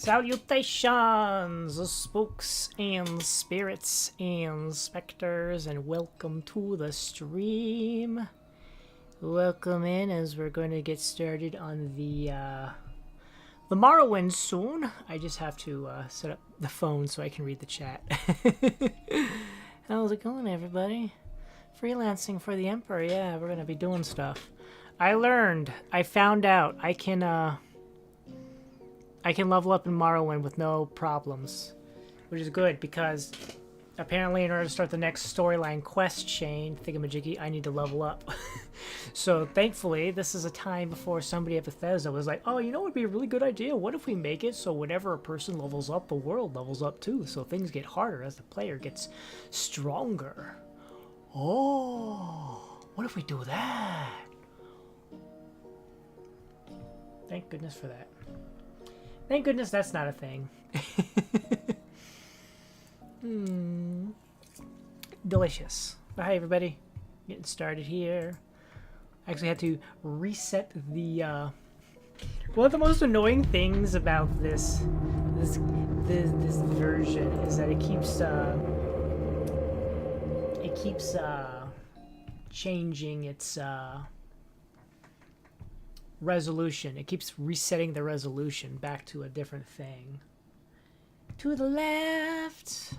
Salutations, spooks and spirits and specters, and welcome to the stream. Welcome in as we're going to get started on the Morrowind soon. I just have to set up the phone so I can read the chat. How's it going, everybody? Freelancing for the Emperor. Yeah, we're going to be doing stuff. I found out I can level up in Morrowind with no problems, which is good because apparently in order to start the next storyline quest chain thingamajiggy, I need to level up. So thankfully, this is a time before somebody at Bethesda was like, oh, you know what would be a really good idea? What if we make it so whenever a person levels up, the world levels up too, so things get harder as the player gets stronger. Oh, what if we do that? Thank goodness for that. Thank goodness that's not a thing. Delicious. But hi, everybody. Getting started here. I actually had to reset the, one of the most annoying things about this version is that it keeps changing its, resolution. It keeps resetting the resolution back to a different thing. To the left.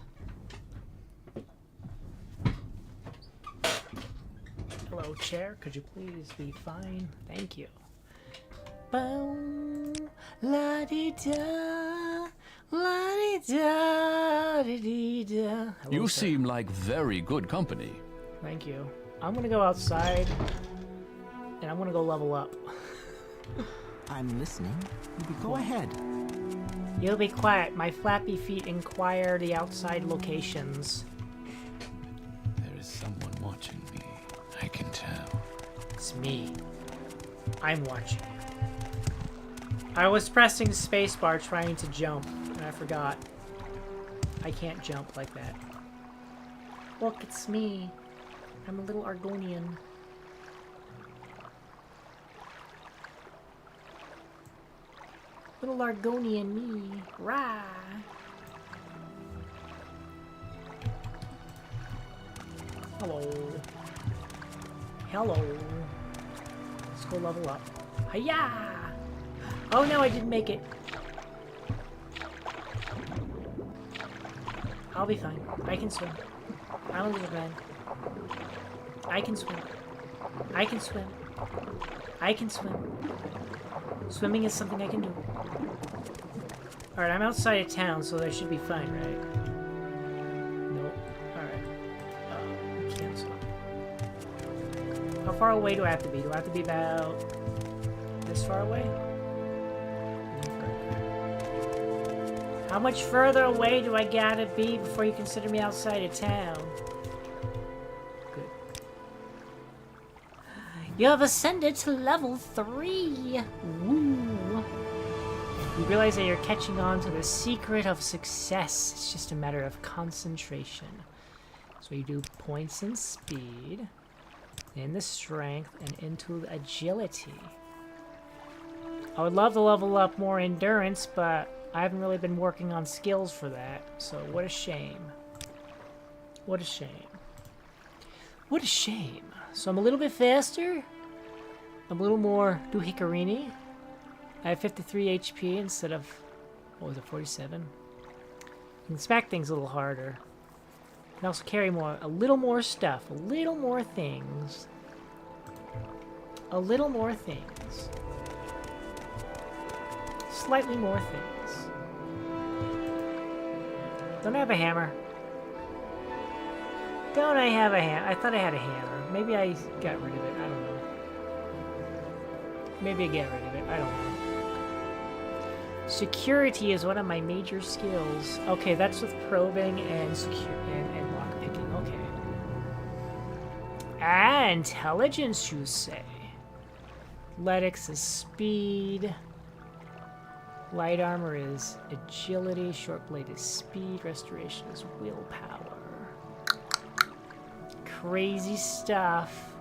Hello, chair. Could you please be fine? Thank you. Boom, la di da, la di da, di da. You seem like very good company. Thank you. I'm gonna go outside, and I'm gonna go level up. I'm listening. Go ahead. You'll be quiet. My flappy feet inquire the outside locations. There is someone watching me. I can tell. It's me. I'm watching you. I was pressing spacebar trying to jump, and I forgot. I can't jump like that. Look, it's me. I'm a little Argonian. Little Argonian me. Rah! Hello. Hello. Let's go level up. Hiya! Oh no, I didn't make it. I'll be fine. I can swim. I don't need a man. I can swim. I can swim. I can swim. Swimming is something I can do. Alright, I'm outside of town, so that should be fine, right? Nope. Alright. Cancel. How far away do I have to be? Do I have to be about this far away? How much further away do I gotta be before you consider me outside of town? Good. You have ascended to level 3! Woo! You realize that you're catching on to the secret of success. It's just a matter of concentration. So you do points in speed, into strength, and into agility. I would love to level up more endurance, but I haven't really been working on skills for that. So what a shame. What a shame. What a shame. So I'm a little bit faster. I'm a little more doohickerini. I have 53 HP instead of, what was it, 47? You can smack things a little harder. You can also carry a little more stuff, a little more things. A little more things. Slightly more things. Don't I have a hammer? Don't I have a hammer? I thought I had a hammer. Maybe I got rid of it. I don't know. Maybe I get rid of it. I don't know. Security is one of my major skills. Okay, that's with probing and and lockpicking. Okay. Intelligence, you say? Athletics is speed. Light armor is agility. Short blade is speed. Restoration is willpower. Crazy stuff.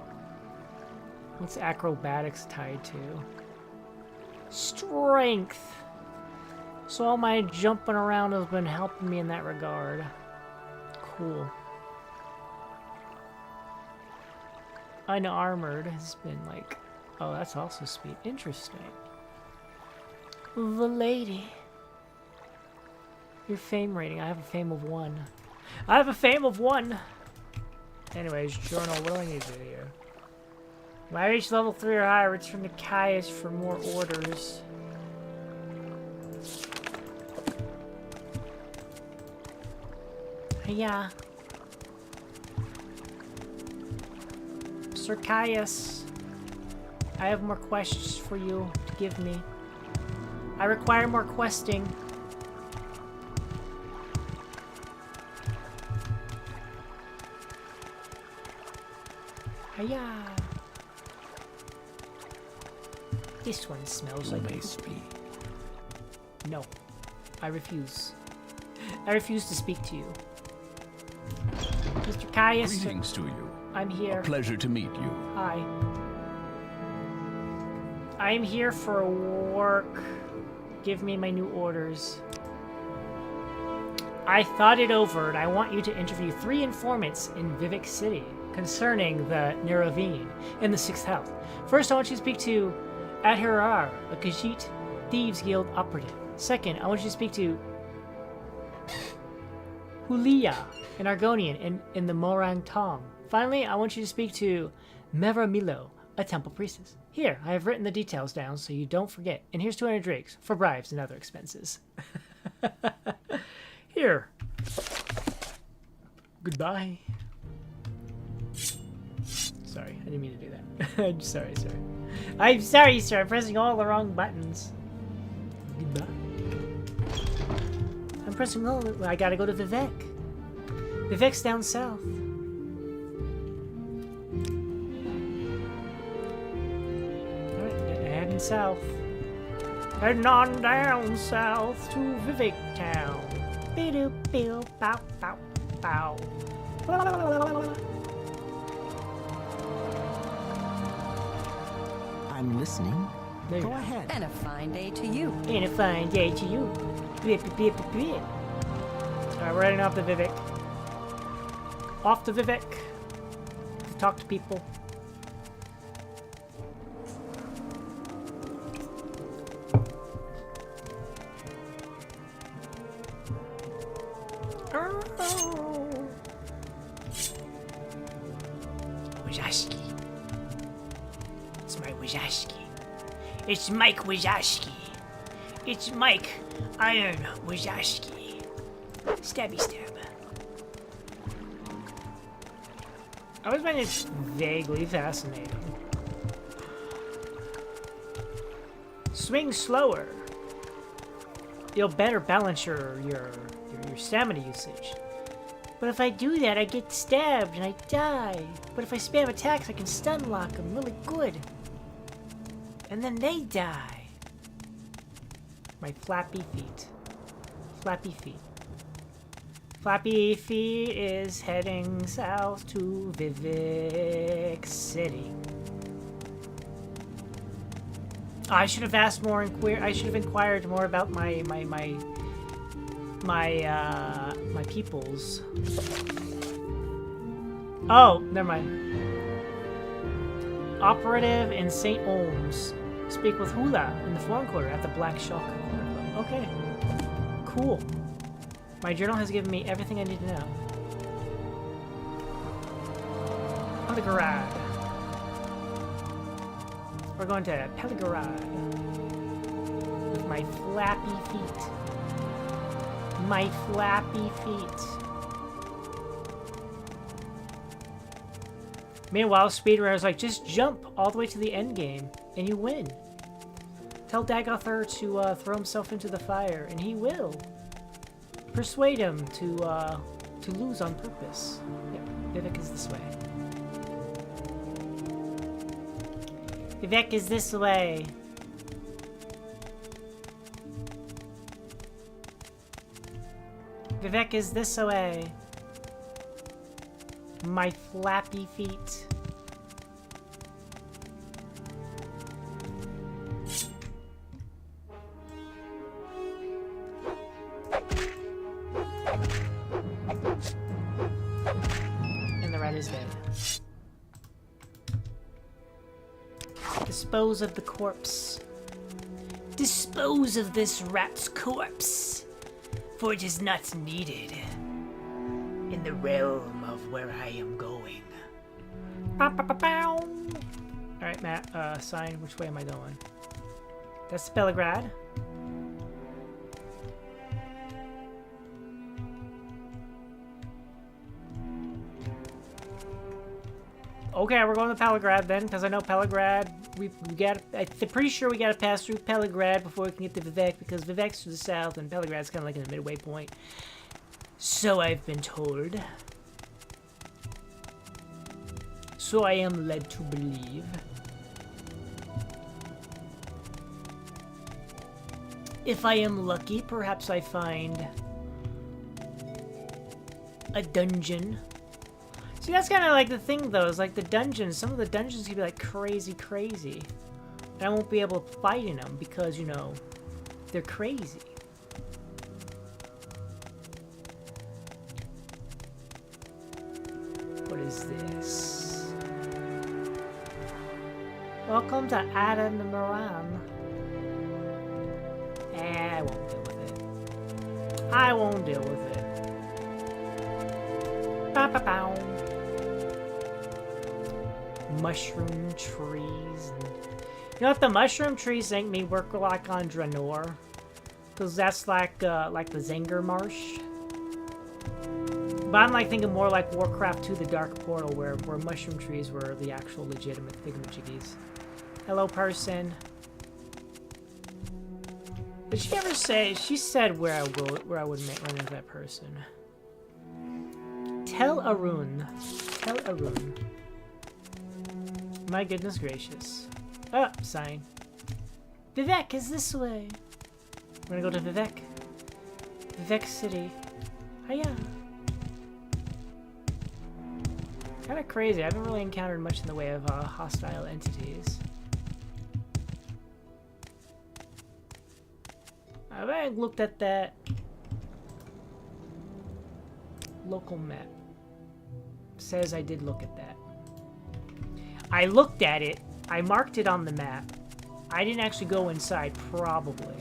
What's acrobatics tied to? Strength. So all my jumping around has been helping me in that regard. Cool. Unarmored has been like... Oh, that's also speed. Interesting. The lady. Your fame rating. I have a fame of 1. I have a fame of 1! Anyways, journal. What do I need to do here? When I reach level 3 or higher, return to Caius for more orders. Yeah. Sir Caius, I have more quests for you to give me. I require more questing. Hiya. This one smells like... may speak. No. I refuse. I refuse to speak to you. Mr. Caius. Greetings to you. I'm here. A pleasure to meet you. Hi. I'm here for work. Give me my new orders. I thought it over, and I want you to interview 3 informants in Vivek City concerning the Neravine in the 6th Health. First, I want you to speak to Adhirar, a Khajiit Thieves Guild operative. Second, I want you to speak to Hulia, an Argonian in the Morang Tong. Finally, I want you to speak to Mevra Milo, a temple priestess. Here, I have written the details down so you don't forget. And here's 200 drakes for bribes and other expenses. Here. Goodbye. Sorry, I didn't mean to do that. I'm sorry, sir. I'm sorry, sir. I'm pressing all the wrong buttons. Goodbye. I'm pressing all the... I gotta go to Vivek. Vivek's down south. Alright, heading south. Heading on down south to Vivek Town. Be-do-be-do, bow, bow, bow. I'm listening. There you Go go. ahead. And a fine day to you. And a fine day to you. Alright, we're heading off to Vivek. Off to Vivek. To talk to people. Wazowski. It's my Wazowski. It's Mike Wazowski. It's Mike Iron Wazowski. Stabby stab. I always find it vaguely fascinating. Swing slower. You'll better balance your stamina usage. But if I do that, I get stabbed and I die. But if I spam attacks, I can stun lock them really good. And then they die. My flappy feet. Flappy feet. Flappy Feet is heading south to Vivek City. I should have asked more. I should have inquired more about my peoples. Oh, never mind. Operative in St. Olms. Speak with Hula in the Foreign Quarter at the Black Shark Corner Club. Okay. Cool. My journal has given me everything I need to know. Peligorad. We're going to Peligorad. With my flappy feet. My flappy feet. Meanwhile, speedrunner's like, just jump all the way to the end game, and you win. Tell Dagothar to throw himself into the fire, and he will. Persuade him to lose on purpose. Yep, Vivek is this way. Vivek is this way. Vivek is this way. My flappy feet. Dispose of the corpse. Dispose of this rat's corpse, for it is not needed in the realm of where I am going. Alright, Matt, sign. Which way am I going? That's Belgrade. Okay, we're going to Belgrade then, because I know Belgrade. We got. I'm pretty sure we got to pass through Belgrade before we can get to Vivek, because Vivek's to the south and Belgrade's kind of like in the midway point. So I've been told. So I am led to believe. If I am lucky, perhaps I find a dungeon. See, that's kind of like the thing, though, is like the dungeons. Some of the dungeons can be like crazy. And I won't be able to fight in them because, you know, they're crazy. What is this? Welcome to Adam the Moran. I won't deal with it. I won't deal with it. Ba-ba-bow. Mushroom trees. You know what? The mushroom trees make me work like on Draenor, because that's like the Zenger Marsh. But I'm like thinking more like Warcraft 2: The Dark Portal, where mushroom trees were the actual legitimate thingamajiggies. Hello, person. Did she ever say? She said where I would run into that person. Tell Arun. Tell Arun. My goodness gracious. Oh, sign. Vivek is this way. We're gonna go to Vivek. Vivek City. Hiya. Kind of crazy. I haven't really encountered much in the way of hostile entities. I looked at that local map. Says I did look at that. I looked at it. I marked it on the map. I didn't actually go inside, probably.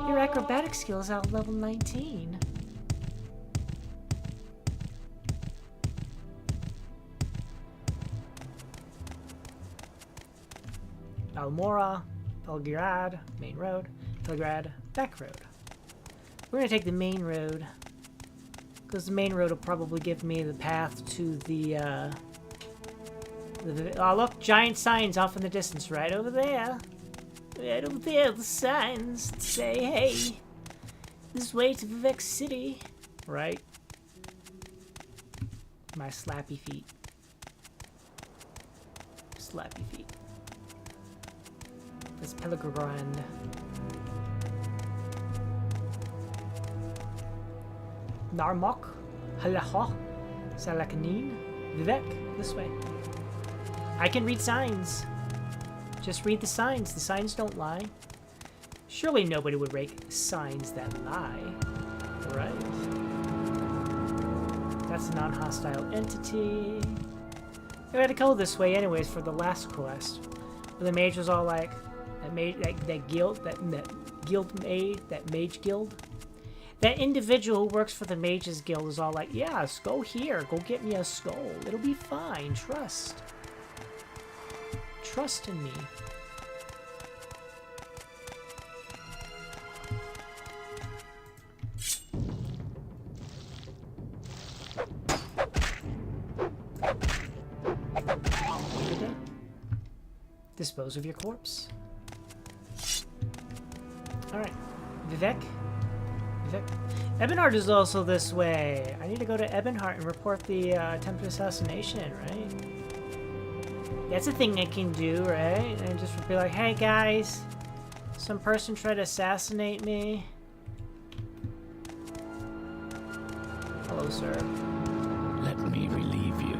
Your acrobatic skill is out level 19. Almora, Belgrade, main road, Belgrade, back road. We're gonna take the main road, because the main road will probably give me the path to the, oh look, giant signs off in the distance, right over there. Right over there, the signs say, hey, this way to Vivek City. Right? My slappy feet. Slappy feet. That's Pellegrand. Narmok, Halaha, Salakanin, Vivek, this way. I can read signs. Just read the signs. The signs don't lie. Surely nobody would rake signs that lie. Right. That's a non-hostile entity. We had to go this way anyways for the last quest. Where the mage was all like, that mage guild. That individual who works for the mages guild is all like, yes, go here, go get me a skull. It'll be fine, trust. Trust in me. Dispose of your corpse. Alright. Vivek? Vivek? Ebonheart is also this way. I need to go to Ebonheart and report the attempted assassination, right? That's a thing I can do, right? And just be like, hey guys, some person tried to assassinate me. Hello, sir. Let me relieve you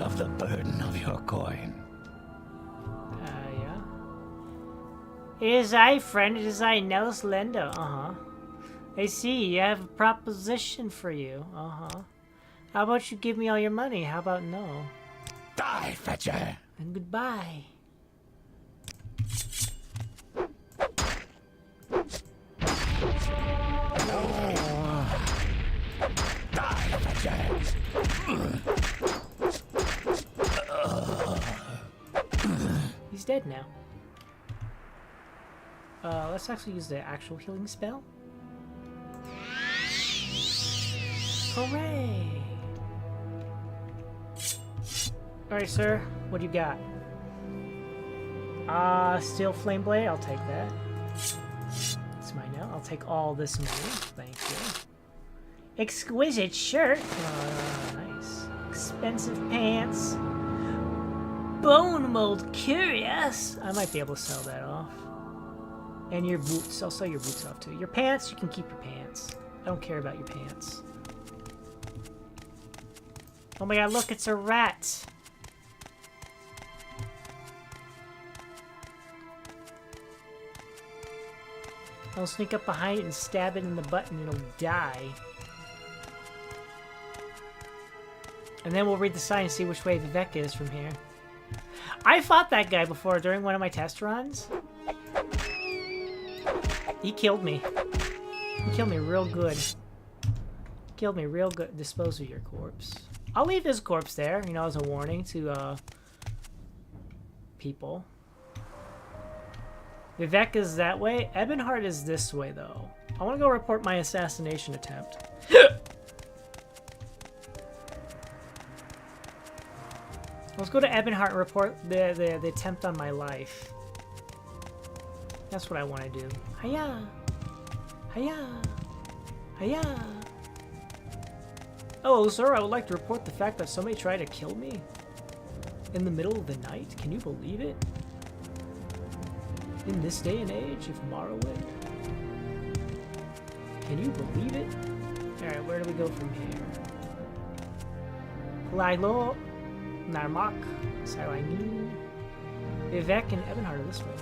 of the burden of your coin. Yeah. It is I, friend. It is I, Nellis Lendo. Uh-huh. I see. You have a proposition for you. Uh-huh. How about you give me all your money? How about no? Die, fetcher! And goodbye. dead now. Let's actually use the actual healing spell. Hooray! Alright, sir. What do you got? Steel flame blade. I'll take that. That's mine now. I'll take all this money. Thank you. Exquisite shirt. Nice. Expensive pants. Bone mold curious. I might be able to sell that off. And your boots. I'll sell your boots off too. Your pants, you can keep your pants. I don't care about your pants. Oh my god, look, it's a rat. I'll sneak up behind it and stab it in the butt and it'll die. And then we'll read the sign and see which way Vivek is from here. I fought that guy before during one of my test runs. He killed me. He killed me real good. Killed me real good. Dispose of your corpse. I'll leave his corpse there, you know, as a warning to, people. Vivek is that way. Ebonheart is this way, though. I want to go report my assassination attempt. Let's go to Ebonheart and report the attempt on my life. That's what I want to do. Hiya! Hiya! Hiya! Oh, sir, I would like to report the fact that somebody tried to kill me in the middle of the night. Can you believe it? In this day and age of Morrowind. Can you believe it? Alright, where do we go from here? Lilo, Narmak, Silani, Vivek, and Ebonheart are this way.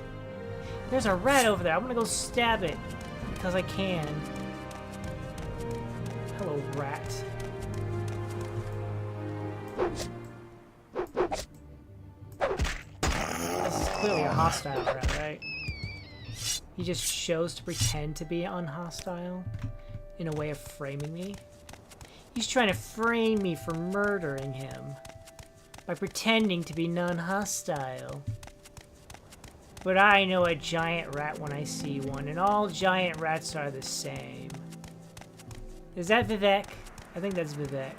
There's a rat over there. I'm gonna go stab it. Because I can. Hello, rat. This is clearly a hostile rat, right? He just chose to pretend to be unhostile in a way of framing me. He's trying to frame me for murdering him by pretending to be non-hostile. But I know a giant rat when I see one, and all giant rats are the same. Is that Vivek? I think that's Vivek.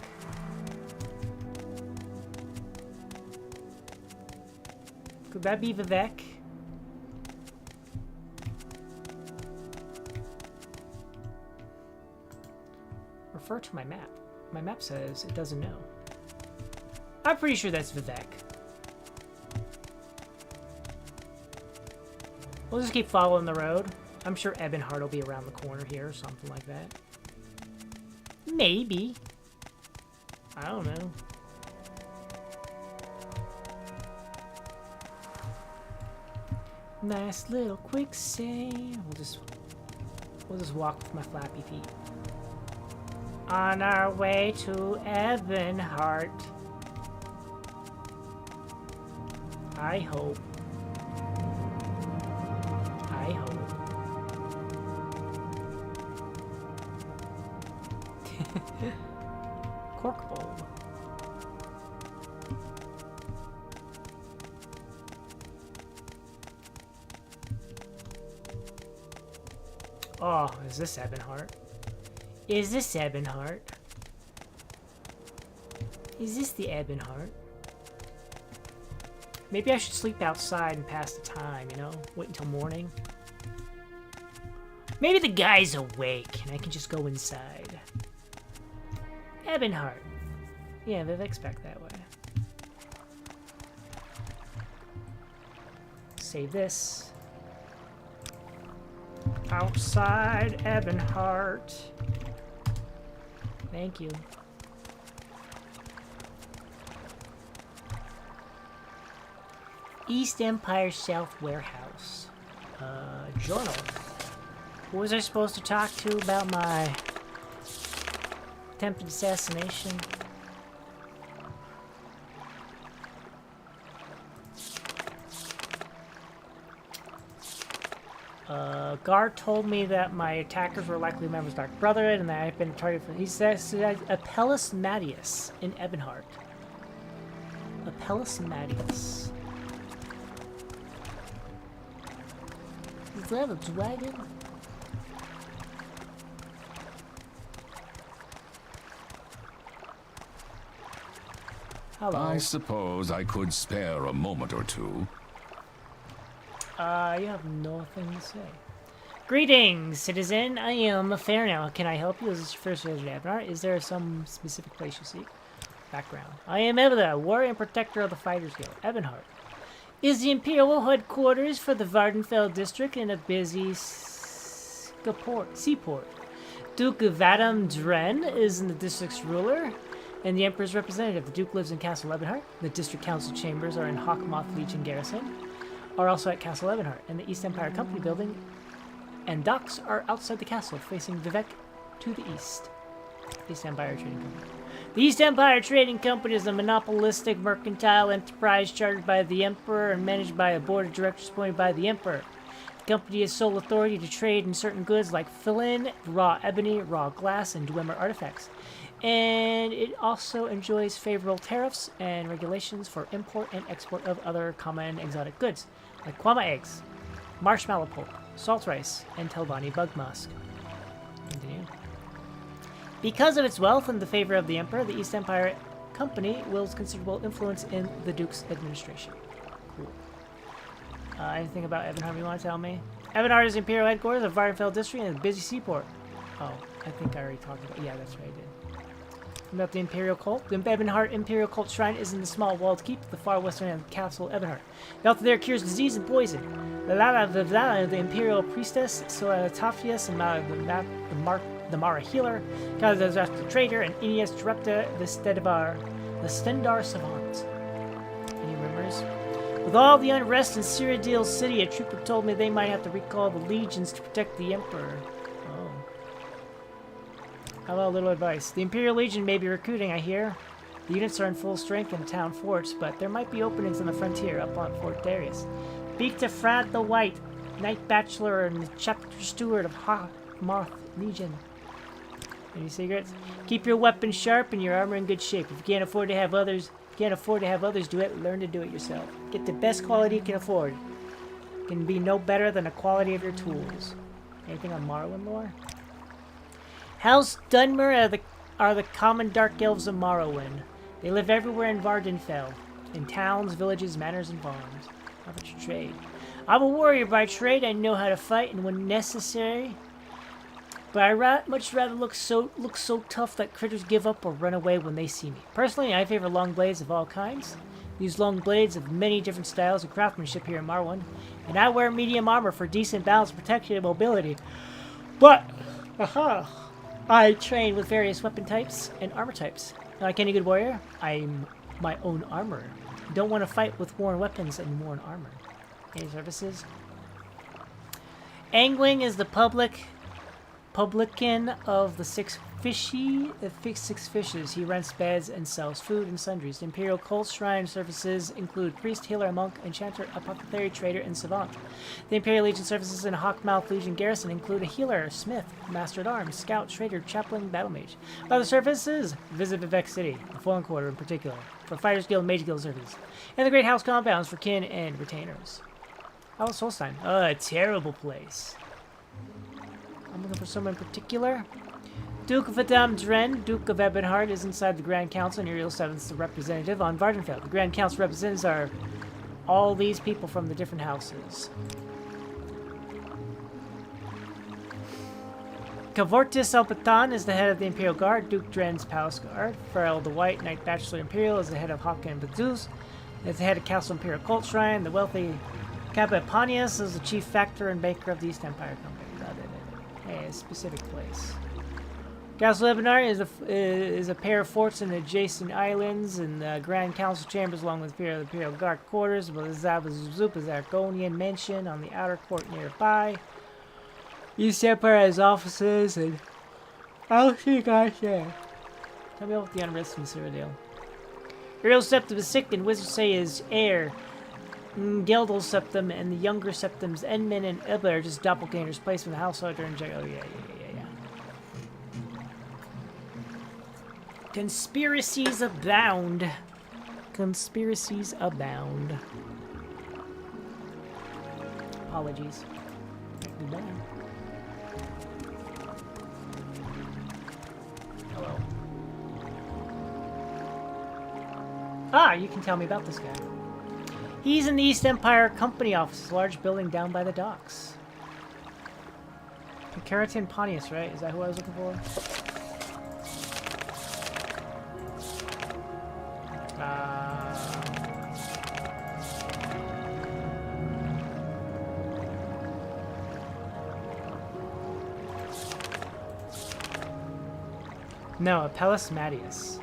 Could that be Vivek? Refer to my map. My map says it doesn't know. I'm pretty sure that's Vivek. We'll just keep following the road. I'm sure Ebonheart will be around the corner here or something like that. Maybe. I don't know. Nice little quicksand. We'll just walk with my flappy feet. On our way to Ebonheart. I hope. I hope. Cork bowl. Oh, is this Ebonheart? Is this Ebonheart? Is this the Ebonheart? Maybe I should sleep outside and pass the time, you know? Wait until morning. Maybe the guy's awake and I can just go inside. Ebonheart. Yeah, Vivek's back that way. Save this. Outside Ebonheart. Thank you. East Empire South Warehouse. Journal. Who was I supposed to talk to about my attempted assassination? Guard told me that my attackers were likely members of Dark Brotherhood and that I've been targeted for... He says Apelles Madius in Ebonheart. Apelles Madius. Is that a dragon? Hello. I suppose I could spare a moment or two. You have nothing to say. Greetings, citizen. I am fair now. Can I help you? Is this your first visit to Emporer? Is there some specific place you seek? Background. I am Emporer, warrior and protector of the Fighters Guild. Ebonheart is the imperial headquarters for the Vardenfell district in a busy seaport. Duke Vadam Dren is the district's ruler and the Emperor's representative. The Duke lives in Castle Ebonheart. The district council chambers are in Hawkmoth Legion Garrison, are also at Castle Ebonheart, and the East Empire Company building and docks are outside the castle, facing Vivek to the east. East Empire Trading Company. The East Empire Trading Company is a monopolistic mercantile enterprise chartered by the Emperor and managed by a board of directors appointed by the Emperor. The company has sole authority to trade in certain goods like fill-in, raw ebony, raw glass, and Dwemer artifacts. And it also enjoys favorable tariffs and regulations for import and export of other common exotic goods, like kwama eggs, marshmallow pulp, salt rice, and Telvanni bug musk. Continue. Because of its wealth and the favor of the Emperor, the East Empire Company wields considerable influence in the Duke's administration. Cool. Anything about Ebonheart you want to tell me? Ebonheart is the imperial headquarters of Vardenfell district and a busy seaport. Oh, I think I already talked about. Yeah, that's right, I did. About the Imperial Cult. The Ebonheart Imperial Cult Shrine is in the small walled keep at the far western end of Castle Ebonheart. The altar there cures disease and poison. The Imperial Priestess, Solitafius, and the Mara Healer, Kazazast the Trader, and Inius Drepta, the Stendar Savant. Any rumors? With all the unrest in Cyrodiil City, a trooper told me they might have to recall the legions to protect the Emperor. How about a little advice? The Imperial Legion may be recruiting, I hear. The units are in full strength in town forts, but there might be openings on the frontier up on Fort Darius. Speak to Frad the White, Knight Bachelor and the Chapter Steward of Hawkmoth Legion. Any secrets? Keep your weapons sharp and your armor in good shape. If you can't afford to have others do it, learn to do it yourself. Get the best quality you can afford. It can be no better than the quality of your tools. Anything on Morrowind lore? House Dunmer are the common dark elves of Morrowind. They live everywhere in Vardenfell, in towns, villages, manors, and farms. How about your trade? I'm a warrior by trade. I know how to fight, and when necessary. But I much rather look so tough that critters give up or run away when they see me. Personally, I favor long blades of all kinds. Use long blades of many different styles of craftsmanship here in Morrowind, and I wear medium armor for decent balance, protection, and mobility. But, I train with various weapon types and armor types. Like any good warrior, I'm my own armor. Don't want to fight with worn weapons and worn armor. Any services? Angling is the publican of the Six Fishes. He rents beds and sells food and sundries. The Imperial Cult Shrine services include priest, healer, monk, enchanter, apothecary, trader, and savant. The Imperial Legion services in Hawkmouth Legion Garrison include a healer, smith, master at arms, scout, trader, chaplain, battle mage. Other services, visit Vivek City, the Fallen Quarter in particular, for Fighters Guild, Mage Guild services, and the Great House compounds for kin and retainers. How about Solstheim? Oh, a terrible place. I'm looking for someone in particular. Duke Vadam Dren, Duke of Ebonheart, is inside the Grand Council, and Uriel 7's the representative on Vardenfell. The Grand Council representatives are all these people from the different houses. Cavortis Alpatan is the head of the Imperial Guard, Duke Dren's Palace Guard. Farrell the White, Knight Bachelor Imperial, is the head of Hawken and Bazuz, is the head of Castle Imperial Cult Shrine. The wealthy Capepanius is the chief factor and banker of the East Empire Company. Hey, a specific place. Castle Ebonheart is a pair of forts in adjacent islands and the Grand Council chambers along with the Imperial Guard quarters. Zabazup is the Argonian mansion on the outer court nearby. East Empire has offices and I'll see you guys there. Tell me about the unrest in Cyrodiil. Uriel Septim is sick and wizards say his heir, Geldal Septim, and the younger Septims, Enmin and Ilba, are just doppelgangers placed in the household during Oh, yeah. Conspiracies abound. Conspiracies abound. Apologies. Goodbye. Hello. Ah, you can tell me about this guy. He's in the East Empire Company office, a large building down by the docks. Keratin Pontius, right? Is that who I was looking for? No, Apelles Mattius.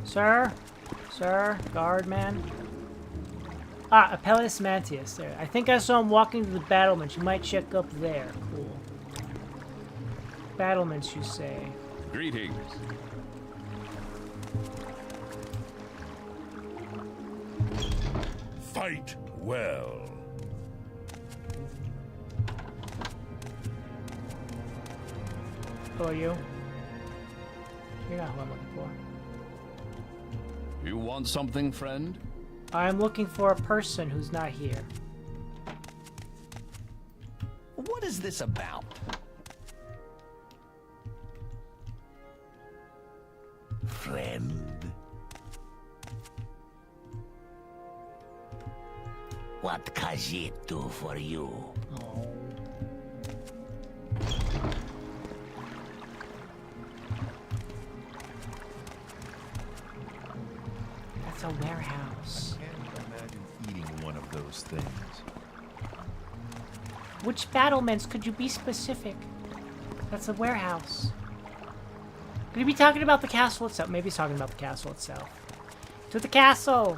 Sir? Sir? Guard man? Ah, Apelles Mattius. There. I think I saw him walking to the battlements. You might check up there. Cool. Battlements, you say? Greetings. Fight well. Who are you? You're not who I'm looking for. You want something, friend? I'm looking for a person who's not here. What is this about? Friend? What can it do for you? Oh. That's a warehouse. I can't imagine eating one of those things. Which battlements? Could you be specific? That's a warehouse. Could you be talking about the castle itself? Maybe he's talking about the castle itself. To the castle!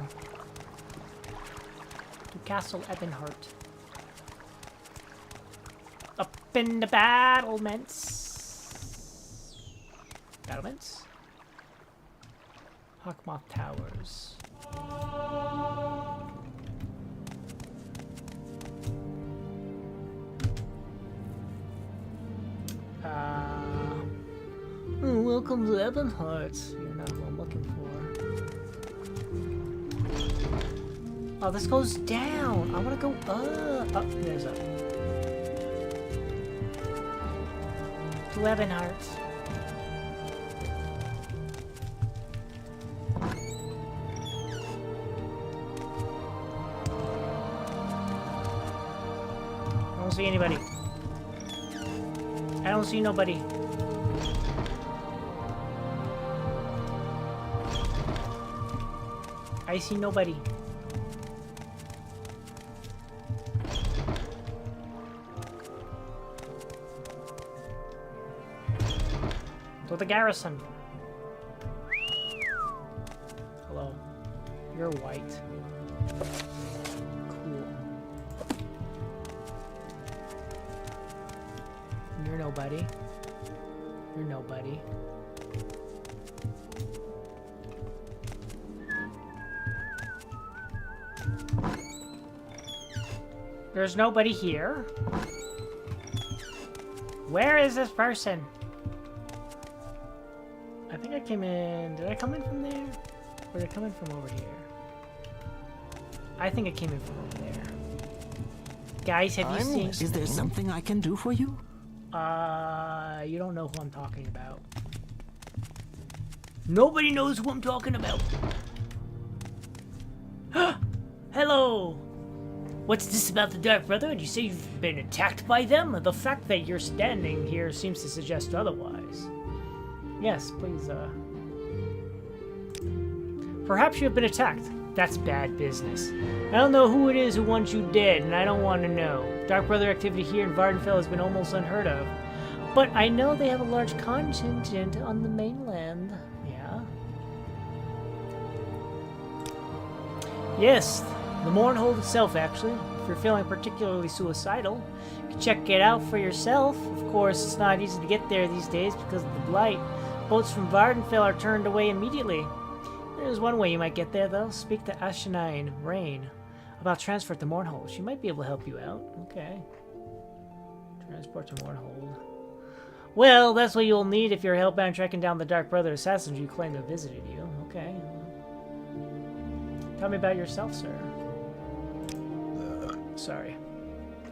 To Castle Ebonheart. Up in the battlements. Battlements? Hawkmoth Towers. Welcome to Ebonheart. You're not who I'm looking for. Oh, this goes down. I want to go up. Oh, there's up. To Ebonheart. I don't see anybody. I don't see nobody. I see nobody. To the garrison. Hello. You're white. Cool. You're nobody. You're nobody. There's nobody here. Where is this person? I think I came in... Did I come in from there? Or did I come in from over here? I think I came in from over there. Guys, have you seen... Is there something I can do for you? You don't know who I'm talking about. Nobody knows who I'm talking about. Hello! What's this about the Dark Brother? Did you say you've been attacked by them? The fact that you're standing here seems to suggest otherwise. Yes, please, Perhaps you have been attacked. That's bad business. I don't know who it is who wants you dead, and I don't want to know. Dark Brother activity here in Vardenfell has been almost unheard of. But I know they have a large contingent on the mainland. Yeah? Yes, the Mournhold itself, actually. If you're feeling particularly suicidal, you can check it out for yourself. Of course, it's not easy to get there these days because of the blight. Boats from Vardenfell are turned away immediately. There's one way you might get there, though. Speak to Ashenine Rain about transfer to Mournhold. She might be able to help you out. Okay. Transport to Mournhold. Well, that's what you'll need if you're hellbound tracking down the Dark Brother assassins you claim to have visited you. Okay. Tell me about yourself, sir. Sorry.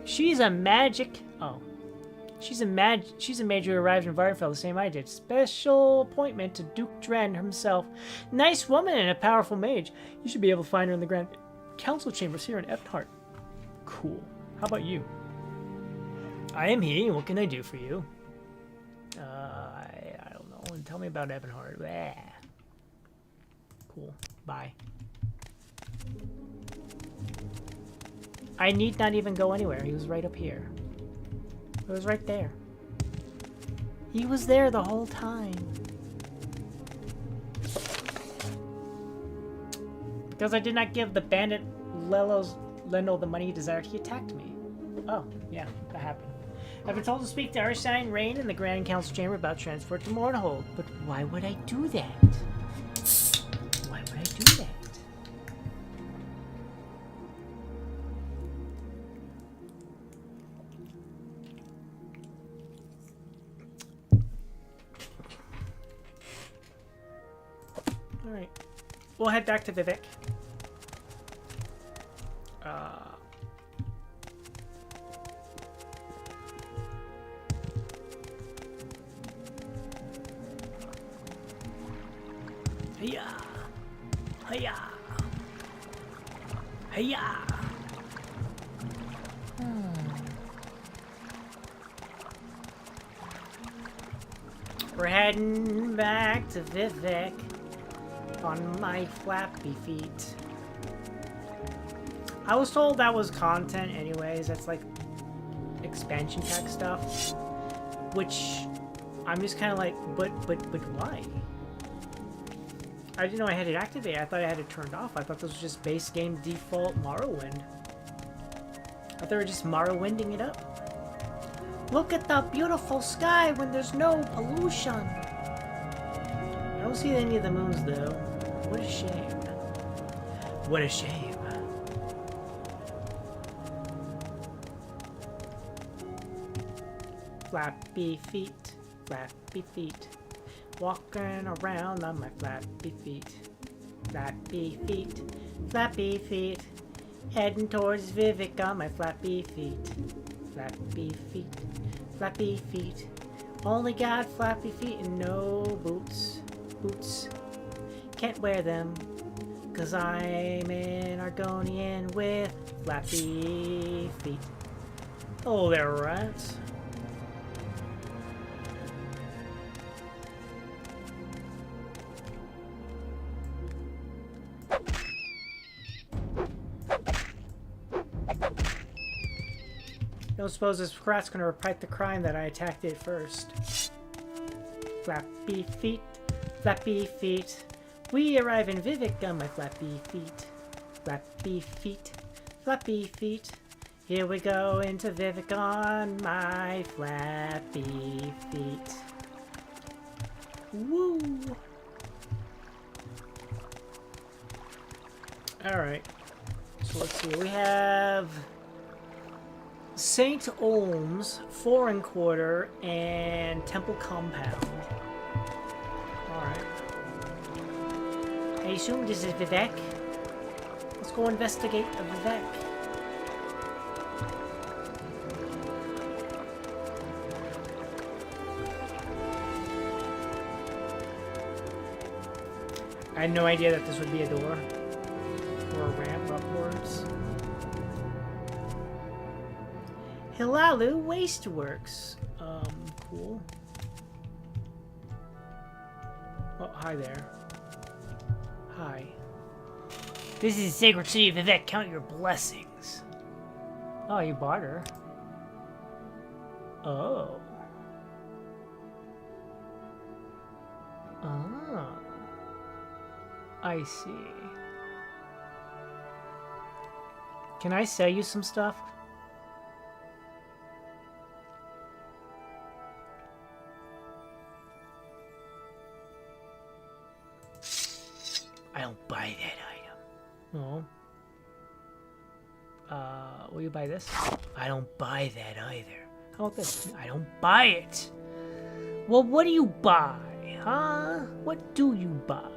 She's a magic... Oh. She's a major who arrived in Vardenfell the same I did. Special appointment to Duke Dren himself. Nice woman and a powerful mage. You should be able to find her in the Grand Council chambers here in Ebnheart. Cool. How about you? I am he. What can I do for you? I don't know. Tell me about Ebnheart. Blah. Cool. Bye. I need not even go anywhere. He was right up here. It was right there. He was there the whole time. Because I did not give the bandit Leno the money he desired, he attacked me. Oh, yeah, that happened. I've been told to speak to Arshine Rain in the Grand Council Chamber about transport to Mournhold. But why would I do that? Why would I do that? Alright. We'll head back to Vivek. Hiya! Hiya! Hiya! We're heading back to Vivek on my flappy feet. I was told that was content anyways. That's like expansion pack stuff, which I'm just kind of like, but why? I didn't know I had it activated. I thought I had it turned off. I thought this was just base game default Morrowind. I thought they were just Morrowinding it up. Look at the beautiful sky when there's no pollution. I don't see any of the moons though. What a shame. What a shame. Flappy feet, flappy feet. Walking around on my flappy feet. Flappy feet, flappy feet. Heading towards Vivek on my flappy feet. Flappy feet, flappy feet. Only got flappy feet and no boots. Boots. Can't wear them, 'cause I'm an Argonian with flappy feet. Oh, they're rats. Don't suppose this rat's gonna repeat the crime that I attacked it first. Flappy feet, flappy feet. We arrive in Vivek on my flappy feet. Flappy feet, flappy feet. Here we go into Vivek on my flappy feet. Woo! Alright. So let's see. We have St. Olm's, Foreign Quarter, and Temple Compound. Alright. I assume this is Vivek. Let's go investigate the Vivek. I had no idea that this would be a door or a ramp upwards. Hilalu Wasteworks. Cool. Oh, hi there. Hi. This is the sacred city of Vivek. Count your blessings. Oh, you bought her. Oh. Ah. I see. Can I sell you some stuff? I don't buy that item. No. Will you buy this? I don't buy that either. How about this? I don't buy it. Well, what do you buy? Huh? What do you buy?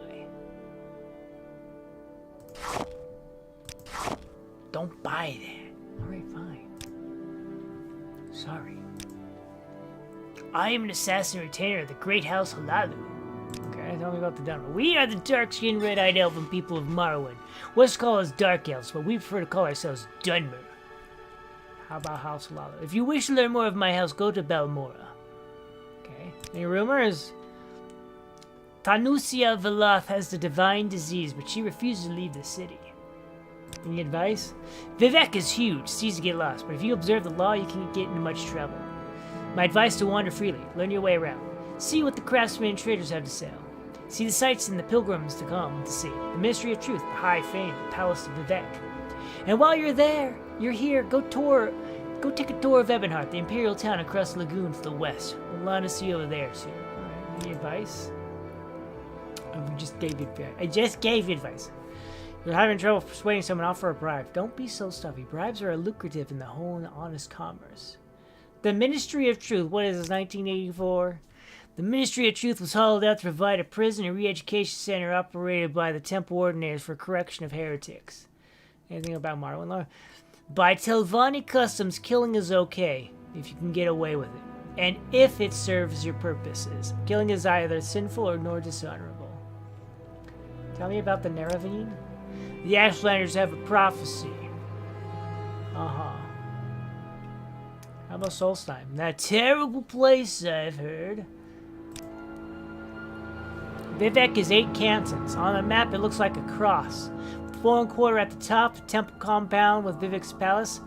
Don't buy that. Alright, fine. Sorry. I am an assassin retainer of the great house Halalu. Okay, tell me about the Dunmer. We are the dark-skinned, red-eyed elven people of Morrowind. What's called as Dark Elves, but we prefer to call ourselves Dunmer. How about House Halalu? If you wish to learn more of my house, go to Balmora. Okay. Any rumors? Tanusia Veloth has the divine disease, but she refuses to leave the city. Any advice? Vivek is huge, it's easy to get lost, but if you observe the law, you can get into much trouble. My advice: to wander freely, learn your way around. See what the craftsmen and traders have to sell. See the sights and the pilgrims to come to see. The Ministry of Truth, the High Fame, the Palace of Vivek. And while you're here, go take a tour of Ebonheart, the imperial town across the lagoon to the west. We'll want to see you over there soon. Alright, any advice? I just gave you advice. You're having trouble persuading someone off for a bribe. Don't be so stuffy. Bribes are lucrative in the whole and honest commerce. The Ministry of Truth, what is this, 1984? The Ministry of Truth was hauled out to provide a prison and re-education center operated by the Temple Ordinators for correction of heretics. Anything about Morrowind lore? By Telvanni customs, killing is okay, if you can get away with it. And if it serves your purposes. Killing is either sinful or nor dishonorable. Tell me about the Neravine. The Ashlanders have a prophecy. Uh-huh. How about Solstheim? That terrible place, I've heard. Vivek is 8 cantons. On the map, it looks like a cross. With 4 1/4 at the top, the temple compound with Vivek's palace,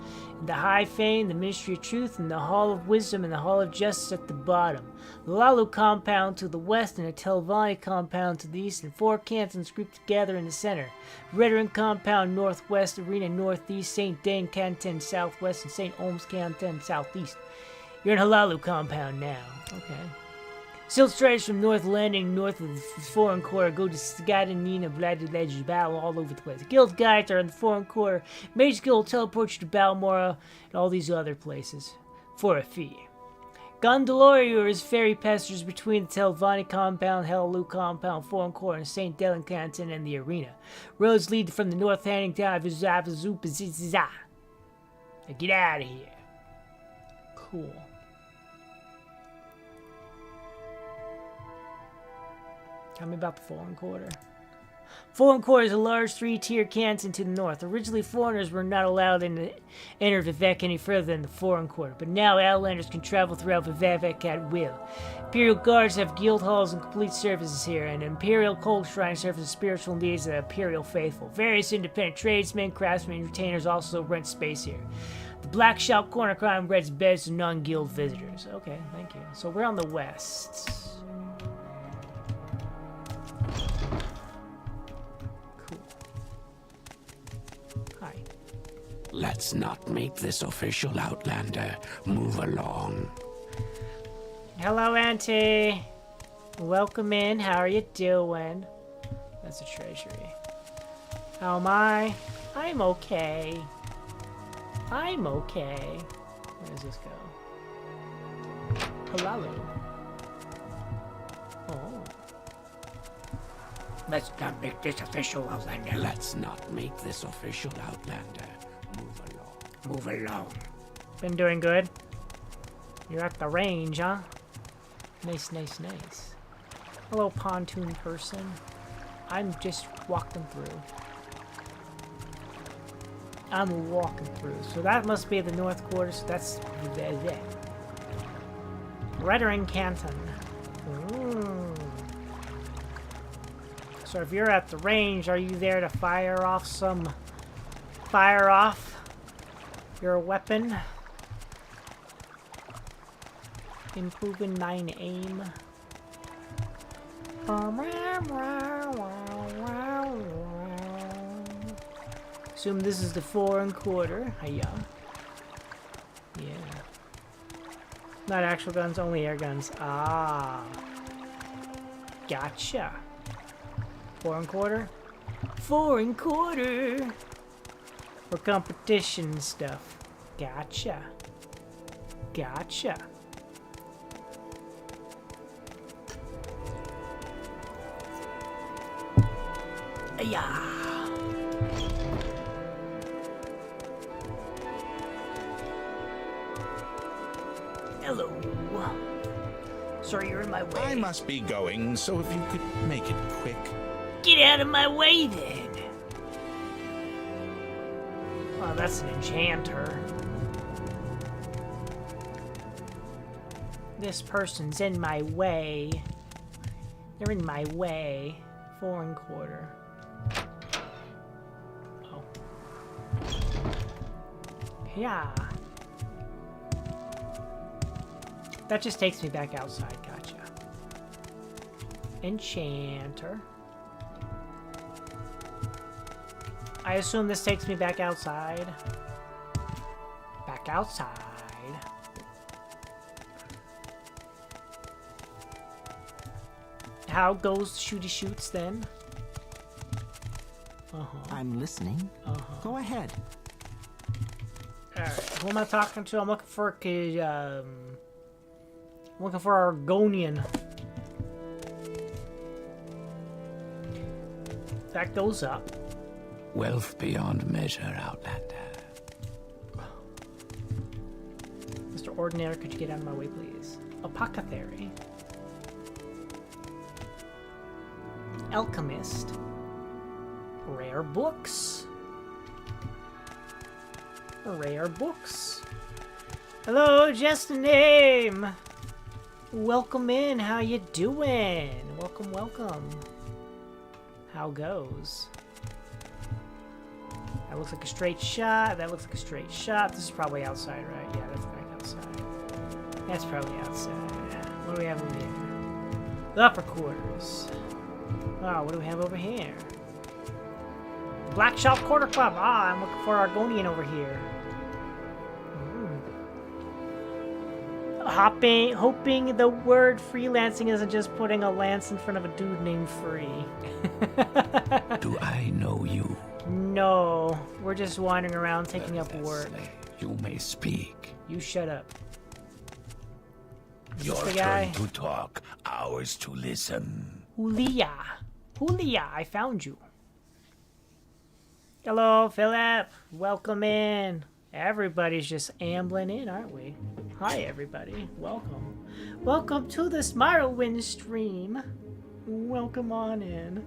the High Fame, the Ministry of Truth, and the Hall of Wisdom and the Hall of Justice at the bottom. The Lalu compound to the west and the Telvanni compound to the east, and 4 cantons grouped together in the center. Redoran compound northwest, Arena northeast, St. Dane canton southwest, and St. Olm's canton southeast. You're in Halalu compound now. Okay. Silt striders from North Landing, north of the Foreign Core, go to Skadanina, Vladilej, battle all over the place. Guild guides are in the Foreign Core. Mage Guild will teleport you to Balmora and all these other places for a fee. Gondolorio is ferry passengers between the Telvanni compound, Halalu compound, Foreign Core, and St. Delen canton and the arena. Roads lead from the north handing down to Zapazupaziza. Get out of here. Cool. Tell me about the Foreign Quarter. Foreign Quarter is a large 3-tier canton to the north. Originally, foreigners were not allowed to enter Vivek any further than the Foreign Quarter, but now Outlanders can travel throughout Vivek at will. Imperial Guards have guild halls and complete services here, and Imperial Cold Shrine serves the spiritual needs of the Imperial faithful. Various independent tradesmen, craftsmen, and retainers also rent space here. The Black Shout Corner Crime rents beds to non-guild visitors. Okay, thank you. So we're on the west. Let's not make this official, Outlander. Move along. Hello, Auntie. Welcome in. How are you doing? That's a treasury. How am I? I'm okay. I'm okay. Where does this go? Hello. Oh. Let's not make this official, Outlander. Let's not make this official, Outlander. Move along. Move along. Been doing good? You're at the range, huh? Nice, nice, nice. Hello, pontoon person. I'm just walking through. I'm walking through. So that must be the North Quarter, so that's there. Redoran Canton. Ooh. So if you're at the range, are you there to fire off your weapon? Improving 9 aim. Assume this is the Foreign Quarter. Hiya. Yeah. Not actual guns, only air guns. Ah. Gotcha. Foreign Quarter? Foreign Quarter! For competition and stuff. Gotcha. Gotcha. Yeah. Sir, you're in my way. I must be going, so if you could make it quick. Get out of my way, then. Oh, that's an enchanter. This person's in my way. They're in my way. 4 1/4. Oh. Yeah. That just takes me back outside. Gotcha. Enchanter. I assume this takes me back outside. Back outside. How goes shooty shoots then? I'm listening. Go ahead. Alright, who am I talking to? I'm looking for Argonian. That goes up. Wealth beyond measure, Outlander. Mr. Ordinary, could you get out of my way, please? Apothecary. Alchemist. Rare books. Rare books. Hello, just a name. Welcome in. How you doing? Welcome, welcome. How goes? That looks like a straight shot. That looks like a straight shot. This is probably outside, right? Yeah, that's back outside. That's probably outside. Yeah. What do we have over here? The upper quarters. Oh, what do we have over here? Black Shop Quarter Club. Ah, I'm looking for Argonian over here. Hoping the word freelancing isn't just putting a lance in front of a dude named Free. Do I know you? No, we're just wandering around taking up work. You may speak. You shut up. Is Your this the guy? turn to talk, ours to listen. Julia. Julia, I found you. Hello, Philip. Welcome in. Everybody's just ambling in, aren't we? Hi, everybody. Welcome. Welcome to this Morrowind stream. Welcome on in.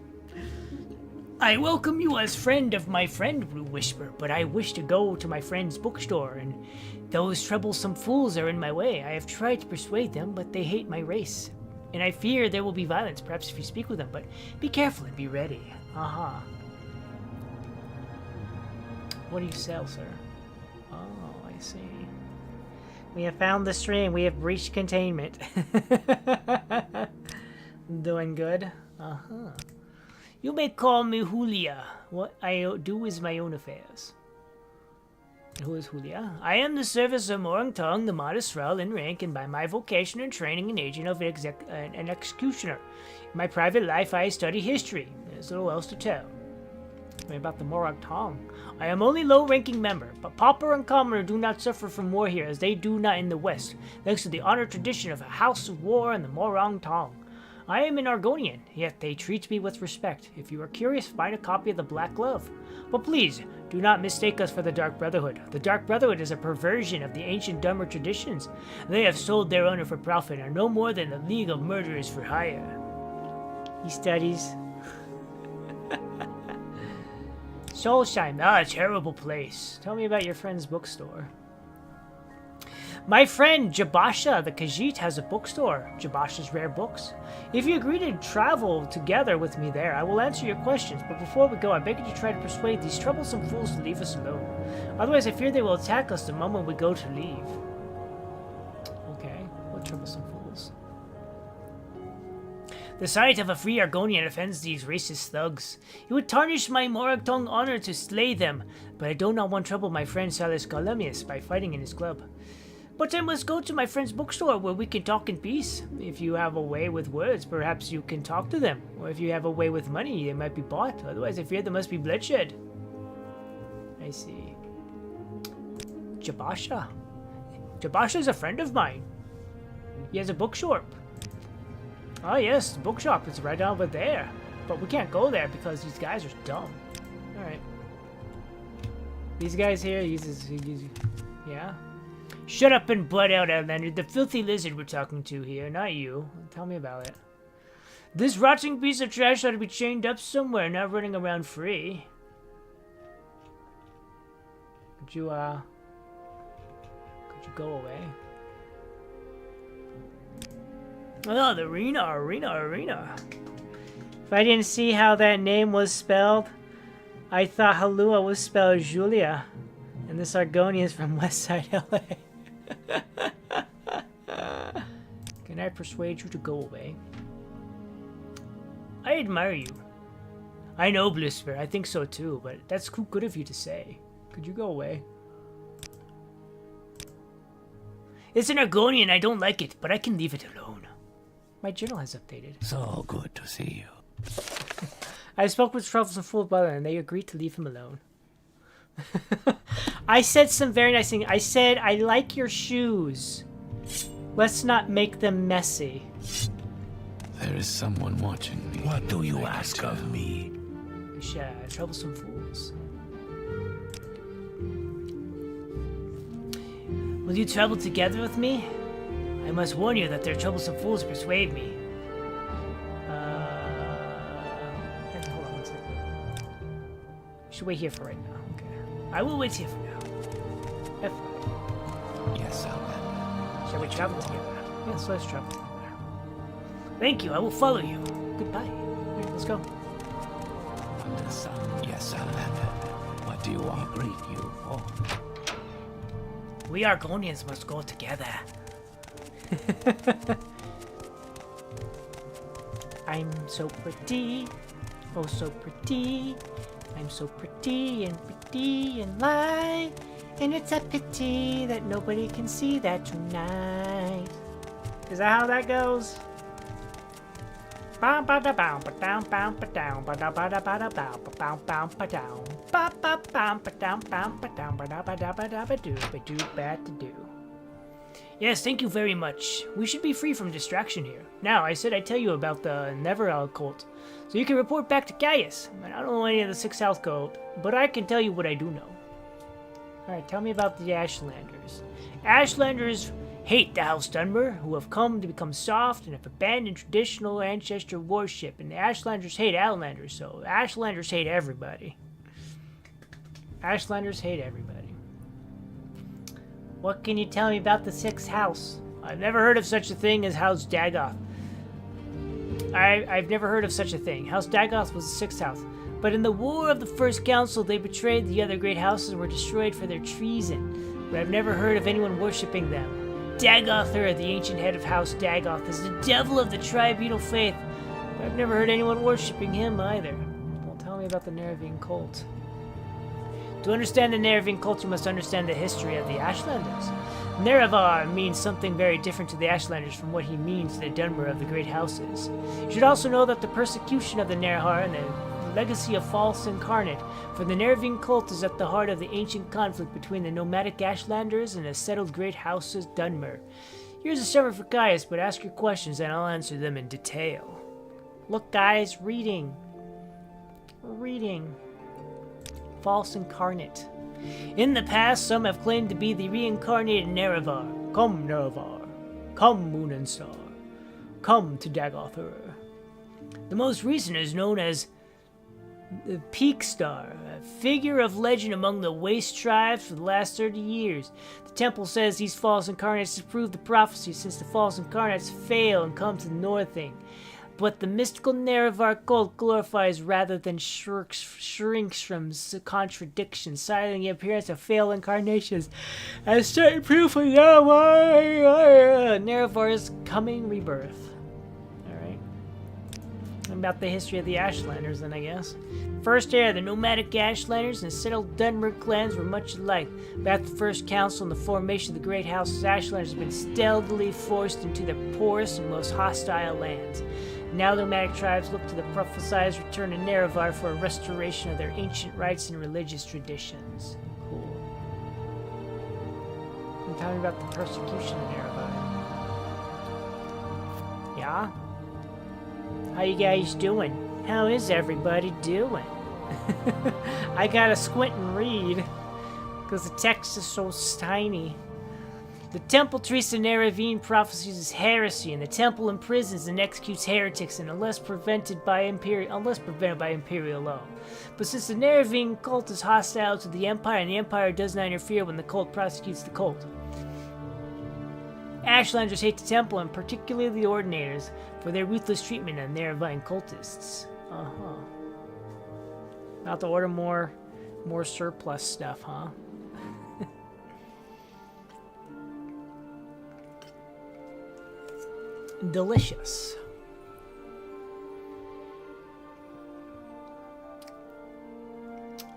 I welcome you as friend of my friend, Blue Whisper, but I wish to go to my friend's bookstore, and those troublesome fools are in my way. I have tried to persuade them, but they hate my race. And I fear there will be violence, perhaps if you speak with them, but be careful and be ready. Aha. What do you sell, sir? Oh, I see. We have found the stream. We have breached containment. Doing good? Uh-huh. You may call me Julia. What I do is my own affairs. Who is Julia? I am the service of Morrowind, the modest thrall in rank, and by my vocation and training an agent of an executioner. In my private life, I study history. There's little else to tell. Tell me about the Morrowind. I am only low-ranking member, but pauper and commoner do not suffer from war here, as they do not in the West, thanks to the honored tradition of a house of war and the Morrowind. I am an Argonian, yet they treat me with respect. If you are curious, find a copy of the Black Glove. But please, do not mistake us for the Dark Brotherhood. The Dark Brotherhood is a perversion of the ancient Dummer traditions. They have sold their honor for profit and are no more than the League of Murderers for hire. He studies. Solstheim, a terrible place. Tell me about your friend's bookstore. My friend Jabasha the Khajiit has a bookstore, Jabasha's Rare Books. If you agree to travel together with me there, I will answer your questions, but before we go, I beg you to try to persuade these troublesome fools to leave us alone. Otherwise, I fear they will attack us the moment we go to leave. Okay, what troublesome fools? The sight of a free Argonian offends these racist thugs. It would tarnish my Morrowind honor to slay them, but I do not want to trouble my friend Salus Galamius by fighting in his club. But I must go to my friend's bookstore where we can talk in peace. If you have a way with words, perhaps you can talk to them. Or if you have a way with money, they might be bought. Otherwise, I fear there must be bloodshed. I see. Jabasha. Jabasha's a friend of mine. He has a bookshop. Oh yes, the bookshop is right over there. But we can't go there because these guys are dumb. Alright. These guys here, yeah? Shut up and butt out, Outlander. The filthy lizard we're talking to here, not you. Tell me about it. This rotting piece of trash ought to be chained up somewhere, not running around free. Could you go away? Oh, the arena. If I didn't see how that name was spelled, I thought Halua was spelled Julia. And this Argonian is from Westside LA. Can I persuade you to go away? I admire you. I know, Blissfer. I think so too, but that's good of you to say. Could you go away? It's an Argonian. I don't like it, but I can leave it alone. My journal has updated. So good to see you. I spoke with Troublesome Fool Brother, and they agreed to leave him alone. I said some very nice things. I said, I like your shoes. Let's not make them messy. There is someone watching me. What do you I can ask tell. of me? Troublesome fools. Will you travel together with me? I must warn you that their troublesome fools persuade me. Hold on one second. You should wait here for right now. Okay. I will wait here for now. Yes, Outlander. Shall we travel together? Yes, let's travel together. Thank you, I will follow you. Goodbye. Alright, let's go. Under the sun. Yes, Outlander. What do you want? Greet you for? We Argonians must go together. I'm so pretty. Oh, so pretty. I'm so pretty and light. And it's a pity that nobody can see that tonight. Is that how that goes? Yes, thank you very much. We should be free from distraction here. Now, I said I'd tell you about the Neverell cult, so you can report back to Gaius. I don't know any of the Sixth House cult, but I can tell you what I do know. Alright, tell me about the Ashlanders. Ashlanders hate the House Dunmer, who have come to become soft and have abandoned traditional ancestor worship, and the Ashlanders hate Outlanders, so Ashlanders hate everybody. Ashlanders hate everybody. What can you tell me about the Sixth House? I've never heard of such a thing as House Dagoth. I've never heard of such a thing. House Dagoth was the Sixth House. But in the War of the First Council, they betrayed the other great houses and were destroyed for their treason. But I've never heard of anyone worshipping them. Dagother, the ancient head of House Dagoth, is the devil of the tribunal faith. But I've never heard anyone worshipping him either. Well, tell me about the Nerevian cult. To understand the Nerevian cult, you must understand the history of the Ashlanders. Nerevar means something very different to the Ashlanders from what he means to the Dunmer of the great houses. You should also know that the persecution of the Nerhar and the legacy of false incarnate for the Nerevian cult is at the heart of the ancient conflict between the nomadic Ashlanders and the settled great houses Dunmer. Here's a summary for Gaius, but ask your questions and I'll answer them in detail. Look, guys, reading. False incarnate. In the past, some have claimed to be the reincarnated Nerevar. Come, Nerevar. Come, Moon and Star. Come to Dagother. The most recent is known as the Peak Star, a figure of legend among the Waste tribes for the last 30 years. The temple says these false incarnates disprove the prophecy since the false incarnates fail and come to the Northing. But the mystical Nerevar cult glorifies rather than shrinks from contradiction, citing the appearance of failed incarnations as certain proof of Nerevar's coming rebirth. Alright. About the history of the Ashlanders, then, I guess. First era, the nomadic Ashlanders and settled Dunmer clans were much alike. But after the First Council and the formation of the Great Houses, Ashlanders have been stealthily forced into the poorest and most hostile lands. Now nomadic tribes look to the prophesied return of Nerevar for a restoration of their ancient rites and religious traditions. Cool. And tell me about the persecution of Nerevar. Yeah? How you guys doing? How is everybody doing? I gotta squint and read, because the text is so tiny. The temple treats the Neravine prophecies as heresy, and the temple imprisons and executes heretics unless prevented by imperial law. But since the Neravine cult is hostile to the Empire, and the Empire does not interfere when the cult prosecutes the cult. Ashlanders hate the temple, and particularly the Ordinators, for their ruthless treatment of Neravine cultists. About to order more surplus stuff, huh? Delicious.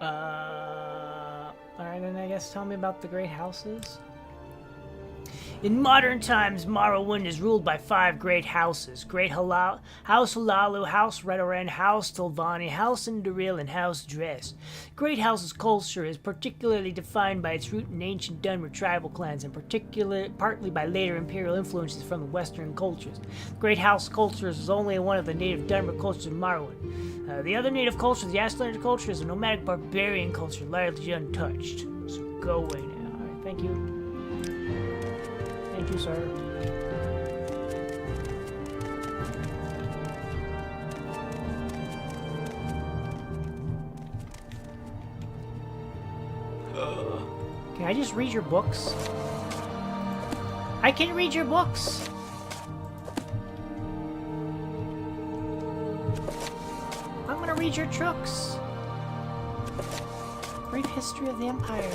Alright, then I guess tell me about the great houses. In modern times, Morrowind is ruled by 5 great houses. House Halalu, House Redoran, House Tilvani, House Induril, and House Dress. Great House's culture is particularly defined by its root in ancient Dunmer tribal clans, and partly by later imperial influences from the Western cultures. Great House culture is only one of the native Dunmer cultures of Morrowind. The other native culture, the Ashlander culture, is a nomadic barbarian culture, largely untouched. So go away now. Alright, thank you. Thank you, sir. Can I just read your books? I can read your books! I'm gonna read your trucks. Brief history of the Empire.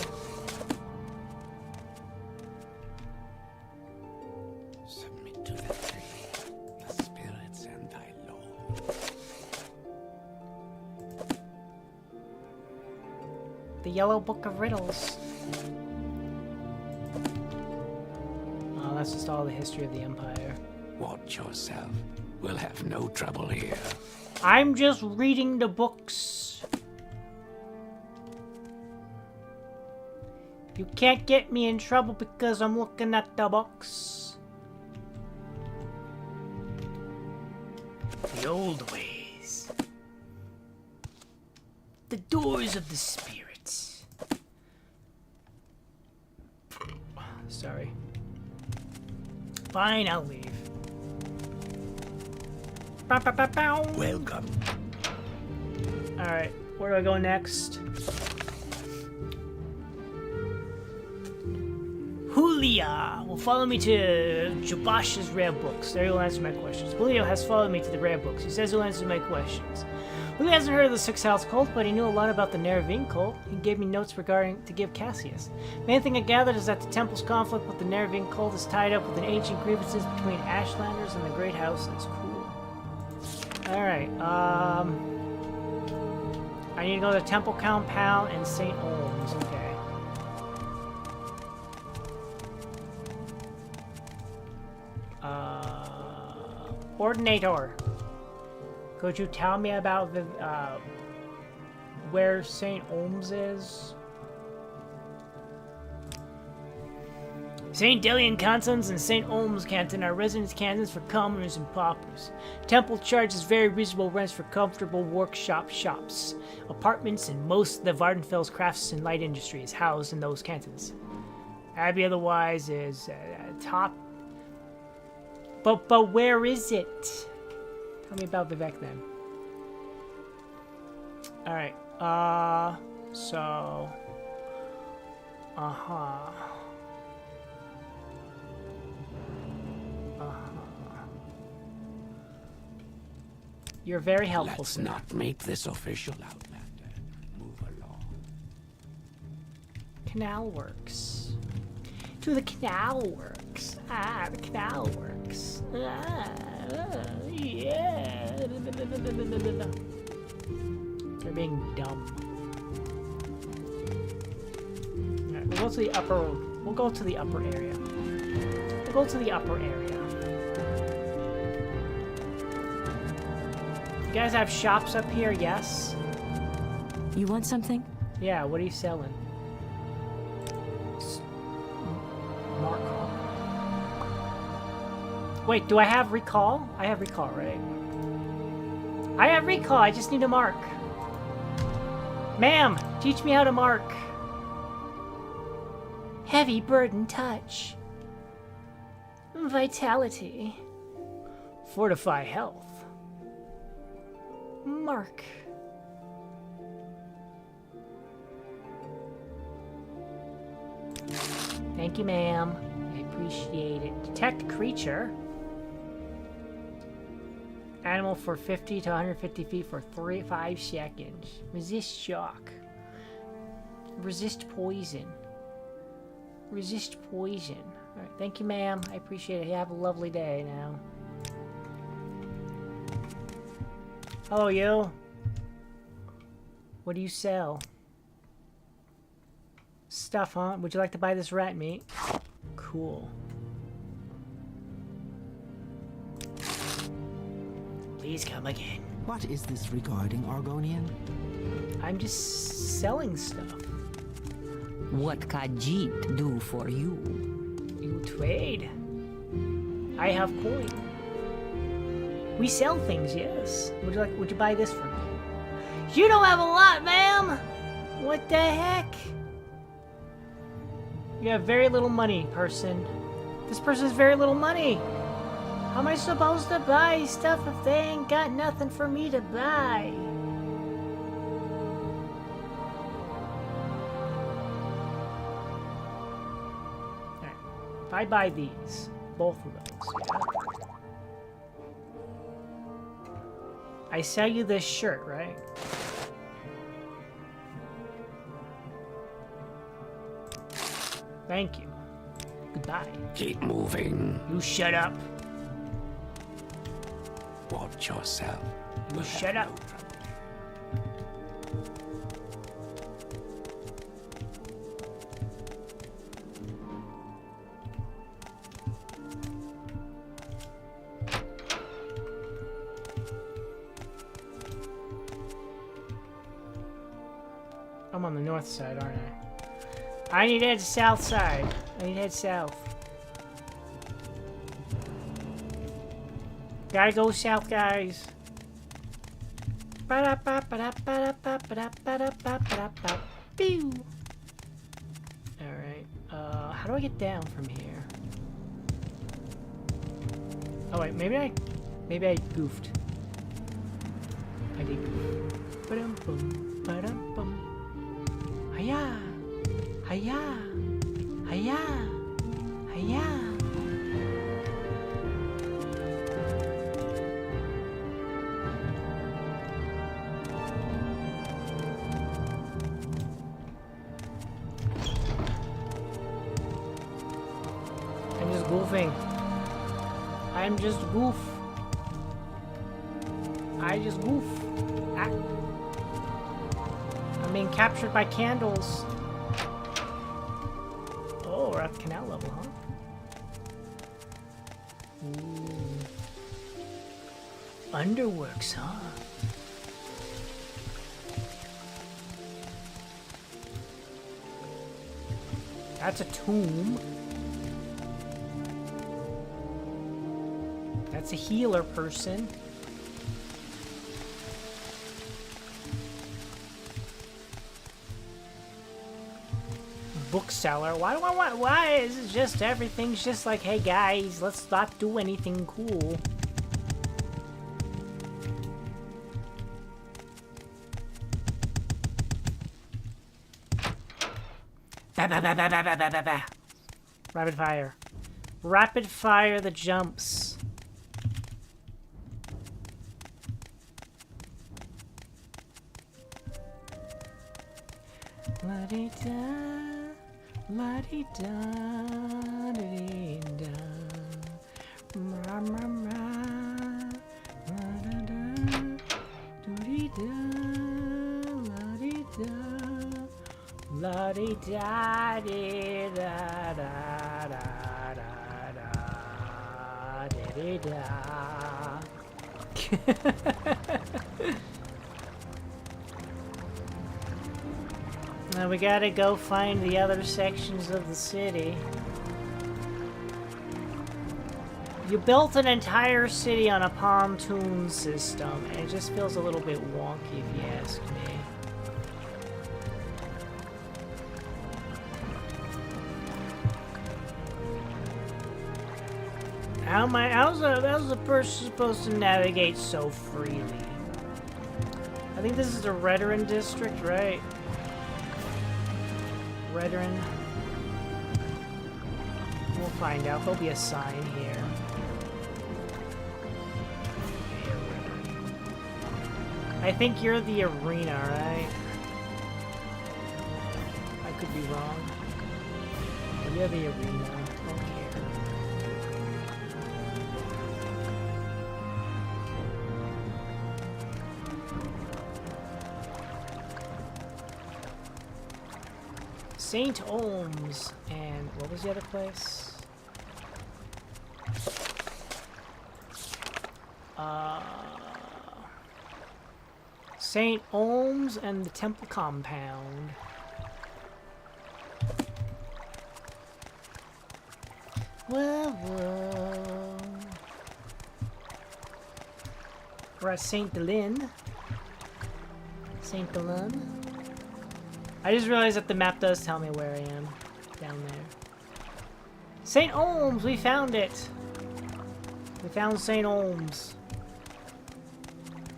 The Yellow Book of Riddles. Oh, that's just all the history of the Empire. Watch yourself. We'll have no trouble here. I'm just reading the books. You can't get me in trouble because I'm looking at the books. The old ways. The doors of the spirits. Sorry. Fine, I'll leave. Bow, bow, bow, bow. Welcome. Alright, where do I go next? Julia will follow me to Jabash's rare books. There he'll answer my questions. Julio has followed me to the rare books. He says he'll answer my questions. Julio hasn't heard of the Six House cult, but he knew a lot about the Neravine cult. He gave me notes regarding to give Cassius. Main thing I gathered is that the temple's conflict with the Neravine cult is tied up with an ancient grievances between Ashlanders and the Great House. That's cool. Alright, I need to go to the Temple Compound and St. Olms. Okay. Ordinator. Could you tell me about the, where St. Olms is? St. Delian Cantons and St. Olms Canton are residence cantons for commoners and paupers. Temple charges very reasonable rents for comfortable workshop shops. Apartments and most of the Vardenfell's crafts and light industries housed in those cantons. Abbey otherwise is top. But where is it? Tell me about Vivek then. Alright, so... You're very helpful, Let's sir. not make this official, Outlander. Move along. Canal Works. To the Canal Works. Ah, the Canal Works. Yeah. They're being dumb. Alright, we'll go to the upper. We'll go to the upper area. We'll go to the upper area. You guys have shops up here? Yes. You want something? Yeah. What are you selling? Mark. Wait, do I have recall? I have recall, right? I have recall, I just need a mark. Ma'am, teach me how to mark. Heavy burden touch. Vitality. Fortify health. Mark. Thank you, ma'am. I appreciate it. Detect creature. Animal for 50 to 150 feet for 5 seconds. Resist shock. Resist poison. Resist poison. Alright, thank you, ma'am. I appreciate it. You have a lovely day now. Hello, you. What do you sell? Stuff, huh? Would you like to buy this rat meat? Cool. Please come again. What is this regarding, Argonian? I'm just selling stuff. What Khajiit do for you? You trade. I have coin. We sell things, yes. Would you buy this for me? You don't have a lot, ma'am! What the heck? You have very little money, person. This person has very little money. How am I supposed to buy stuff if they ain't got nothing for me to buy? Alright. If I buy these, both of those, yeah? I sell you this shirt, right? Thank you. Goodbye. Keep moving. You shut up. Watch yourself. You shut up. I'm on the north side, aren't I? I need to head south side. I need to head south. Gotta go south, guys. Pew. Alright. How do I get down from here? Oh wait, maybe I goofed. I did goof. Ba-dum-bum, ba-dum-bum. Hiya! Hiya! Hiya! Hiya! I'm just goofing. I'm just goof. I just goof. Ah. I'm being captured by candles. Oh, we're at the canal level, huh? Ooh. Underworks, huh? That's a tomb. That's a healer person. Bookseller. Why do I want? Why is it just everything's just like, hey guys, let's not do anything cool. Rapid fire. Rapid fire the jumps. La-dee-da. La-dee-da, da-dee-da, ra-ra-ra, la-da-da, doo-dee-da, la-dee-da, la-dee-da, dee-da-da-da-da-da, dee-dee-da. Now we gotta go find the other sections of the city. You built an entire city on a pontoon system, and it just feels a little bit wonky if you ask me. How's a person supposed to navigate so freely? I think this is the Redoran district, right? Redoran. We'll find out. There'll be a sign here. I think you're the arena, right? I could be wrong. But you're the arena. Don't care. St. Olms and what was the other place? St. Olms and the Temple Compound. Whoa. We're at St. Delin. St. Delin. I just realized that the map does tell me where I am. Down there. St. Olms! We found it! We found St. Olms.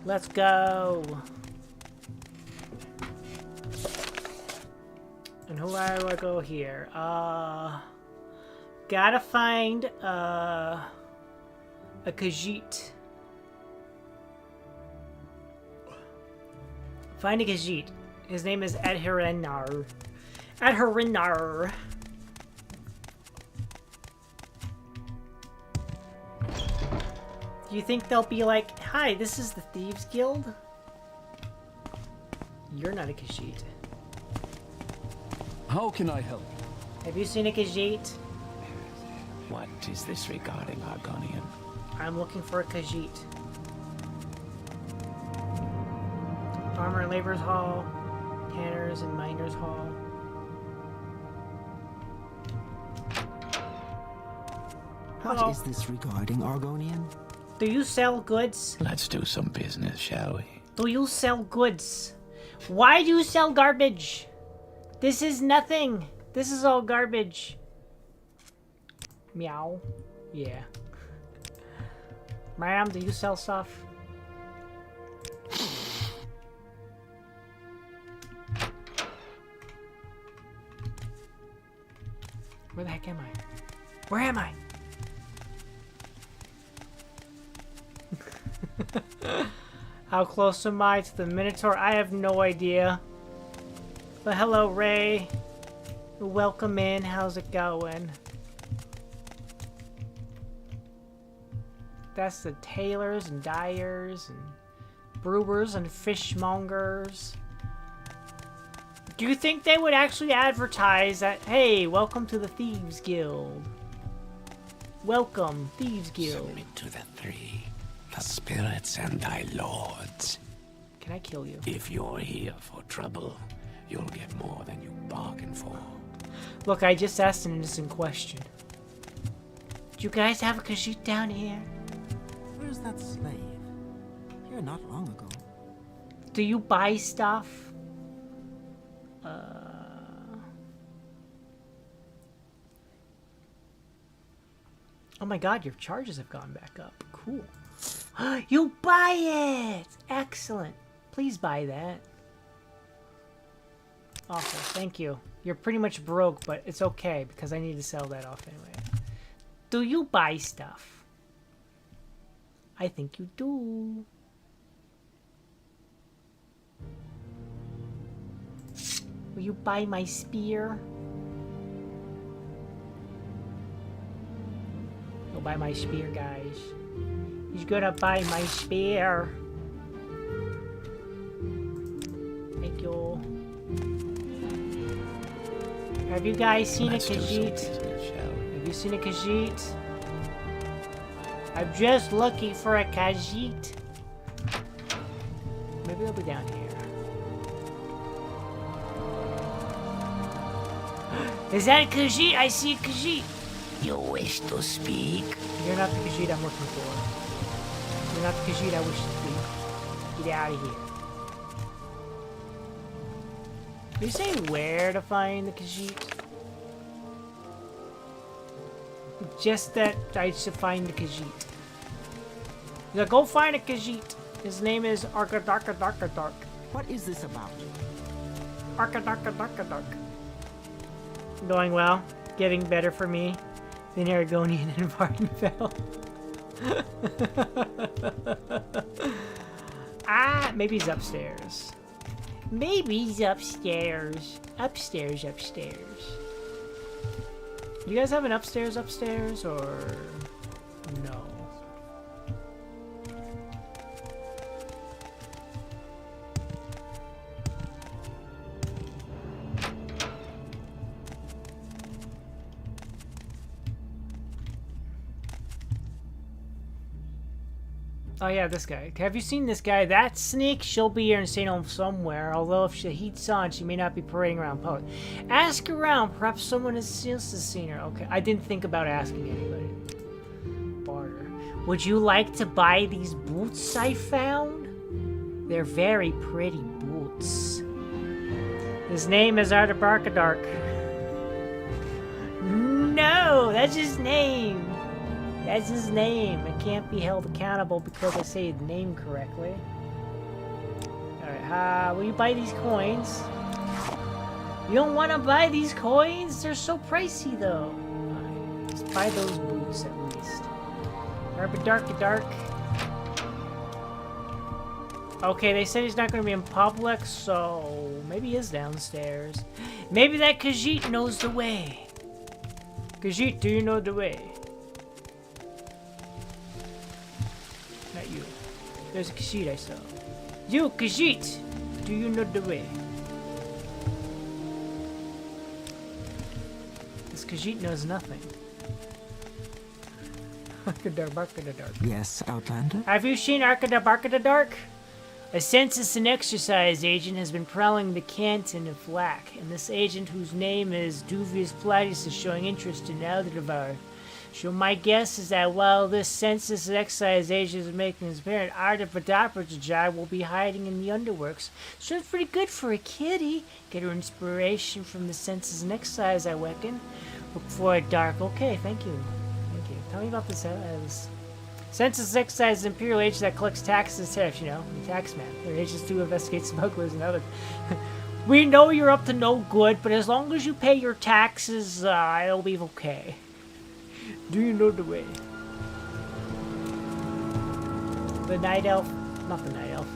Let's go! And who do I go here? Gotta find a Khajiit. Find a Khajiit. His name is Adherinar. Adherinar. Do you think they'll be like, hi, this is the Thieves Guild? You're not a Khajiit. How can I help? Have you seen a Khajiit? What is this regarding Argonian? I'm looking for a Khajiit. Farmer and Laborers Hall, Tanners and Miners Hall. What is this regarding Argonian? Do you sell goods? Let's do some business, shall we? Do you sell goods? Why do you sell garbage? This is nothing. This is all garbage. Meow. Yeah. Ma'am, do you sell stuff? Where the heck am I? Where am I? How close am I to the Minotaur? I have no idea. But hello, Ray. Welcome in. How's it going? That's the tailors and dyers and brewers and fishmongers. Do you think they would actually advertise that, hey, welcome to the Thieves Guild? Welcome, Thieves Guild. Submit to the three, the spirits and thy lords. Can I kill you? If you're here for trouble, you'll get more than you bargained for. Look, I just asked an innocent question. Do you guys have a Khajiit down here? Where's that slave? Here not long ago. Do you buy stuff? Oh my god, your charges have gone back up. Cool. You buy it! Excellent. Please buy that. Awful. Thank you. You're pretty much broke, but it's okay because I need to sell that off anyway. Do you buy stuff? I think you do. Will you buy my spear? He'll buy my spear, guys. He's gonna buy my spear. Thank you. Have you guys seen a Khajiit? Have you seen a Khajiit? I'm just looking for a Khajiit. Maybe they'll be down here. Is that a Khajiit? I see a Khajiit. You wish to speak? You're not the Khajiit I'm looking for. You're not the Khajiit I wish to speak. Get out of here. Did you say where to find the Khajiit? Just that I should find the Khajiit. He's like, go find a Khajiit. His name is Arkadarkadarkadark. What is this about? Arkadarkadarkadark. Going well. Getting better for me than Aragonian and Vardenfell. Ah, maybe he's upstairs. Maybe he's upstairs. Upstairs. You guys have an upstairs or no? Oh yeah, this guy. Have you seen this guy? That sneak, she'll be here in St. Home somewhere, although if Shahid's on, she may not be parading around public. Ask around, perhaps someone has seen her. Okay, I didn't think about asking anybody. Barter. Would you like to buy these boots I found? They're very pretty boots. His name is Artabarkadark. No, that's his name. That's his name. I can't be held accountable because I say his name correctly. Alright, will you buy these coins? You don't want to buy these coins? They're so pricey though. Alright, let's buy those boots at least. Dark. Okay, they said he's not going to be in public, so maybe he is downstairs. Maybe that Khajiit knows the way. Khajiit, do you know the way? Not you. There's a Khajiit I saw. You, Khajiit! Do you know the way? This Khajiit knows nothing. Arkadark. Yes, Outlander? Have you seen Arkadark? A census and exercise agent has been prowling the canton of Flack, and this agent, whose name is Duvius Platus, is showing interest in Aldervar. So my guess is that while this census and excise agent is making his appearance, Artapadapajai will be hiding in the underworks. So it's pretty good for a kitty. Get her inspiration from the census and excise, I reckon. Look for a dark. Okay, thank you. Tell me about this. Census excise is an imperial agent that collects taxes and tariffs, you know, the tax man. Their agents do investigate smugglers and other. We know you're up to no good, but as long as you pay your taxes, it'll be okay. Do you know the way? The night elf, not the night elf.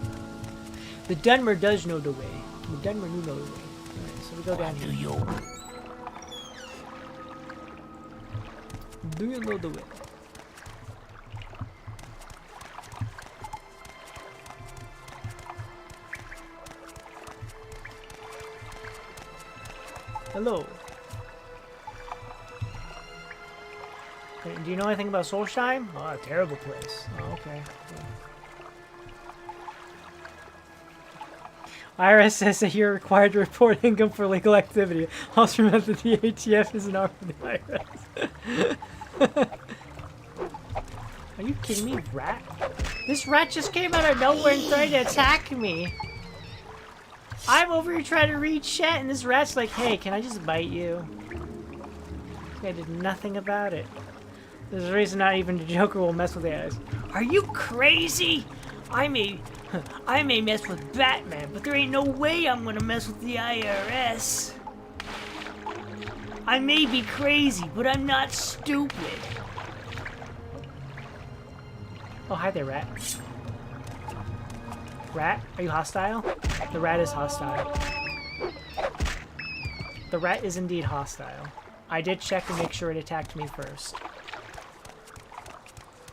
The Dunmer does know the way. The Dunmer knew know the way. Alright, so we go down here. Do you know the way? Hello. Okay, do you know anything about Solstheim? Oh, a terrible place. Oh, okay. IRS says that you're required to report income for legal activity. Also remember that the ATF is an arm of the IRS. Are you kidding me, rat? This rat just came out of nowhere and tried to attack me. I'm over here trying to read chat and this rat's like, hey, can I just bite you? I did nothing about it. There's a reason not even the Joker will mess with the eyes. Are you crazy? I may mess with Batman, but there ain't no way I'm gonna mess with the IRS. I may be crazy, but I'm not stupid. Oh, hi there, rat. Rat, are you hostile? The rat is hostile. The rat is indeed hostile. I did check and make sure it attacked me first.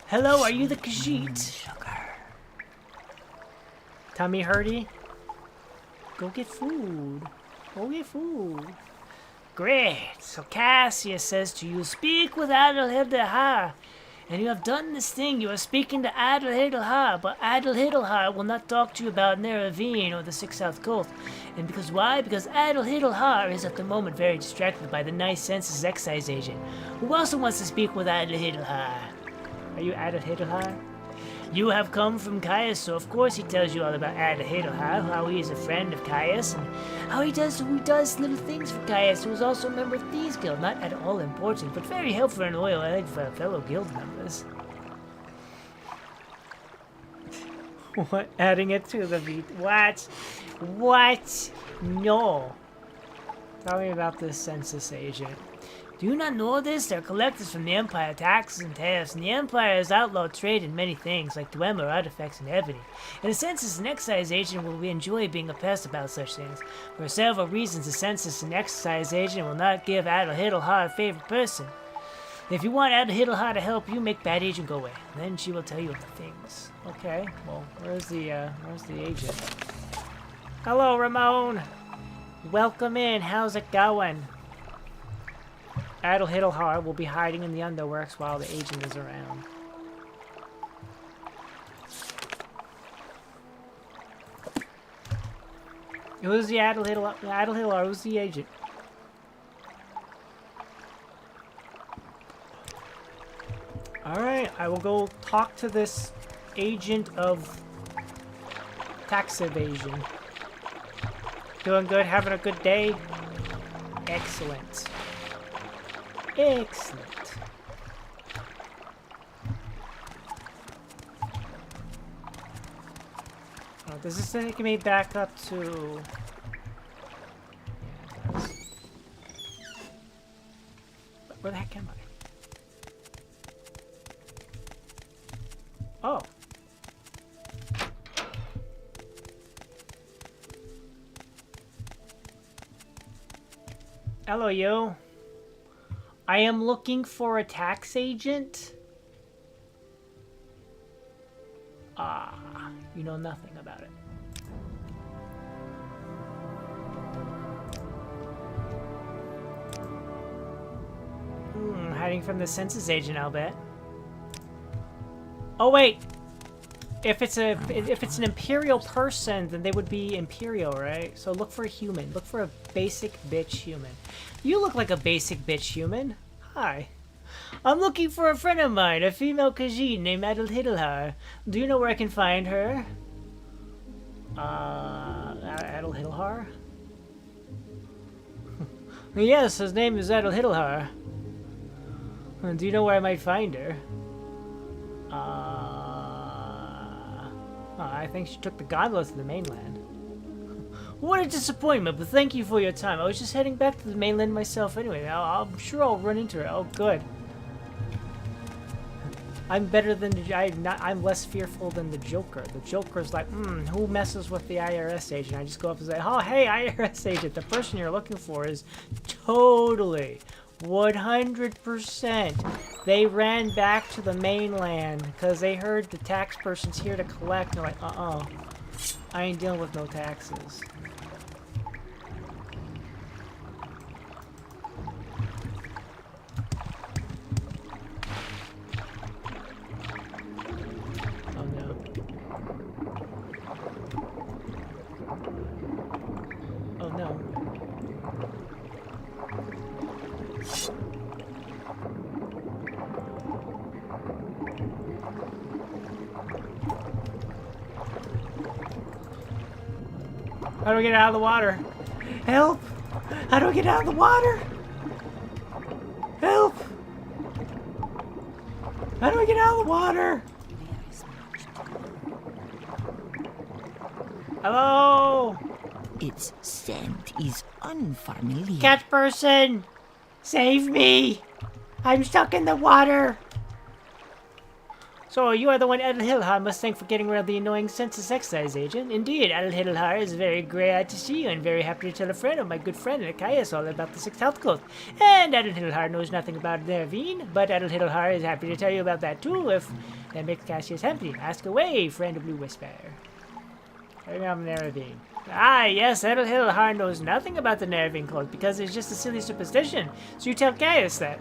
Hello, are you the Khajiit? Tummy hurty? Go get food. Go get food. Great. So Cassius says to you, speak with Adalhidalha. And you have done this thing. You are speaking to Adalhidalha, but Adalhidalha will not talk to you about Neravine or the Six South Coast. And because why? Because Adalhidalha is at the moment very distracted by the nice census excise agent, who also wants to speak with Adalhidalha. Are you Adalhidalha? You have come from Caius, so of course he tells you all about Adahidalha, how he is a friend of Caius, and how he does little things for Caius, who is also a member of Thieves Guild. Not at all important, but very helpful and loyal for fellow guild members. What? Adding it to the beat? What? What? No. Tell me about this census agent. Do you not know this? They're collectors from the Empire, taxes and tariffs, and the Empire has outlawed trade in many things, like dwemer, artifacts, and ebony. In a census and excise agent will enjoy being a pest about such things. For several reasons, a census and excise agent will not give Adahidalha a favorite person. If you want Adahidalha to help you, make bad agent go away. Then she will tell you of the things. Okay, well, where's the agent? Hello, Ramon! Welcome in, how's it going? Adahidalha will be hiding in the underworks while the agent is around. Who's the Adahidalha? Who's the agent? Alright, I will go talk to this agent of tax evasion. Doing good? Having a good day? Excellent. Excellent. Oh, does this take me back up to... Yeah, it does. Where the heck am I? Oh. Hello, you. I am looking for a tax agent. You know nothing about it. Hiding from the census agent, I'll bet. Oh wait, if it's an imperial person, then they would be imperial, right? So look for a human. Look for a basic bitch human. You look like a basic bitch human. Hi. I'm looking for a friend of mine, a female Khajiit named Adahidalha. Do you know where I can find her? Adahidalha? Yes, his name is Adahidalha. Do you know where I might find her? I think she took the gondola to the mainland. What a disappointment, but thank you for your time. I was just heading back to the mainland myself anyway. I'm sure I'll run into her. Oh, good. I'm better than I'm less fearful than the Joker. The Joker's like, who messes with the IRS agent? I just go up and say, oh, hey, IRS agent, the person you're looking for is totally 100%. They ran back to the mainland because they heard the tax person's here to collect. They're like, I ain't dealing with no taxes. Oh no. Oh no. How do I get out of the water? Help! How do I get out of the water? Help! How do I get out of the water? Hello? Its scent is unfamiliar. Cat person! Save me! I'm stuck in the water! So, you are the one Adahidalha must thank for getting rid of the annoying census excise agent. Indeed, Adahidalha is very glad to see you and very happy to tell a friend of my good friend Caius all about the 6th health code. And Adahidalha knows nothing about Nervine, but Adahidalha is happy to tell you about that too if that makes Cassius happy. Ask away, friend of Blue Whisper. I'm Nervine. Ah, yes, Adahidalha knows nothing about the Nervine code because it's just a silly superstition. So you tell Caius that.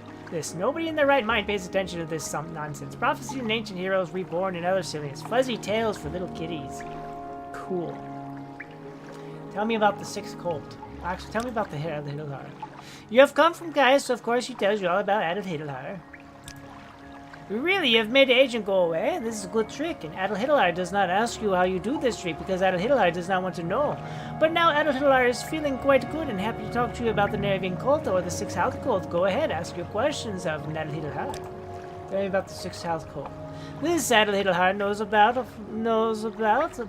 Nobody in their right mind pays attention to this nonsense. Prophecies and ancient heroes reborn and other silliness. Fuzzy tales for little kiddies. Cool. Tell me about the 6th cult. Actually, tell me about the Adahidalha. You have come from Caius, so of course he tells you all about Adahidalha. Really, you've made the agent go away? This is a good trick, and Adel Hitler does not ask you how you do this trick because Adel Hitler does not want to know. But now Adel Hitler is feeling quite good and happy to talk to you about the Nervian cult or the Sixth House cult. Go ahead, ask your questions of Adel Hitler. Tell me about the Sixth House cult. This Adel Hitler knows about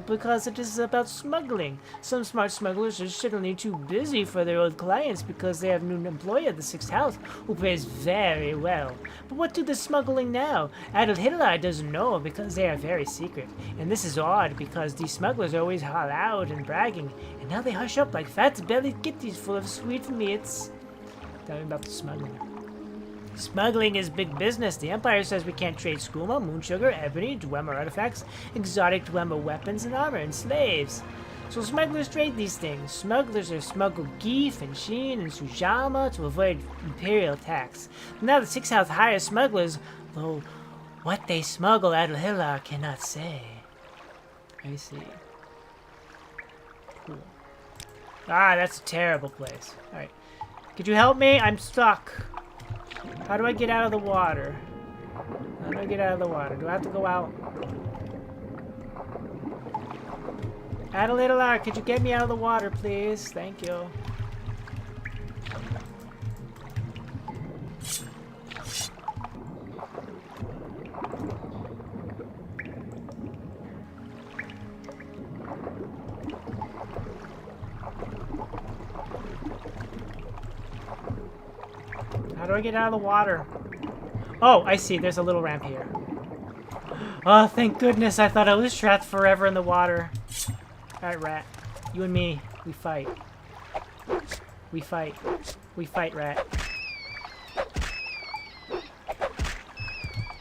because it is about smuggling. Some smart smugglers are suddenly too busy for their old clients because they have a new employee at the Sixth House who pays very well. But what do the smuggling now? Adel Hitler doesn't know because they are very secret. And this is odd because these smugglers are always loud and bragging. And now they hush up like fat-bellied kitties full of sweet meats. Tell me about the smuggling. Smuggling is big business. The Empire says we can't trade skooma, moon sugar, ebony, Dwemer artifacts, exotic Dwemer weapons and armor, and slaves. So smugglers trade these things. Smugglers are smuggle geef and sheen and sujama to avoid imperial tax. Now the Sixth House hires smugglers, though what they smuggle Adel Hitler cannot say. I see. Cool. Ah, that's a terrible place. Alright. Could you help me? I'm stuck. How do I get out of the water? How do I get out of the water? Do I have to go out? Adel Hitler, could you get me out of the water, please? Thank you. How do I get out of the water? Oh, I see. There's a little ramp here. Oh, thank goodness. I thought I was trapped forever in the water. Alright, rat. You and me, we fight. We fight. We fight, rat.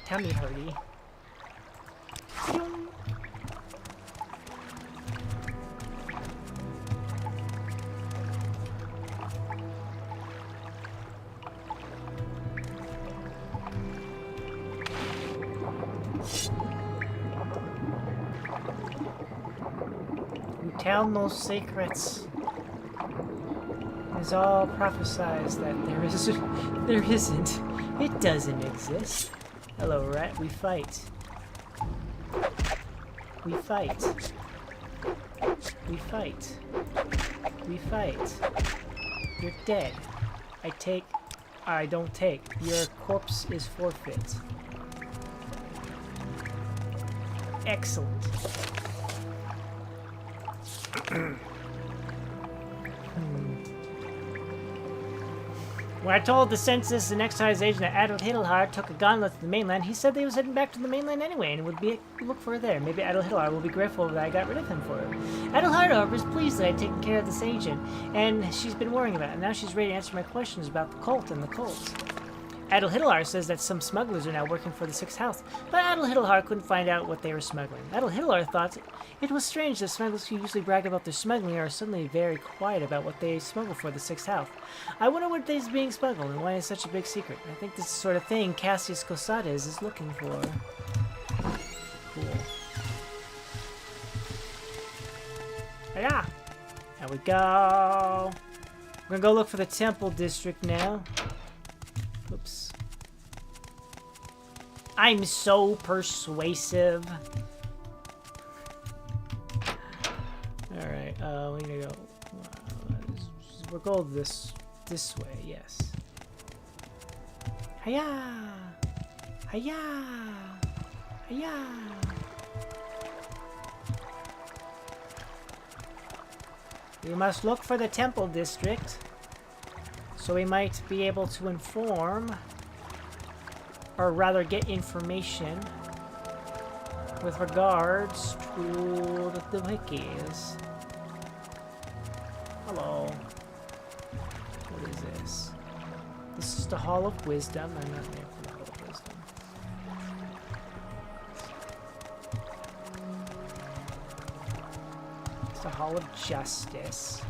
Tell me, Hardy. Tell no secrets. It's all prophesized that there isn't. It doesn't exist. Hello, rat. We fight. We fight. We fight. We fight. You're dead. I don't take. Your corpse is forfeit. Excellent. When I told the census and excise agent that Adel Hitler took a gauntlet to the mainland, he said that he was heading back to the mainland anyway and would look for her there. Maybe Adel Hitler will be grateful that I got rid of him for her. Adel Hitler is pleased that I'd taken care of this agent, and she's been worrying about it, and now she's ready to answer my questions about the cult and the cult. Adel Hitler says that some smugglers are now working for the Sixth House, but Adel Hitler couldn't find out what they were smuggling. Adel Hitler thought it was strange that smugglers who usually brag about their smuggling are suddenly very quiet about what they smuggle for the Sixth House. I wonder what is being smuggled and why it's such a big secret. I think this is the sort of thing Cassius Cosades is looking for. Cool. Yeah. There we go. We're gonna go look for the Temple District now. Oops. I'm so persuasive. Alright, we're gonna go. We'll go this way, yes. Hiya! Hiya! Hiya! We must look for the Temple District. So we might be able to inform, or rather get information, with regards to the wikis. Hello. What is this? This is the Hall of Wisdom. I'm not there for the Hall of Wisdom. It's the Hall of Justice.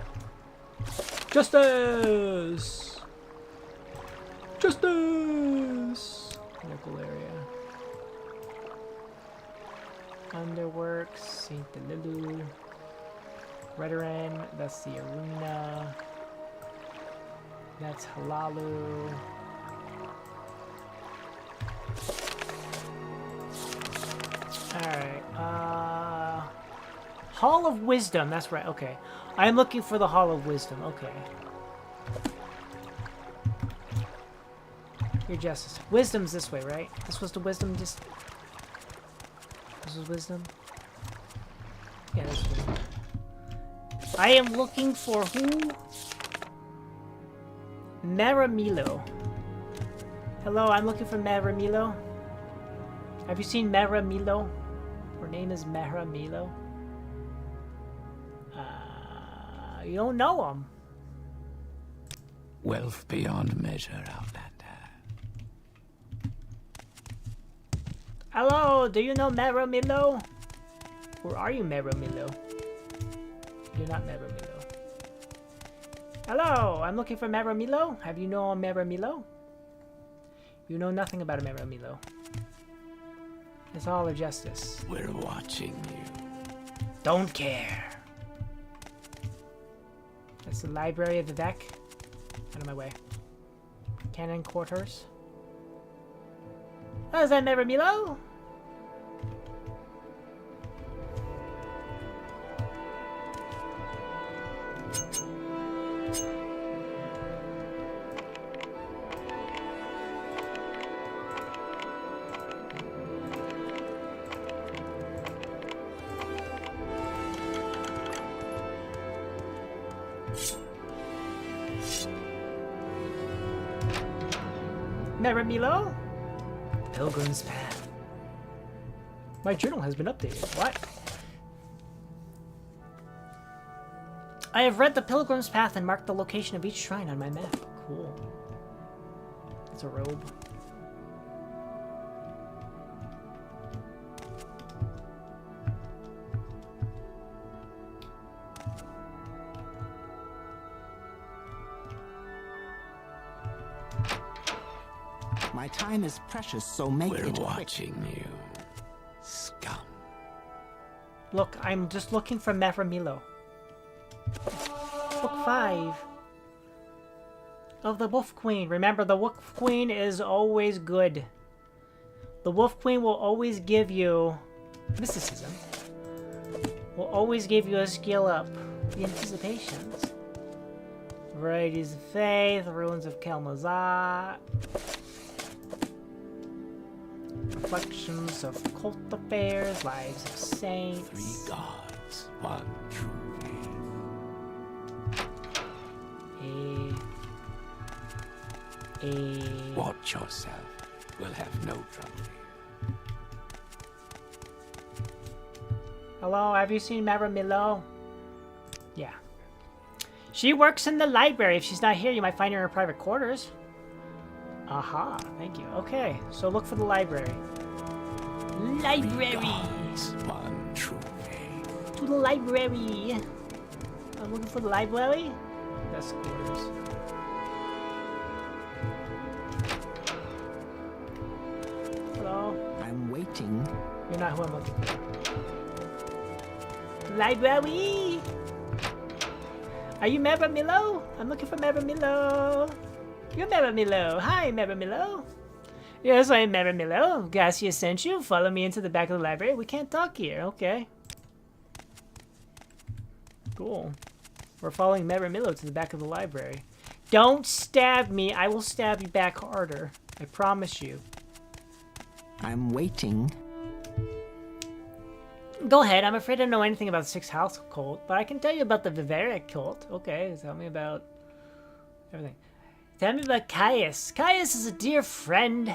Justice! Justice! Local area. Underworks, St. Delilu. Redoran, that's the arena. That's Halalu. Alright, Hall of Wisdom, that's right, okay. I'm looking for the Hall of Wisdom, okay. Your justice. Wisdom's this way, right? This was the wisdom, just... This was wisdom? Yeah, this was wisdom. I am looking for who? Maramilo. Hello, I'm looking for Maramilo. Have you seen Maramilo? Her name is Maramilo. You don't know him. Wealth beyond measure, Outlander. Hello, do you know Maramilo? Or are you Maramilo? You're not Maramilo. Hello, I'm looking for Maramilo. Have you know a Maramilo? You know nothing about a Maramilo. It's all of justice. We're watching you. Don't care. That's the library of the deck. Out of my way. Cannon quarters. Oh, is that Maramilo? Maramilo? Pilgrim's Path. My journal has been updated. What? I have read the Pilgrim's Path and marked the location of each shrine on my map. Cool. It's a robe. My time is precious, so make We're it quick. watching you, scum. Look, I'm just looking for Maramilo. Book 5 of the Wolf Queen. Remember, the Wolf Queen is always good. The Wolf Queen will always give you mysticism. Will always give you a skill up. The Anticipations. Varieties of Faith. Ruins of Kel'Maza. Reflections of Cult Affairs. Lives of Saints. 3 gods, 1 true faith. Watch yourself. We'll have no trouble here. Hello, have you seen Maramilo? Yeah. She works in the library. If she's not here, you might find her in her private quarters. Aha, thank you. Okay, so look for the library. Library! 3 gods, 1 true faith. To the library! I'm looking for the library? That's quarters. Hello? I'm waiting. You're not who I'm looking for. Library! Are you Maramilo? I'm looking for Maramilo. You're Maramilo. Hi, Maramilo. Yes, I am Maramilo. Garcia sent you. Follow me into the back of the library. We can't talk here. Okay. Cool. We're following Maramilo to the back of the library. Don't stab me. I will stab you back harder. I promise you. I'm waiting. Go ahead. I'm afraid I don't know anything about the 6th House cult, but I can tell you about the Vivaric cult. Okay, tell me about everything. Tell me about Caius. Caius is a dear friend.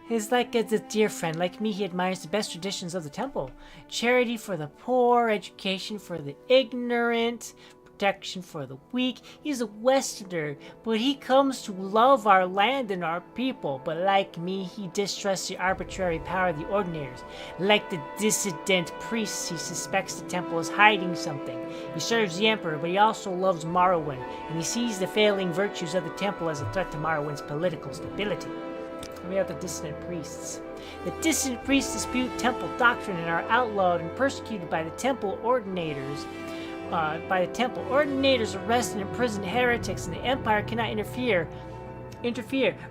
He's like a dear friend. Like me, he admires the best traditions of the temple. Charity for the poor, education for the ignorant, protection for the weak. He's a Westerner, but he comes to love our land and our people. But like me, he distrusts the arbitrary power of the ordinators. Like the dissident priests, he suspects the temple is hiding something. He serves the Emperor, but he also loves Morrowind, and he sees the failing virtues of the temple as a threat to Morrowind's political stability. We have the dissident priests. The dissident priests dispute temple doctrine and are outlawed and persecuted by the temple ordinators. Ordinators arrest and imprison heretics, and the Empire cannot interfere.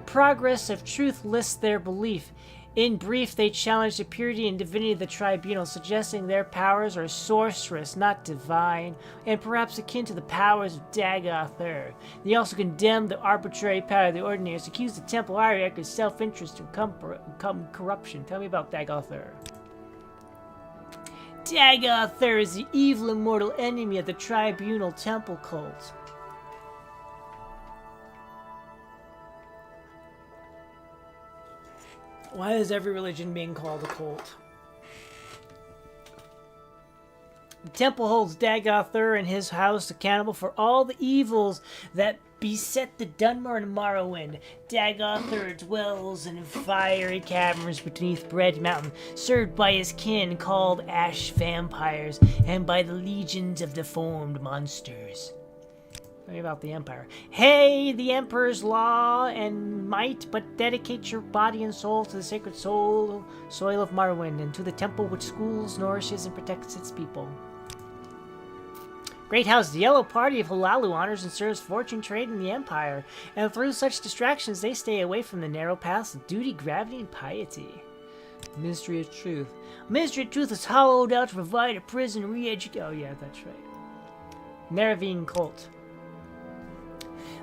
Progress of truth lists their belief. In brief, they challenge the purity and divinity of the tribunal, suggesting their powers are sorcerous, not divine, and perhaps akin to the powers of Dagoth-Ur. They also condemn the arbitrary power of the Ordinators, accuse the Temple Hierarchy of self-interest and corruption. Tell me about Dagoth-Ur. Dagoth-Ur is the evil immortal enemy of the tribunal temple cult. Why is every religion being called a cult? The temple holds Dagoth-Ur and his house accountable for all the evils that beset the Dunmer and Morrowind. Dagoth-Ur dwells in fiery caverns beneath Bread Mountain, served by his kin called Ash Vampires, and by the legions of deformed monsters. Tell me about the Empire. Hey, the Emperor's law and might, but dedicate your body and soul to the sacred soil of Morrowind, and to the temple which schools, nourishes, and protects its people. Great House, the Yellow Party of Halalu honors and serves fortune trade in the Empire, and through such distractions they stay away from the narrow paths of duty, gravity, and piety. Ministry of Truth. Ministry of Truth is hollowed out to provide a prison re-education. Oh yeah, that's right. Neravine Cult.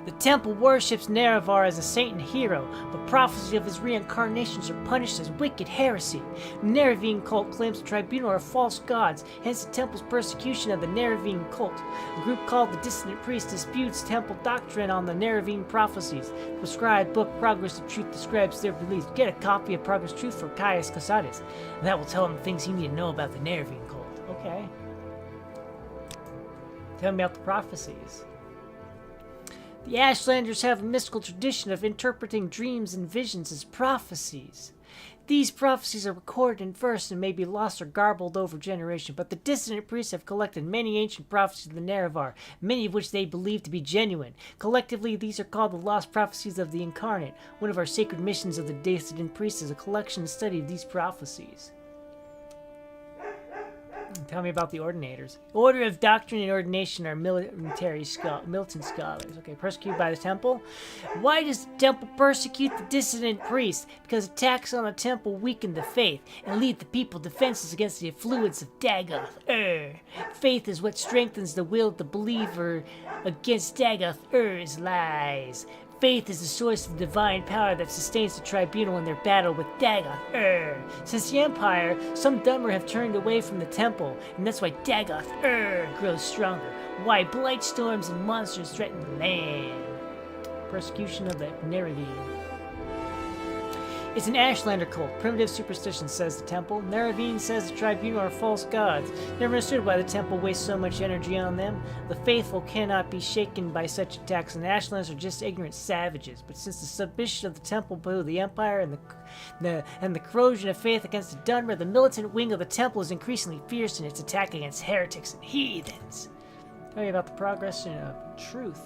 The temple worships Nerevar as a saint and hero, but prophecies of his reincarnations are punished as wicked heresy. The Neravine cult claims the tribunal are false gods, hence the temple's persecution of the Neravine cult. A group called the Dissonant Priest disputes temple doctrine on the Neravine prophecies. The prescribed book Progress of Truth describes their beliefs. Get a copy of Progress of Truth for Caius Casades, and that will tell him the things you need to know about the Neravine cult. Okay. Tell me about the prophecies. The Ashlanders have a mystical tradition of interpreting dreams and visions as prophecies. These prophecies are recorded in verse and may be lost or garbled over generation, but the Dissonant Priests have collected many ancient prophecies of the Nerevar, many of which they believe to be genuine. Collectively, these are called the Lost Prophecies of the Incarnate. One of our sacred missions of the Dissonant Priests is a collection and study of these prophecies. Tell me about the Ordinators. Order of Doctrine and Ordination are militant scholars. Okay, persecuted by the temple. Why does the temple persecute the Dissonant Priests? Because attacks on the temple weaken the faith and lead the people defenseless against the influence of Dagoth-Ur. Faith is what strengthens the will of the believer against Dagoth-Ur's lies. Faith is the source of divine power that sustains the tribunal in their battle with Dagoth-Ur. Since the Empire, some Dunmer have turned away from the temple, and that's why Dagoth-Ur grows stronger. Why blight storms and monsters threaten the land. Persecution of the Neravine. It's an Ashlander cult. Primitive superstition, says the temple. Neravine says the tribunal are false gods. Never understood why the temple wastes so much energy on them. The faithful cannot be shaken by such attacks, and the Ashlanders are just ignorant savages. But since the submission of the temple to the Empire and the corrosion of faith against the Dunmer, the militant wing of the temple is increasingly fierce in its attack against heretics and heathens. Tell me about the progression of truth.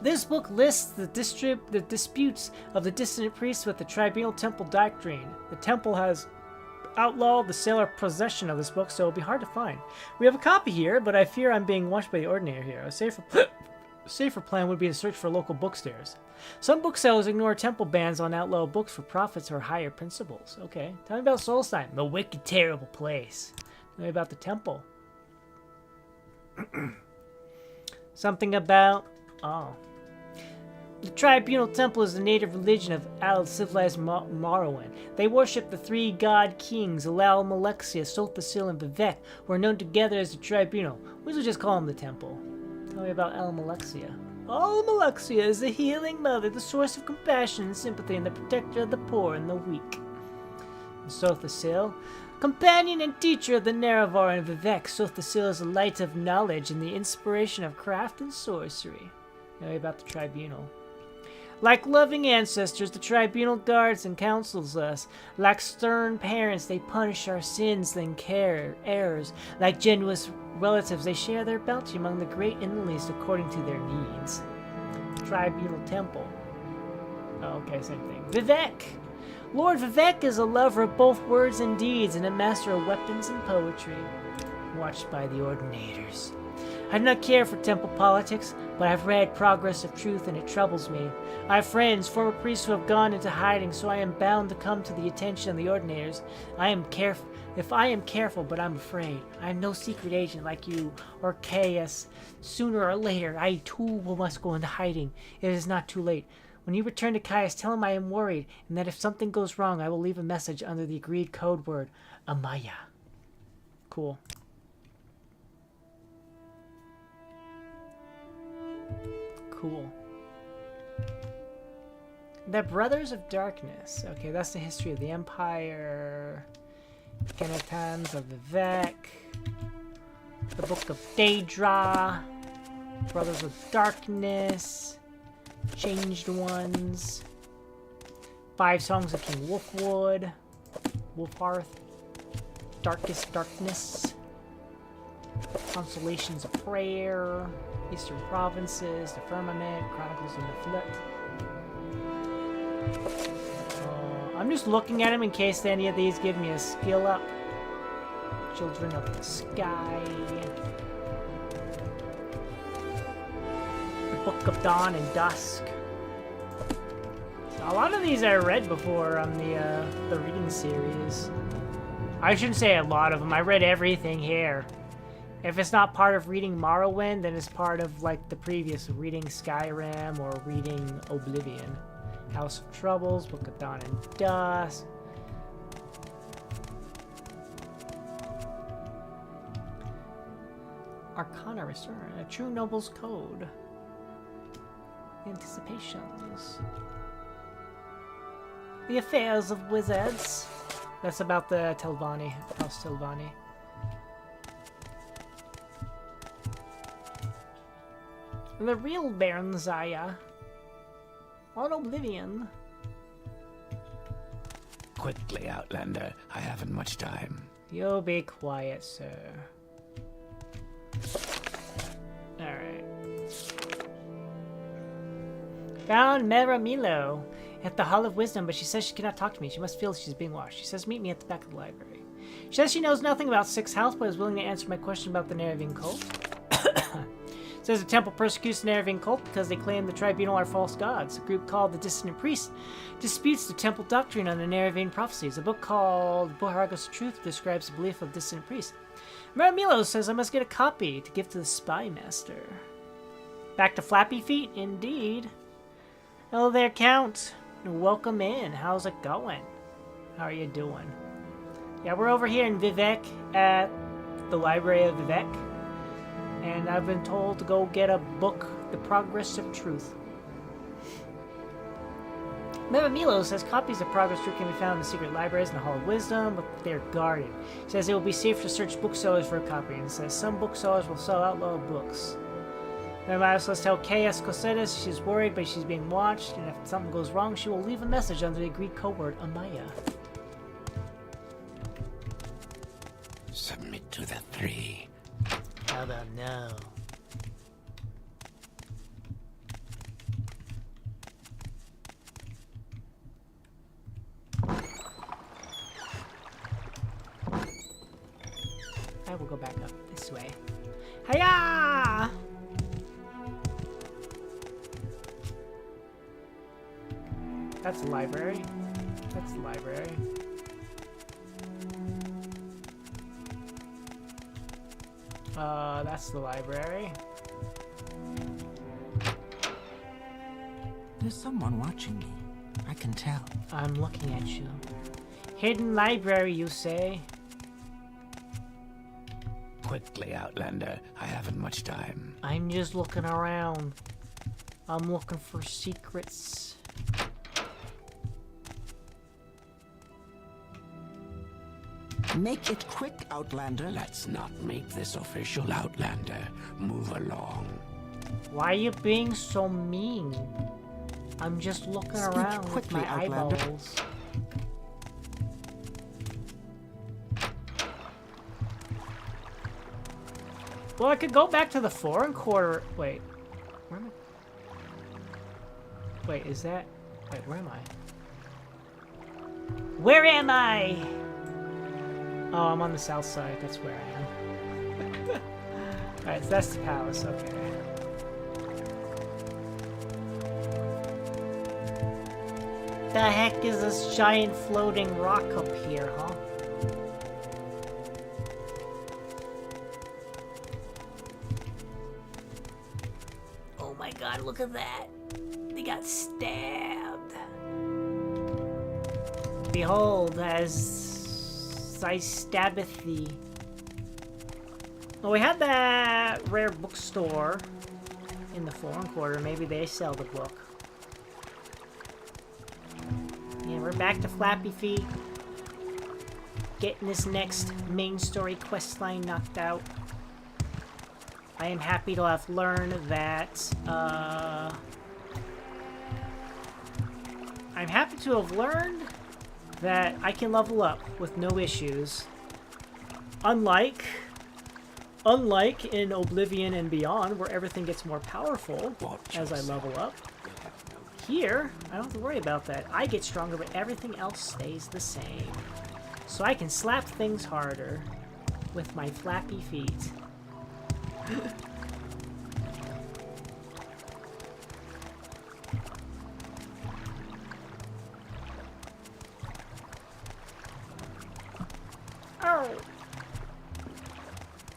This book lists the disputes of the Dissonant Priests with the Tribunal Temple doctrine. The temple has outlawed the sale or possession of this book, so it'll be hard to find. We have a copy here, but I fear I'm being watched by the Ordinator here. A safer plan would be to search for local bookstores. Some booksellers ignore temple bans on outlawed books for profits or higher principles. Okay, tell me about Solstheim, the wicked, terrible place. Tell me about the temple. Something about... Oh. The Tribunal Temple is the native religion of civilized Morrowind. They worship the three god kings, Alal, Malexia, Solthasil, and Vivek, who are known together as the Tribunal. We should just call them the Temple. Tell me about Malexia. Malexia is the healing mother, the source of compassion and sympathy, and the protector of the poor and the weak. Solthasil, companion and teacher of the Nerevar and Vivek, Solthasil is the light of knowledge and the inspiration of craft and sorcery. Tell me about the Tribunal. Like loving ancestors, the tribunal guards and counsels us. Like stern parents, they punish our sins, then care errors. Like generous relatives, they share their bounty among the great and the least according to their needs. Tribunal Temple. Oh, okay, same thing. Vivek! Lord Vivek is a lover of both words and deeds and a master of weapons and poetry. Watched by the Ordinators. I do not care for temple politics, but I've read Progress of Truth and it troubles me. I have friends, former priests who have gone into hiding, so I am bound to come to the attention of the ordinators. If I am careful, but I'm afraid. I am no secret agent like you or Chaos. Sooner or later, I too must go into hiding. It is not too late. When you return to Caius, tell him I am worried, and that if something goes wrong, I will leave a message under the agreed code word, Amaya. Cool. Cool. The Brothers of Darkness. Okay, that's the history of the Empire. Kenetans of Vivek. The Book of Daedra. Brothers of Darkness. Changed Ones. 5 Songs of King Wolfwood. Wolfhearth. Darkest Darkness. Consolations of Prayer. Eastern Provinces. The Firmament. Chronicles of the Flit. I'm just looking at them in case any of these give me a skill up. Children of the Sky. The Book of Dawn and Dusk. So a lot of these I read before on the reading series. I shouldn't say a lot of them. I read everything here. If it's not part of reading Morrowind, then it's part of like the previous reading Skyrim or reading Oblivion. House of Troubles, Book of Dawn and Dusk. Arcana Return, a true noble's code. Anticipations. The Affairs of Wizards. That's about the Telvanni, House Telvanni. The real Baron Zaya. On Oblivion. Quickly, Outlander. I haven't much time. You'll be quiet, sir. Alright. Found Meramilo at the Hall of Wisdom, but she says she cannot talk to me. She must feel she's being watched. She says meet me at the back of the library. She says she knows nothing about Sixth House, but is willing to answer my question about the Nerevan cult. Says the temple persecutes the Nerevan cult because they claim the tribunal are false gods. A group called the Dissonant Priests disputes the temple doctrine on the Nerevan prophecies. A book called Borissaurus Truth describes the belief of Dissonant Priests. Maramilo says I must get a copy to give to the Spy Master. Back to Flappy Feet, indeed. Hello there, Count. Welcome in. How's it going? How are you doing? Yeah, we're over here in Vivek at the Library of Vivek. And I've been told to go get a book, The Progress of Truth. Meramilo says copies of Progress of Truth can be found in the secret libraries in the Hall of Wisdom, but they're guarded. He says it will be safe to search booksellers for a copy, and says some booksellers will sell outlawed books. Meramilo says tell K.S. Cosetas she's worried, but she's being watched, and if something goes wrong, she will leave a message under the agreed code word Amaya. Submit to the 3. How about no? I will go back up this way. Hiya! That's the library. That's the library. That's the library. There's someone watching me. I can tell. I'm looking at you. Hidden library, you say? Quickly, Outlander. I haven't much time. I'm just looking around. I'm looking for secrets. Make it quick, Outlander. Let's not make this official, Outlander. Move along. Why are you being so mean? I'm just looking Speak around with quickly, my Outlander. eyeballs. Well, I could go back to the foreign quarter. Wait. Where am I? Wait, is that... Wait, where am I? Where am I? Oh, I'm on the south side. That's where I am. Alright, so that's the palace. Okay. the heck is this giant floating rock up here, huh? Oh my god, look at that. They got stabbed. Behold, as I stabbeth thee. Well, we had that rare bookstore in the foreign quarter. Maybe they sell the book. Yeah, we're back to Flappy Feet. Getting this next main story quest line knocked out. I am happy to have learned that, I'm happy to have learned that I can level up with no issues. Unlike in Oblivion and Beyond, where everything gets more powerful as I level up. Here, I don't have to worry about that. I get stronger, but everything else stays the same. So I can slap things harder with my flappy feet. Oh!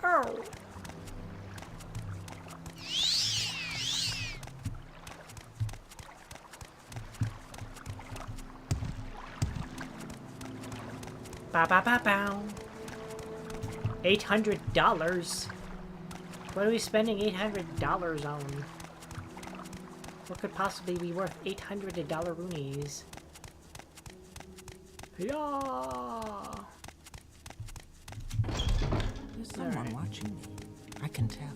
Oh! Ba ba ba bow. $800. What are we spending $800 on? What could possibly be worth $800 roonies? Yeah. There's someone watching me. I can tell.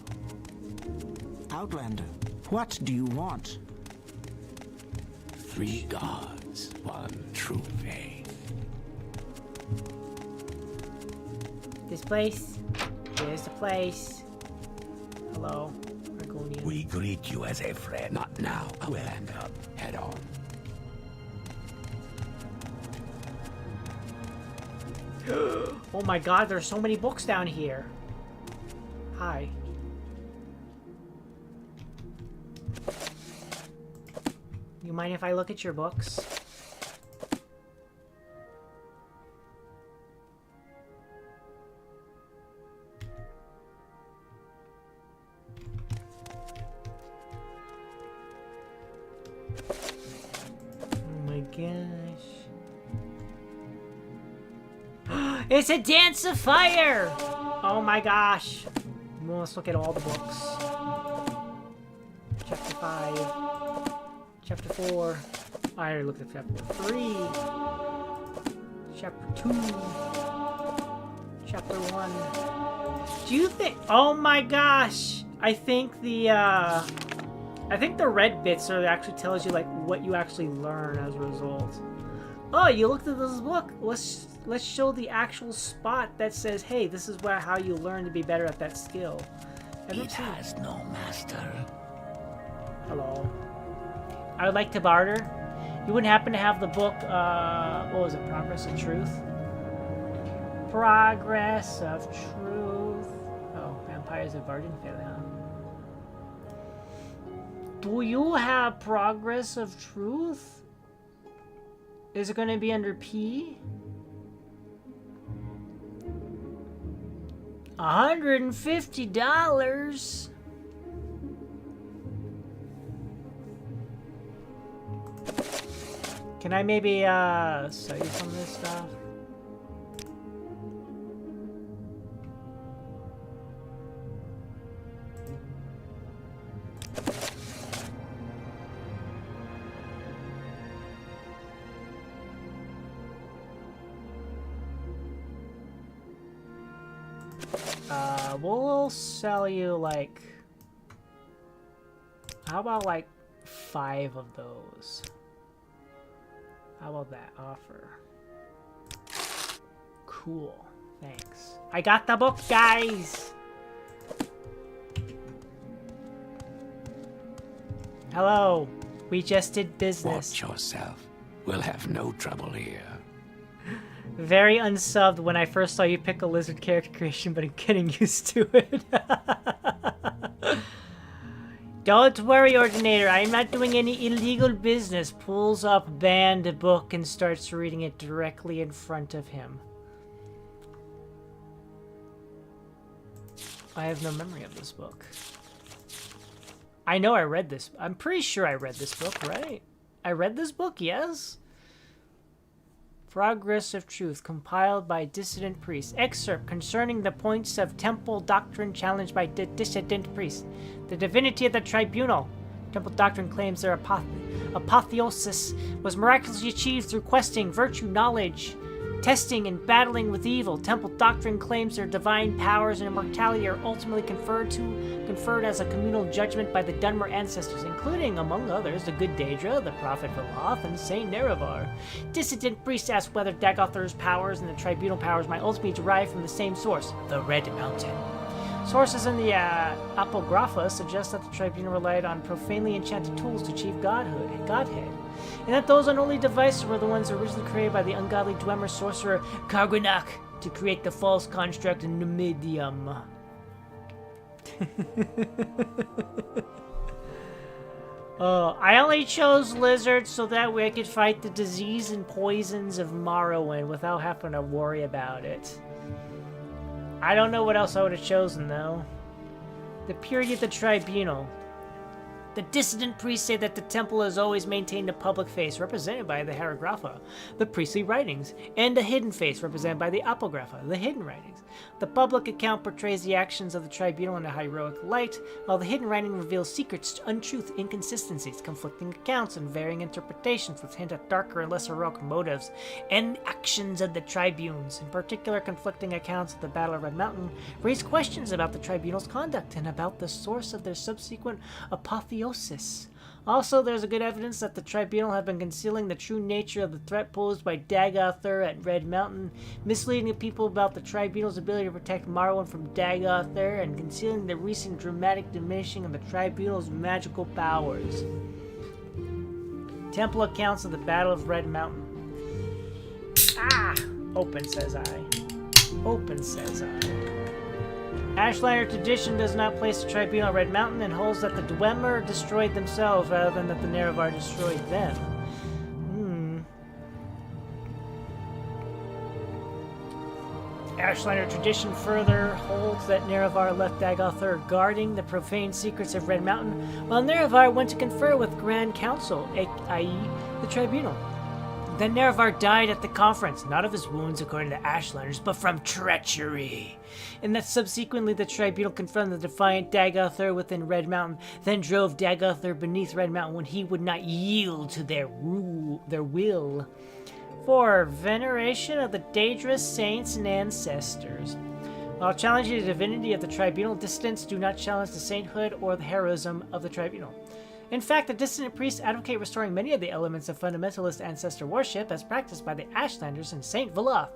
Outlander, what do you want? 3 gods, 1 true faith. This place? Here's the place. Hello, Argonian. We greet you as a friend. Not now, Outlander. Head on. Oh my god, there's so many books down here. Hi. You mind if I look at your books? Oh my gosh. It's a dance of fire! Oh my gosh. Let's look at all the books. Chapter 5. Chapter 4. I already looked at chapter 3. Chapter 2. Chapter 1. Do you think... Oh my gosh! I think the red bits are actually tells you like what you actually learn as a result. Oh, you looked at this book. Let's show the actual spot that says, "Hey, this is how you learn to be better at that skill." It has no master. Hello. I would like to barter. You wouldn't happen to have the book, what was it? Progress of Truth? Progress of Truth. Oh, Vampires of Varden Failure, huh? Do you have Progress of Truth? Is it going to be under P? $150. Can I maybe sell you some of this stuff? We'll sell you like, how about like 5 of those? How about that offer? Cool, thanks. I got the book, guys! Hello, we just did business. Watch yourself. We'll have no trouble here. Very unsubbed when I first saw you pick a lizard character creation, but I'm getting used to it. Don't worry, Ordinator. I'm not doing any illegal business. Pulls up banned book and starts reading it directly in front of him. I have no memory of this book. I know I read this. I'm pretty sure I read this book, right? I read this book, yes? Progress of Truth, compiled by dissident priests. Excerpt concerning the points of temple doctrine challenged by dissident priests. The divinity of the tribunal. Temple doctrine claims their apotheosis was miraculously achieved through questing, virtue, knowledge, testing, and battling with evil. Temple doctrine claims their divine powers and immortality are ultimately conferred as a communal judgment by the Dunmer ancestors, including, among others, the good Daedra, the prophet Veloth, and Saint Nerevar. Dissident priests ask whether Dagothar's powers and the tribunal powers might ultimately derive from the same source, the Red Mountain. Sources in the Apocrypha suggest that the tribunal relied on profanely enchanted tools to achieve godhead, and that those unholy devices were the ones originally created by the ungodly Dwemer sorcerer Kargranach to create the false construct Numidium. I only chose lizards so that way I could fight the disease and poisons of Morrowind without having to worry about it. I don't know what else I would have chosen, though. The purity of the tribunal. The dissident priests say that the temple has always maintained a public face, represented by the Hieroglypha, the priestly writings, and a hidden face, represented by the Apocrypha, the hidden writings. The public account portrays the actions of the tribunal in a heroic light, while the hidden writing reveals secrets, untruth, inconsistencies, conflicting accounts, and varying interpretations which hint at darker and less heroic motives and actions of the tribunes. In particular, conflicting accounts of the Battle of Red Mountain raise questions about the tribunal's conduct and about the source of their subsequent apotheosis. Also, there's a good evidence that the tribunal have been concealing the true nature of the threat posed by Dagothr at Red Mountain, misleading the people about the tribunal's ability to protect Morrowind from Dagothr, and concealing the recent dramatic diminishing of the tribunal's magical powers. Temple accounts of the Battle of Red Mountain. Ah! Open, says I. Open, says I. Ashlander tradition does not place the tribunal at Red Mountain and holds that the Dwemer destroyed themselves rather than that the Nerevar destroyed them. Ashlander tradition further holds that Nerevar left Dagothr guarding the profane secrets of Red Mountain, while Nerevar went to confer with Grand Council, i.e. the tribunal. Then Nerevar died at the conference, not of his wounds according to Ashlanders, but from treachery. And that subsequently the tribunal confronted the defiant Dagothr within Red Mountain, then drove Dagothr beneath Red Mountain when he would not yield to their will. 4. Veneration of the Daedra saints and ancestors. While challenging the divinity of the tribunal, dissidents do not challenge the sainthood or the heroism of the tribunal. In fact, the dissident priests advocate restoring many of the elements of fundamentalist ancestor worship as practiced by the Ashlanders and Saint Veloth.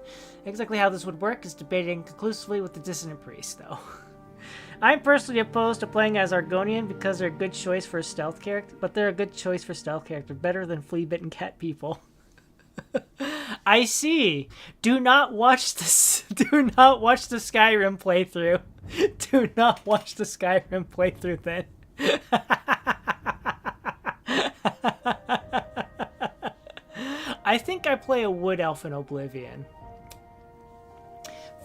Exactly how this would work is debated conclusively with the dissident priests, though. I'm personally opposed to playing as Argonian because they're a good choice for a stealth character, but they're a good choice for stealth character, better than flea-bitten cat people. I see. Do not watch this. Do not watch the Skyrim playthrough. Do not watch the Skyrim playthrough then. I think I play a wood elf in Oblivion.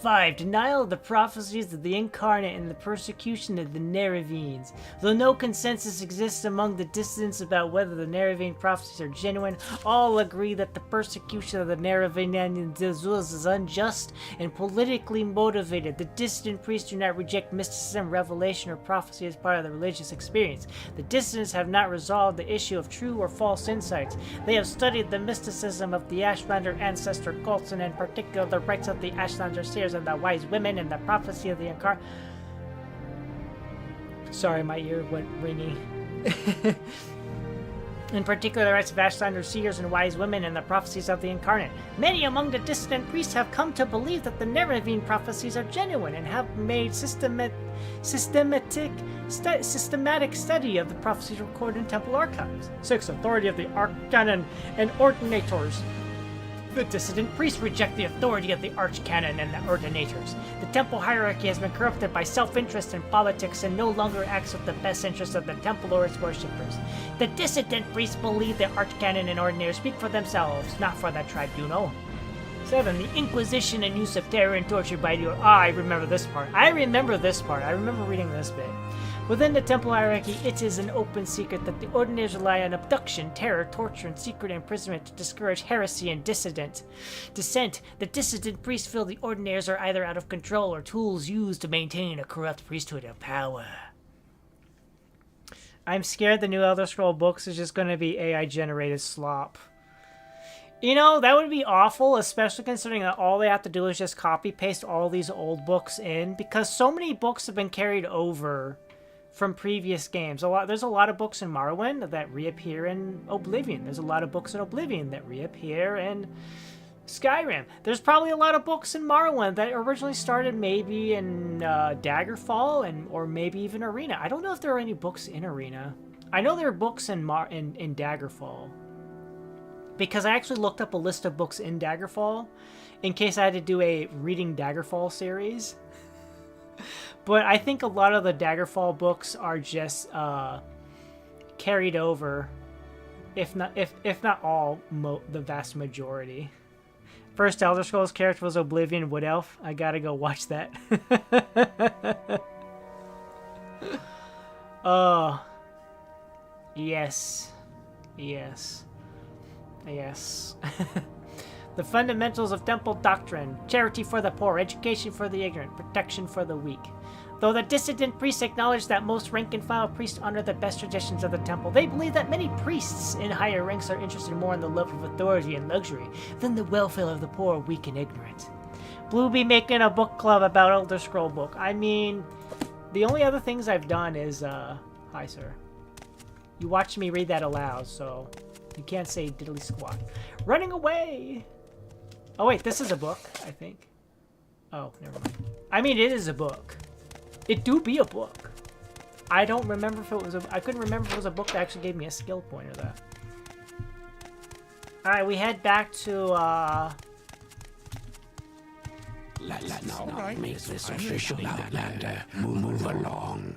5. Denial of the prophecies of the Incarnate and the persecution of the Nerevanes. Though no consensus exists among the dissidents about whether the Nerevan prophecies are genuine, all agree that the persecution of the Nerevanes is unjust and politically motivated. The dissident priests do not reject mysticism, revelation, or prophecy as part of the religious experience. The dissidents have not resolved the issue of true or false insights. They have studied the mysticism of the Ashlander ancestor cults, and in particular the rites of the Ashlander seers and the wise women and the prophecy of the Incarnate. Sorry, my ear went ringy. In particular, the rites of Ashlander seers and wise women and the prophecies of the Incarnate. Many among the dissident priests have come to believe that the Nerevan prophecies are genuine and have made systematic study of the prophecies recorded in temple archives. 6. Authority of the Arcanon and Ordinators. The dissident priests reject the authority of the archcanon and the ordinators. The temple hierarchy has been corrupted by self-interest and politics and no longer acts with the best interests of the temple or its worshippers. The dissident priests believe the archcanon and ordinators speak for themselves, not for the tribunal. 7. The Inquisition and use of terror and torture by the... I remember this part. I remember reading this bit. Within the temple hierarchy, it is an open secret that the ordinators rely on abduction, terror, torture, and secret imprisonment to discourage heresy and dissent. The dissident priests feel the ordinators are either out of control or tools used to maintain a corrupt priesthood of power. I'm scared the new Elder Scroll books is just going to be AI-generated slop. You know, that would be awful, especially considering that all they have to do is just copy-paste all these old books in, because so many books have been carried over from previous games. There's a lot of books in Morrowind that reappear in Oblivion. There's a lot of books in Oblivion that reappear in Skyrim. There's probably a lot of books in Morrowind that originally started maybe in Daggerfall or maybe even Arena. I don't know if there are any books in Arena. I know there are books in Daggerfall, because I actually looked up a list of books in Daggerfall in case I had to do a Reading Daggerfall series. But I think a lot of the Daggerfall books are just carried over, if not all, the vast majority. First Elder Scrolls character was Oblivion Wood Elf. I gotta go watch that. Oh, yes, yes, yes. The fundamentals of temple doctrine: charity for the poor, education for the ignorant, protection for the weak. Though the dissident priests acknowledge that most rank-and-file priests honor the best traditions of the temple, they believe that many priests in higher ranks are interested more in the love of authority and luxury than the welfare of the poor, weak, and ignorant. Blue be making a book club about Elder Scroll book. I mean, the only other things I've done is, hi, sir. You watched me read that aloud, so you can't say diddly squat. Running away! Oh, wait, this is a book, I think. Oh, never mind. I mean, it is a book. It do be a book. I don't remember if it was I couldn't remember if it was a book that actually gave me a skill point or that. Alright, we head back to, Let's not make this official, Outlander. Move along.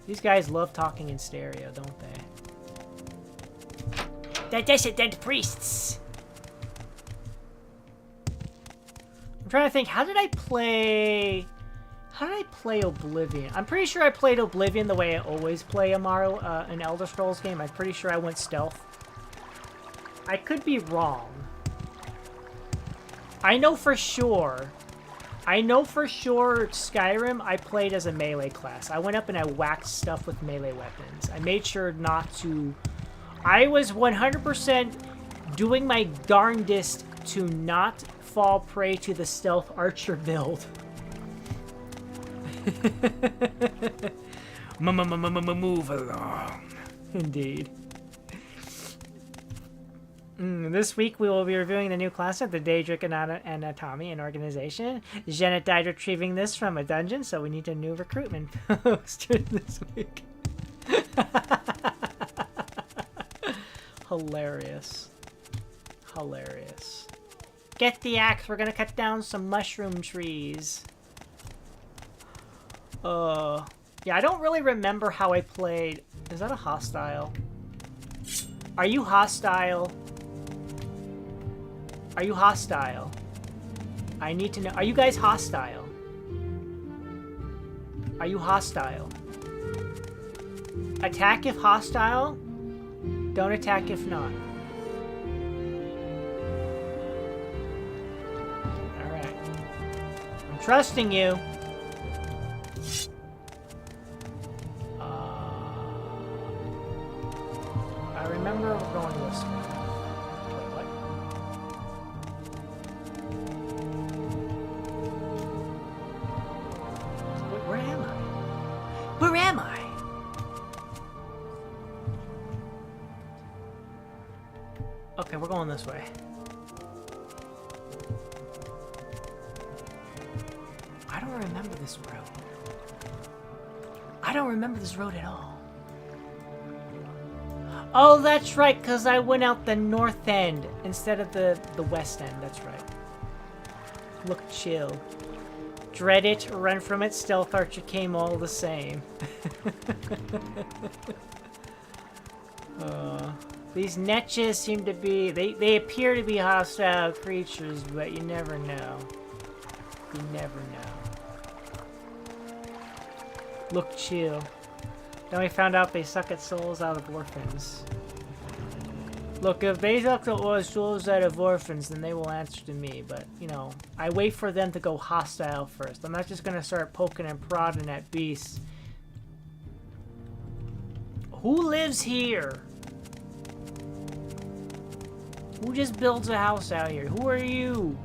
These guys love talking in stereo, don't they? The dissident priests! I'm trying to think, how did I play Oblivion? I'm pretty sure I played Oblivion the way I always play an Elder Scrolls game. I'm pretty sure I went stealth. I could be wrong. I know for sure Skyrim I played as a melee class. I went up and I whacked stuff with melee weapons. I made sure not to... I was 100% doing my darndest to not fall prey to the stealth archer build. Move along. Indeed. This week we will be reviewing the new class of the Daedric Anatomy and Organization. Janet died retrieving this from a dungeon, so we need a new recruitment poster this week. Hilarious. Hilarious. Get the axe, we're gonna cut down some mushroom trees. Yeah, I don't really remember how I played. Is that a hostile? Are you hostile? Are you hostile? I need to know. Are you guys hostile? Are you hostile? Attack if hostile. Don't attack if not. Alright. I'm trusting you. I remember we're going this way. Wait, what? Wait, where am I? Where am I? Okay, we're going this way. I don't remember this road. I don't remember this road at all. Oh, that's right, because I went out the north end instead of the west end. That's right. Look chill. Dread it, run from it, stealth archer came all the same. These netches seem to be... They appear to be hostile creatures, but you never know. You never know. Look chill. Then we found out they suck at souls out of orphans. Look, if they suck the souls out of orphans, then they will answer to me. But, you know, I wait for them to go hostile first. I'm not just going to start poking and prodding at beasts. Who lives here? Who just builds a house out here? Who are you?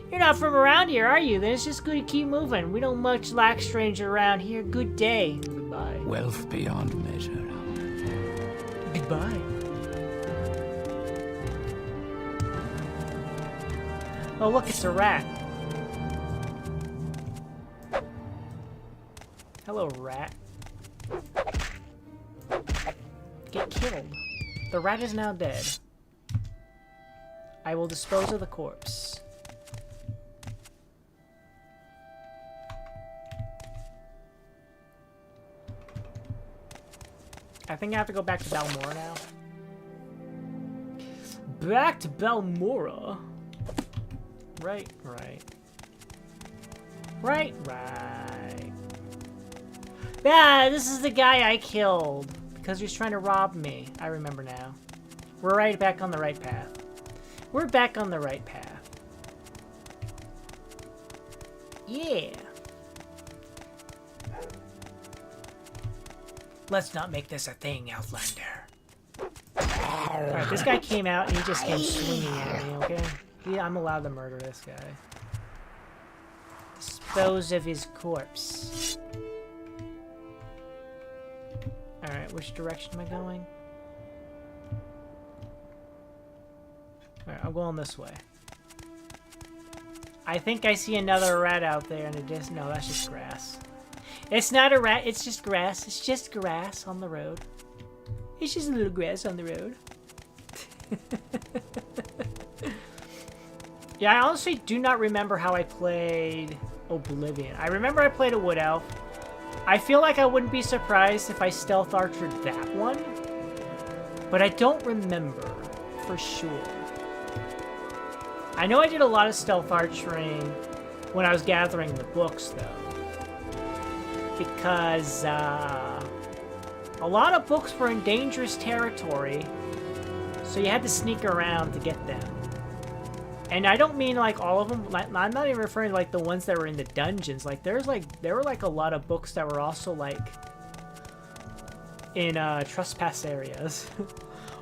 You're not from around here, are you? Then it's just good to keep moving. We don't much lack stranger around here. Good day. Goodbye. Wealth beyond measure. Goodbye. Oh, look, it's a rat. Hello, rat. Get killed. The rat is now dead. I will dispose of the corpse. I think I have to go back to Balmora now. Back to Balmora? Right. Yeah, this is the guy I killed. Because he was trying to rob me. I remember now. We're right back on the right path. We're back on the right path. Yeah. Let's not make this a thing, Outlander. Alright, this guy came out and he just came swinging at me, okay? Yeah, I'm allowed to murder this guy. Dispose of his corpse. Alright, which direction am I going? Alright, I'm going this way. I think I see another rat out there and it just... No, that's just grass. It's not a rat, it's just grass. It's just grass on the road. It's just a little grass on the road. Yeah, I honestly do not remember how I played Oblivion. I remember I played a Wood Elf. I feel like I wouldn't be surprised if I stealth archered that one. But I don't remember for sure. I know I did a lot of stealth archering when I was gathering the books, though. Because a lot of books were in dangerous territory, so you had to sneak around to get them. And I don't mean like all of them. I'm not even referring to like the ones that were in the dungeons. Like there were like a lot of books that were also like in trespass areas.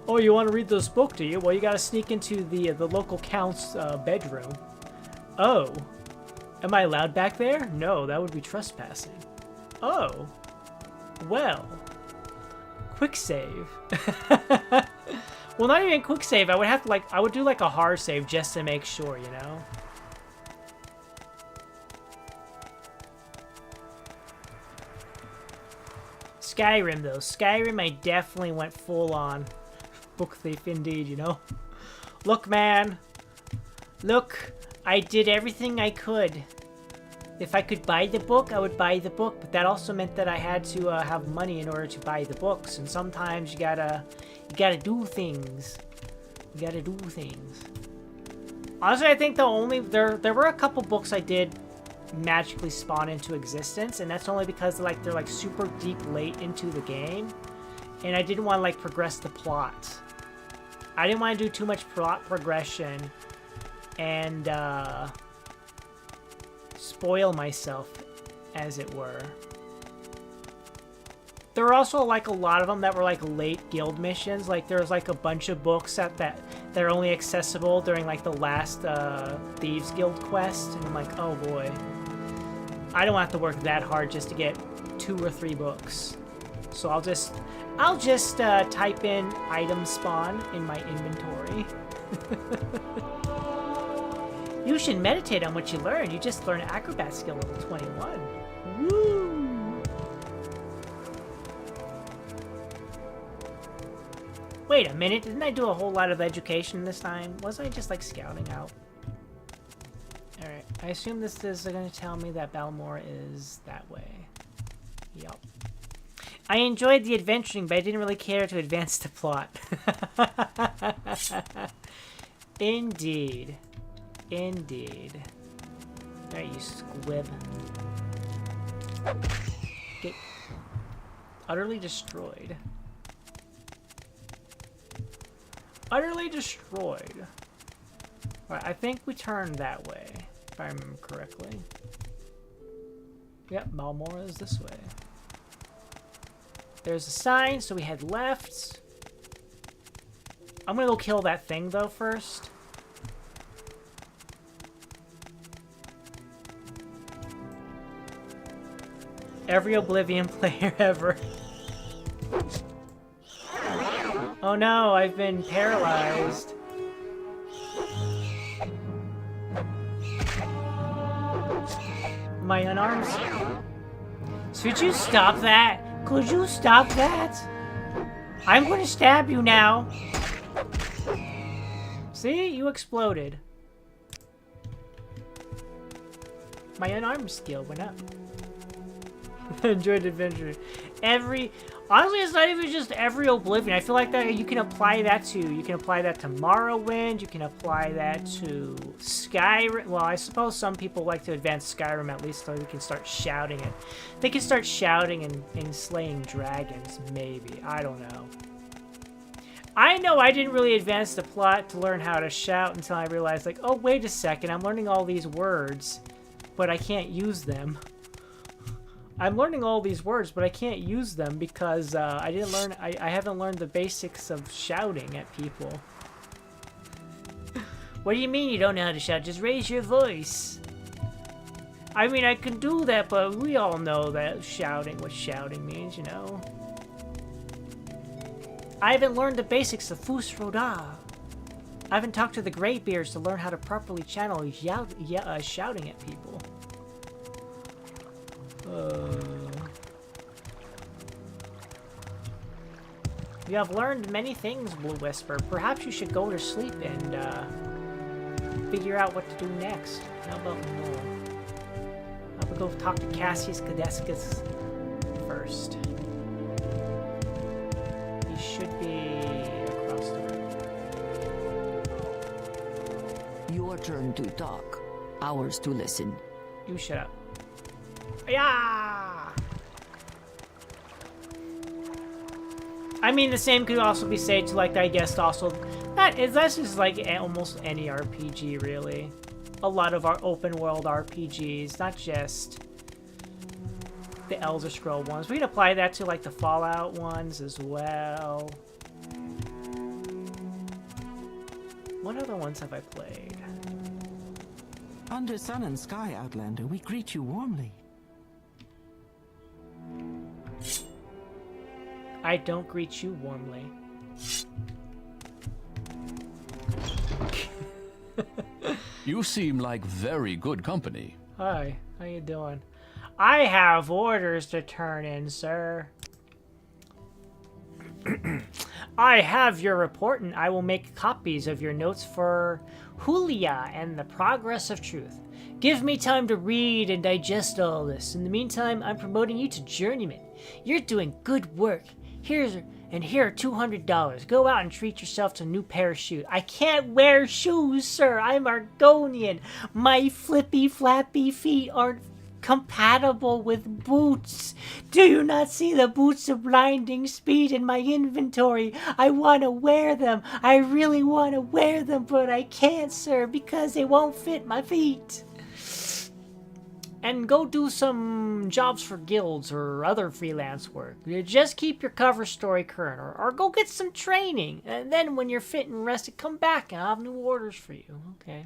Oh, you want to read this book, do you? Well, you got to sneak into the local count's bedroom. Oh, am I allowed back there? No, that would be trespassing. Oh, well, quick save. Well, not even quick save. I would have to I would do like a hard save just to make sure, you know. Skyrim though, Skyrim I definitely went full on book thief indeed, you know. Look, man, look, I did everything I could. If I could buy the book, I would buy the book, but that also meant that I had to have money in order to buy the books, and sometimes you gotta do things. You gotta do things. Honestly, I think there were a couple books I did magically spawn into existence, and that's only because they're like super deep late into the game, and I didn't want to like progress the plot. I didn't want to do too much plot progression, and spoil myself, as it were. There were also like a lot of them that were like late guild missions. Like there was like a bunch of books that are only accessible during like the last Thieves Guild quest, and I'm like, oh boy, I don't have to work that hard just to get 2 or 3 books. So I'll just type in item spawn in my inventory. You should meditate on what you learn. You just learned acrobat skill level 21. Woo! Wait a minute, didn't I do a whole lot of education this time? Wasn't I just, like, scouting out? Alright, I assume this is going to tell me that Balmore is that way. Yup. I enjoyed the adventuring, but I didn't really care to advance the plot. Indeed. Indeed. Alright, you squib. Get utterly destroyed. Utterly destroyed. Alright, I think we turned that way, if I remember correctly. Yep, Balmore is this way. There's a sign, so we head left. I'm gonna go kill that thing, though, first. Every Oblivion player ever. Oh no, I've been paralyzed. My unarmed. Could you stop that? Could you stop that? I'm gonna stab you now. See? You exploded. My unarmed skill went up. Enjoyed adventure. Honestly, it's not even just every Oblivion. I feel like that you can apply that to. You can apply that to Morrowind. You can apply that to Skyrim. Well, I suppose some people like to advance Skyrim at least so they can start shouting it. They can start shouting and slaying dragons, maybe. I don't know. I know I didn't really advance the plot to learn how to shout until I realized, like, oh, wait a second. I'm learning all these words, but I can't use them. I'm learning all these words, but I can't use them because I haven't learned the basics of shouting at people. What do you mean you don't know how to shout? Just raise your voice. I mean, I can do that, but we all know that what shouting means, you know. I haven't learned the basics of Fus Roda. I haven't talked to the Greybeards to learn how to properly channel shouting at people. You have learned many things, Blue Whisper. Perhaps you should go to sleep and figure out what to do next. How about more? I'm gonna go talk to Cassius Cadescus first. He should be across the room. Your turn to talk, ours to listen. You shut up. Yeah. I mean, the same could also be said to, like, I guess also that's just like almost any RPG, really. A lot of our open world RPGs, not just the Elder Scroll ones. We can apply that to, like, the Fallout ones as well. What other ones have I played? Under sun and sky, Outlander, we greet you warmly. I don't greet you warmly. You seem like very good company. Hi, how you doing? I have orders to turn in, sir. I have your report, and I will make copies of your notes for Julia and the Progress of Truth. Give me time to read and digest all this. In the meantime, I'm promoting you to Journeyman. You're doing good work. Here are $200. Go out and treat yourself to a new pair of shoes. I can't wear shoes, sir. I'm Argonian. My flippy, flappy feet aren't compatible with boots. Do you not see the boots of blinding speed in my inventory? I want to wear them. I really want to wear them, but I can't, sir, because they won't fit my feet. And go do some jobs for guilds or other freelance work. Just keep your cover story current, or go get some training. And then when you're fit and rested, come back and I'll have new orders for you. Okay.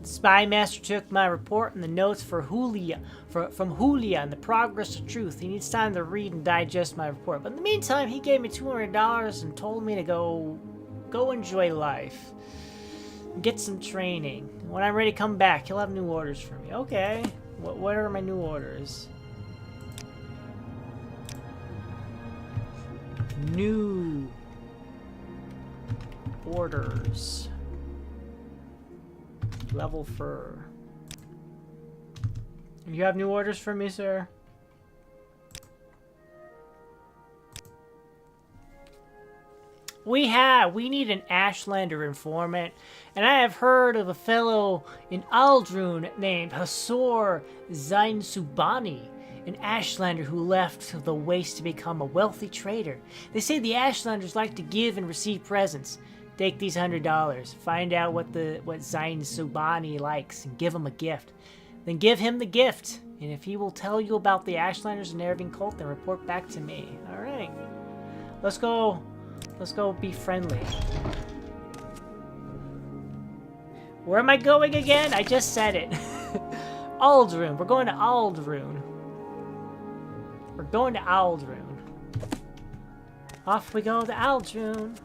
The spy master took my report and the notes for Julia, from Julia and the Progress of Truth. He needs time to read and digest my report. But in the meantime, he gave me $200 and told me to go enjoy life. Get some training. When I'm ready to come back, he'll have new orders for me. Okay. What are my new orders? new orders. Level fur. You have new orders for me, sir? We need an Ashlander informant, and I have heard of a fellow in Aldrun named Hasor Zainsubani, an Ashlander who left the waste to become a wealthy trader. They say the Ashlanders like to give and receive presents. Take these $100, find out what Zainsubani likes, and give him a gift. Then give him the gift, and if he will tell you about the Ashlanders and Nerving cult, then report back to me. All right, let's go be friendly. Where am I going again? I just said it. Aldrun. We're going to Aldrun. We're going to Aldrun. Off we go to Aldrun.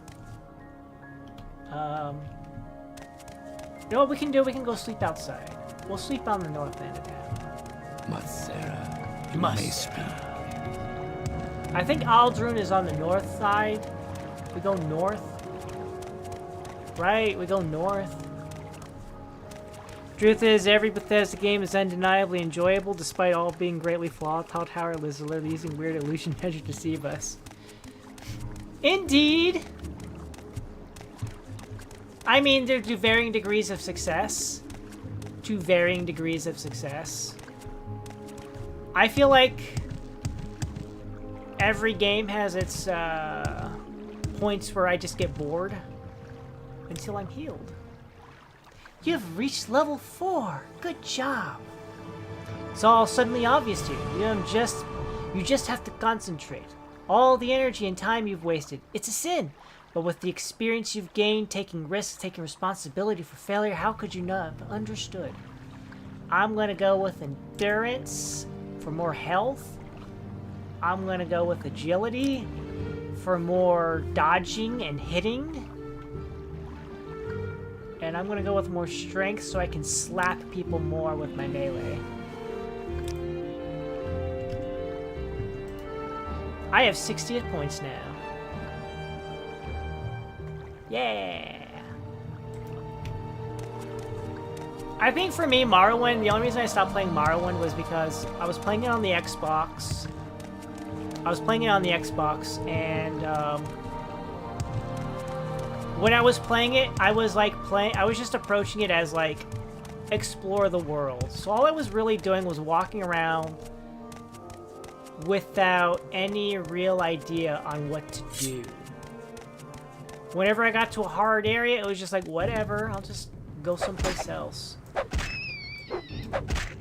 You know what we can do? We can go sleep outside. We'll sleep on the north end of town. Matsera, you may speak. I think Aldrun is on the north side. We go north. Right, we go north. Truth is, every Bethesda game is undeniably enjoyable, despite all being greatly flawed. Tall Tower is literally using weird illusion measure to deceive us. Indeed! I mean, there are varying degrees of success. To varying degrees of success. I feel like every game has its points where I just get bored until I'm healed. You have reached level 4. Good job. It's all suddenly obvious to you. You just have to concentrate. All the energy and time you've wasted, it's a sin. But with the experience you've gained, taking risks, taking responsibility for failure, how could you not have understood? I'm going to go with endurance for more health. I'm going to go with agility for more dodging and hitting. And I'm going to go with more strength so I can slap people more with my melee. I have 60 hit points now. Yeah! I think for me, Morrowind, the only reason I stopped playing Morrowind was because I was playing it on the Xbox. And when I was playing it, I was just approaching it as like, explore the world. So all I was really doing was walking around without any real idea on what to do. Whenever I got to a hard area, it was just like, whatever, I'll just go someplace else.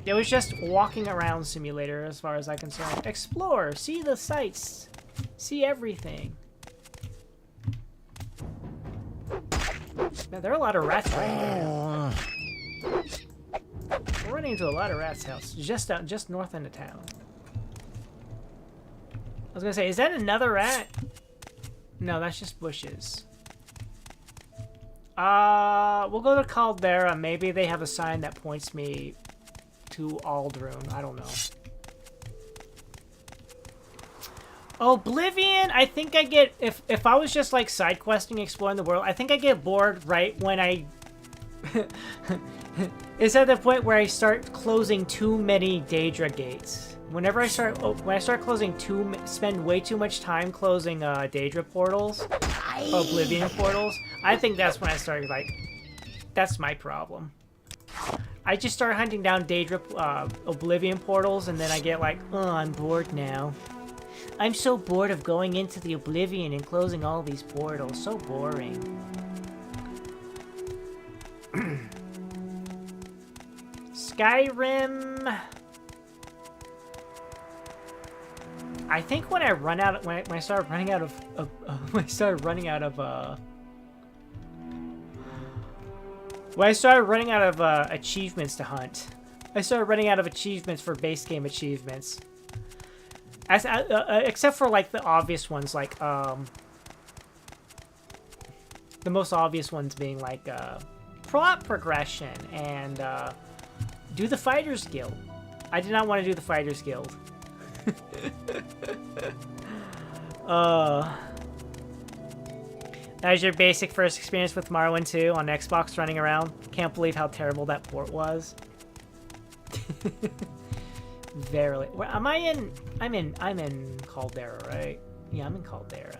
It was just walking around simulator as far as I'm concerned. Explore, see the sights, see everything. Man, there are a lot of rats right here. We're running into a lot of rats' house, just north end of town. I was gonna say, is that another rat? No, that's just bushes. We'll go to Caldera. Maybe they have a sign that points me to Aldrun. I don't know. Oblivion, I think I get... If I was just, like, side questing, exploring the world, I think I get bored right when I... It's at the point where I start closing too many Daedra gates. Whenever I start... when I start closing spend way too much time closing, Daedra portals, Oblivion portals, I think that's when I start, like... That's my problem. I just start hunting down Daedra, Oblivion portals, and then I get like, oh, I'm bored now. I'm so bored of going into the Oblivion and closing all these portals. So boring. Skyrim... I think when I run out, when I start running out of, when I started running out of achievements to hunt, I started running out of achievements for base game achievements. Except for like the obvious ones, like the most obvious ones being like plot progression and do the Fighters Guild. I did not want to do the Fighters Guild. That was your basic first experience with Morrowind 2 on Xbox running around. Can't believe how terrible that port was. Verily. Where am I in? I'm in Caldera, right? Yeah, I'm in Caldera.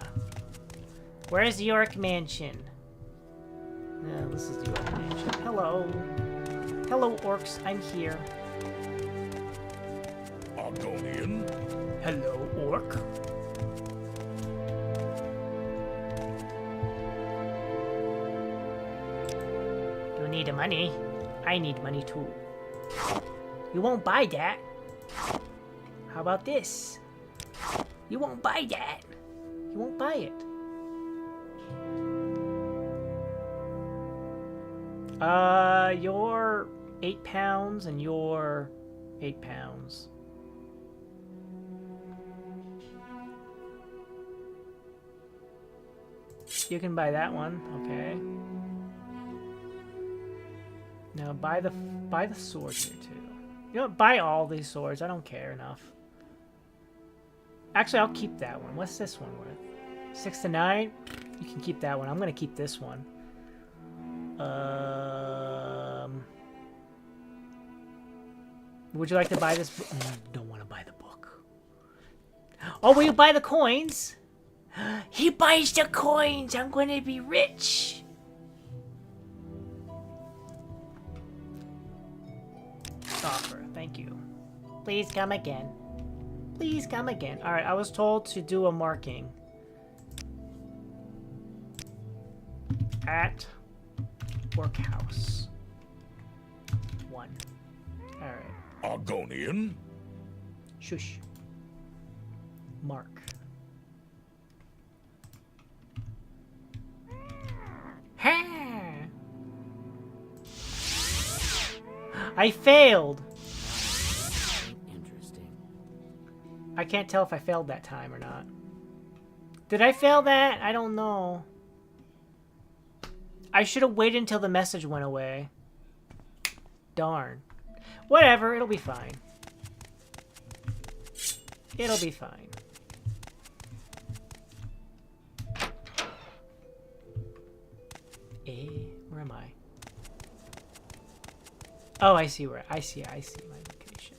Where's York Mansion? Yeah, this is the York Mansion. Hello. Hello, orcs. I'm here. Argonian? Hello, orc. You need money? I need money too. You won't buy that. How about this? You won't buy that. You won't buy it. You're 8 pounds and you're 8 pounds. You can buy that one, okay. Now buy the sword here too. You know, buy all these swords. I don't care enough. Actually, I'll keep that one. What's this one worth? 6 to 9. You can keep that one. I'm gonna keep this one. Would you like to buy this? Don't want to buy the book. Oh, will you buy the coins? He buys the coins. I'm going to be rich. Offer. Thank you. Please come again. Please come again. All right, I was told to do a marking. At workhouse. 1. All right. Argonian? Shush. Mark. Ha! I failed. Interesting. I can't tell if I failed that time or not. Did I fail that? I don't know. I should have waited until the message went away. Darn. Whatever, it'll be fine. It'll be fine. Where am I? Oh, I see where I see my location.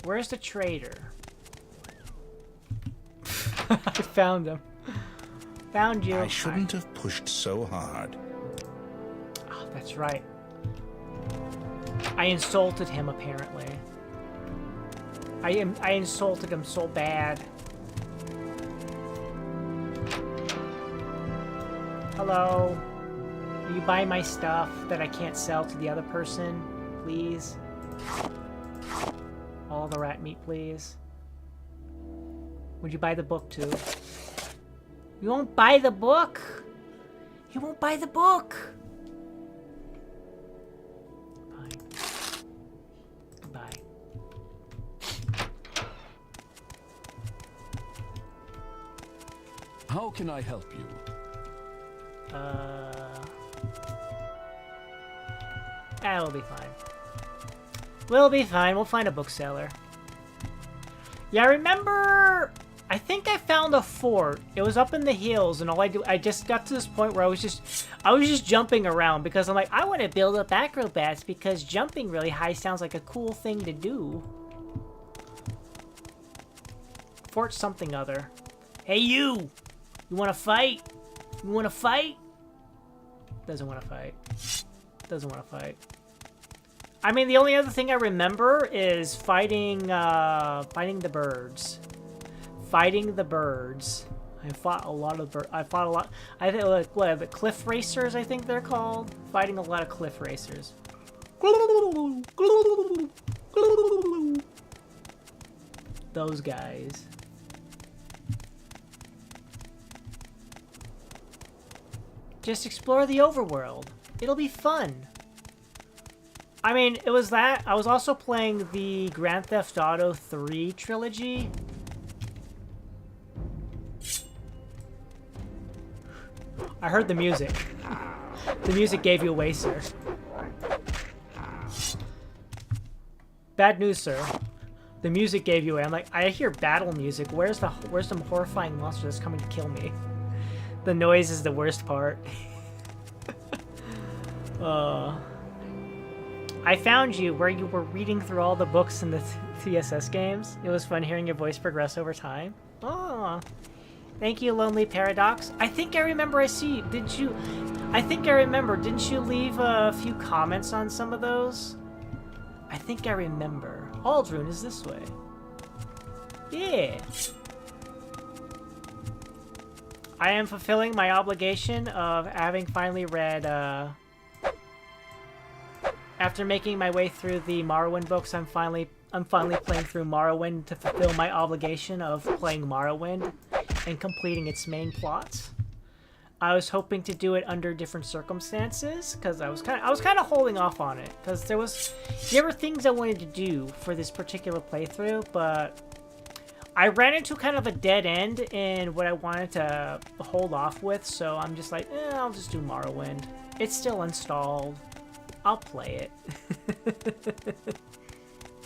Where's the trader? I found him. Found you. I shouldn't have pushed so hard. Oh, that's right. I insulted him, apparently. I insulted him so bad. Hello? Will you buy my stuff that I can't sell to the other person? Please? All the rat meat, please. Would you buy the book, too? You won't buy the book? You won't buy the book? Bye. How can I help you? That'll be fine. We'll be fine. We'll find a bookseller. Yeah, I remember... I think I found a fort. It was up in the hills, and I just got to this point where I was just jumping around because I'm like, I want to build up acrobats because jumping really high sounds like a cool thing to do. Fort something other. Hey, you! You want to fight? You want to fight? Doesn't want to fight. Doesn't want to fight. I mean, the only other thing I remember is fighting the birds. Fighting the birds. I fought a lot of birds. I fought a lot. I think, like, what, the cliff racers, I think they're called? Fighting a lot of cliff racers. Those guys. Just explore the overworld. It'll be fun. I mean, it was that. I was also playing the Grand Theft Auto 3 trilogy. I heard the music. The music gave you away, sir. Bad news, sir. The music gave you away. I'm like, I hear battle music. Where's the horrifying monster that's coming to kill me? The noise is the worst part. I found you where you were reading through all the books in the TSS games. It was fun hearing your voice progress over time. Oh, thank you, Lonely Paradox. I think I remember I think I remember. Didn't you leave a few comments on some of those? I think I remember. Aldrun is this way. Yeah. I am fulfilling my obligation of having finally read, after making my way through the Morrowind books, I'm finally playing through Morrowind to fulfill my obligation of playing Morrowind and completing its main plot. I was hoping to do it under different circumstances because I was kind of holding off on it because there were things I wanted to do for this particular playthrough, but I ran into kind of a dead end in what I wanted to hold off with, so I'm just like, I'll just do Morrowind. It's still installed. I'll play it.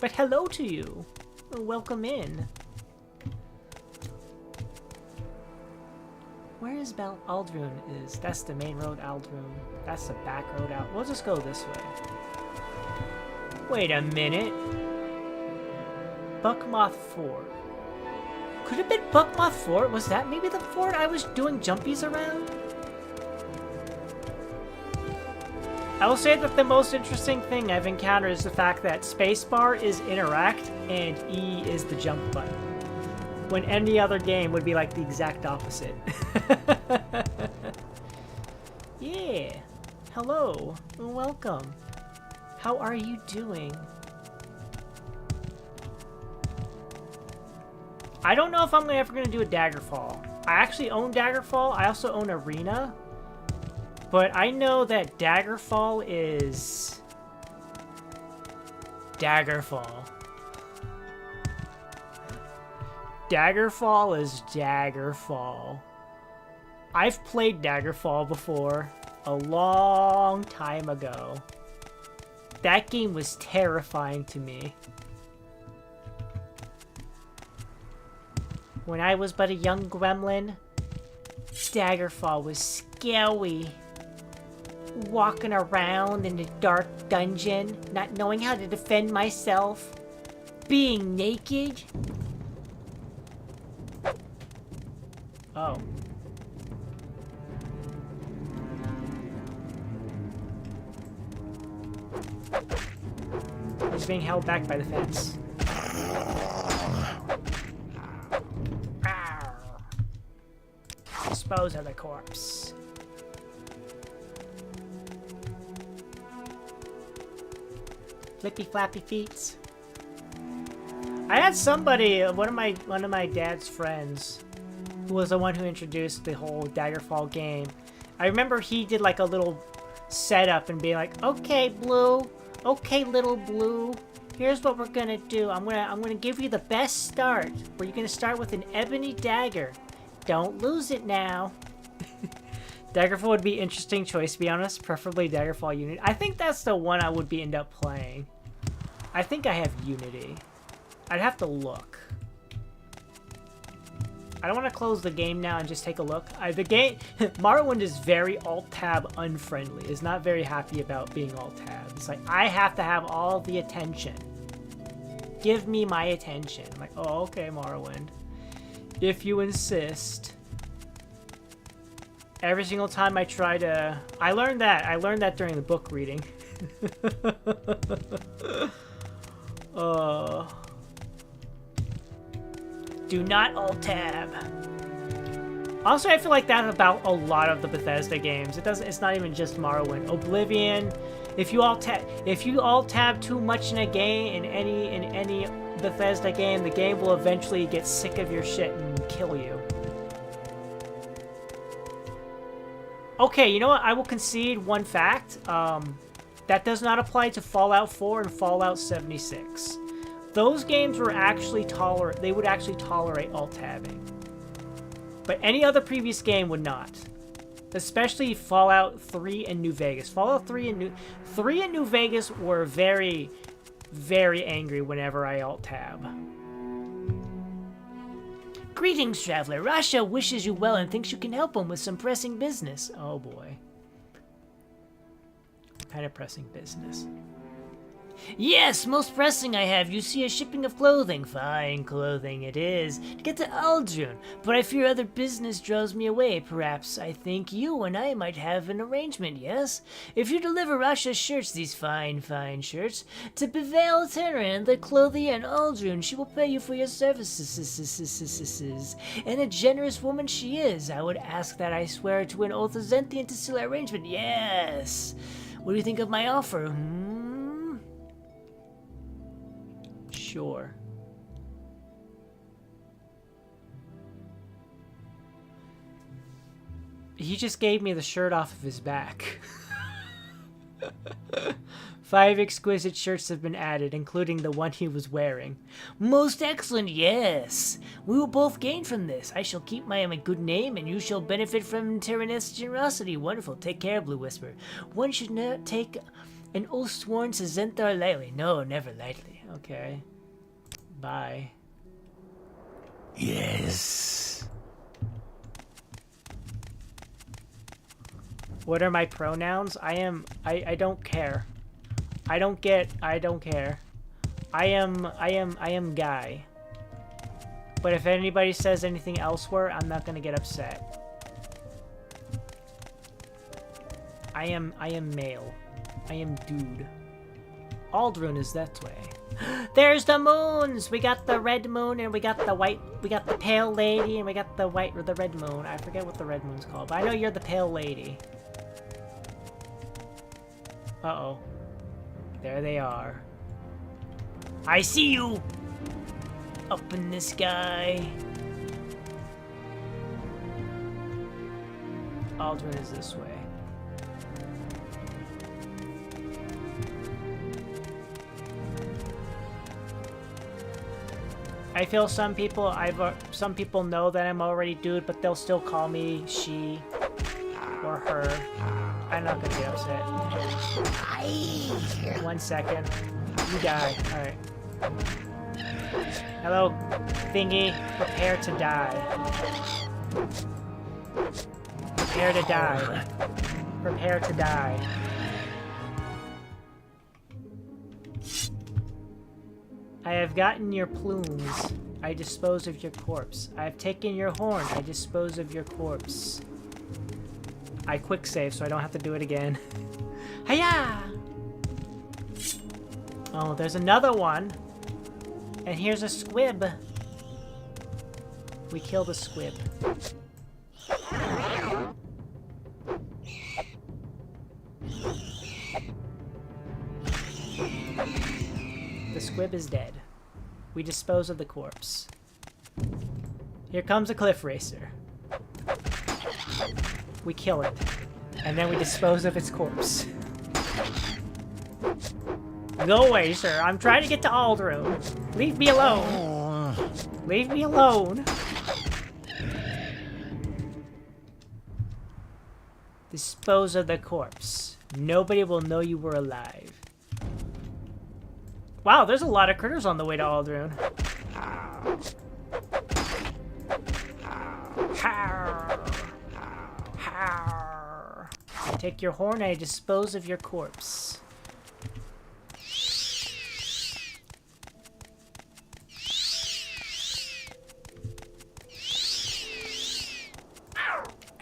But hello to you. Welcome in. Where is Aldrun is? That's the main road, Aldrun. That's the back road out. We'll just go this way. Wait a minute. Buckmoth Fort. Could it have been Buckmoth Fort? Was that maybe the fort I was doing jumpies around? I will say that the most interesting thing I've encountered is the fact that spacebar is interact and E is the jump button. When any other game would be like the exact opposite. Yeah. Hello. Welcome. How are you doing? I don't know if I'm ever going to do a Daggerfall. I actually own Daggerfall. I also own Arena. But I know that Daggerfall is... Daggerfall. Daggerfall is Daggerfall. I've played Daggerfall before. A long time ago. That game was terrifying to me. When I was but a young gremlin, Daggerfall was scary. Walking around in a dark dungeon, not knowing how to defend myself, being naked. Oh. He's being held back by the fence. Dispose of the corpse. Flippy flappy feet. I had somebody, one of my dad's friends, who was the one who introduced the whole Daggerfall game. I remember he did like a little setup and being like, "Okay, Blue. Okay, little Blue. Here's what we're gonna do. I'm gonna give you the best start. Where you're gonna start with an ebony dagger. Don't lose it now." Daggerfall would be an interesting choice, to be honest. Preferably Daggerfall Unity. I think that's the one I would end up playing. I think I have Unity. I'd have to look. I don't want to close the game now and just take a look. The game... Morrowind is very Alt-Tab unfriendly. It's not very happy about being Alt-Tab. It's like, I have to have all the attention. Give me my attention. I'm like, oh, okay, Morrowind. If you insist... Every single time I try to... I learned that during the book reading. Do not Alt-Tab. Also, I feel like that's about a lot of the Bethesda games. It's not even just Morrowind. Oblivion. If you Alt-Tab too much in a game, in any Bethesda game, the game will eventually get sick of your shit and kill you. Okay, you know what? I will concede one fact. That does not apply to Fallout 4 and Fallout 76. Those games were actually they would actually tolerate alt-tabbing. But any other previous game would not. Especially Fallout 3 and New Vegas. Fallout 3 and New Vegas were very very angry whenever I alt-tab. Greetings, traveler. Rasha wishes you well and thinks you can help him with some pressing business. Oh boy. What kind of pressing business? Yes, most pressing I have. You see a shipping of clothing. Fine clothing it is. To get to Aldrun. But I fear other business draws me away. Perhaps I think you and I might have an arrangement, yes? If you deliver Rasha's shirts, these fine shirts, to Bevail Terran, the clothier in Aldrun, she will pay you for your services. And a generous woman she is. I would ask that I swear to an oath of Zenthian to seal our arrangement. Yes. What do you think of my offer? Sure. He just gave me the shirt off of his back. 5 exquisite shirts have been added, including the one he was wearing. Most excellent, yes. We will both gain from this. I shall keep my good name, and you shall benefit from Tyrannus' generosity. Wonderful. Take care, Blue Whisper. One should not take an oath sworn to Zenthar lightly. No, never lightly. Okay. Bye. Yes. What are my pronouns? I don't care. I don't care. I am Guy. But if anybody says anything elsewhere, I'm not gonna get upset. I am male. I am dude. Aldrun is that way. There's the moons! We got the red moon and we got the white, we got the pale lady and we got the white, or the red moon. I forget what the red moon's called, but I know you're the pale lady. Uh-oh. There they are. I see you! Up in the sky. Aldrun is this way. I feel some people know that I'm already dude, but they'll still call me she or her. I'm not gonna get upset. 1 second. You die. Alright. Hello, thingy. Prepare to die. Prepare to die. Prepare to die. I have gotten your plumes. I dispose of your corpse. I have taken your horn. I dispose of your corpse. I quick save so I don't have to do it again. Hiya! Oh, there's another one. And here's a squib. We killed a squib. The squib is dead. We dispose of the corpse. Here comes a cliff racer. We kill it. And then we dispose of its corpse. Go away, sir. I'm trying to get to Aldrun. Leave me alone. Leave me alone. Dispose of the corpse. Nobody will know you were alive. Wow, there's a lot of critters on the way to Aldrun. I take your horn, I dispose of your corpse.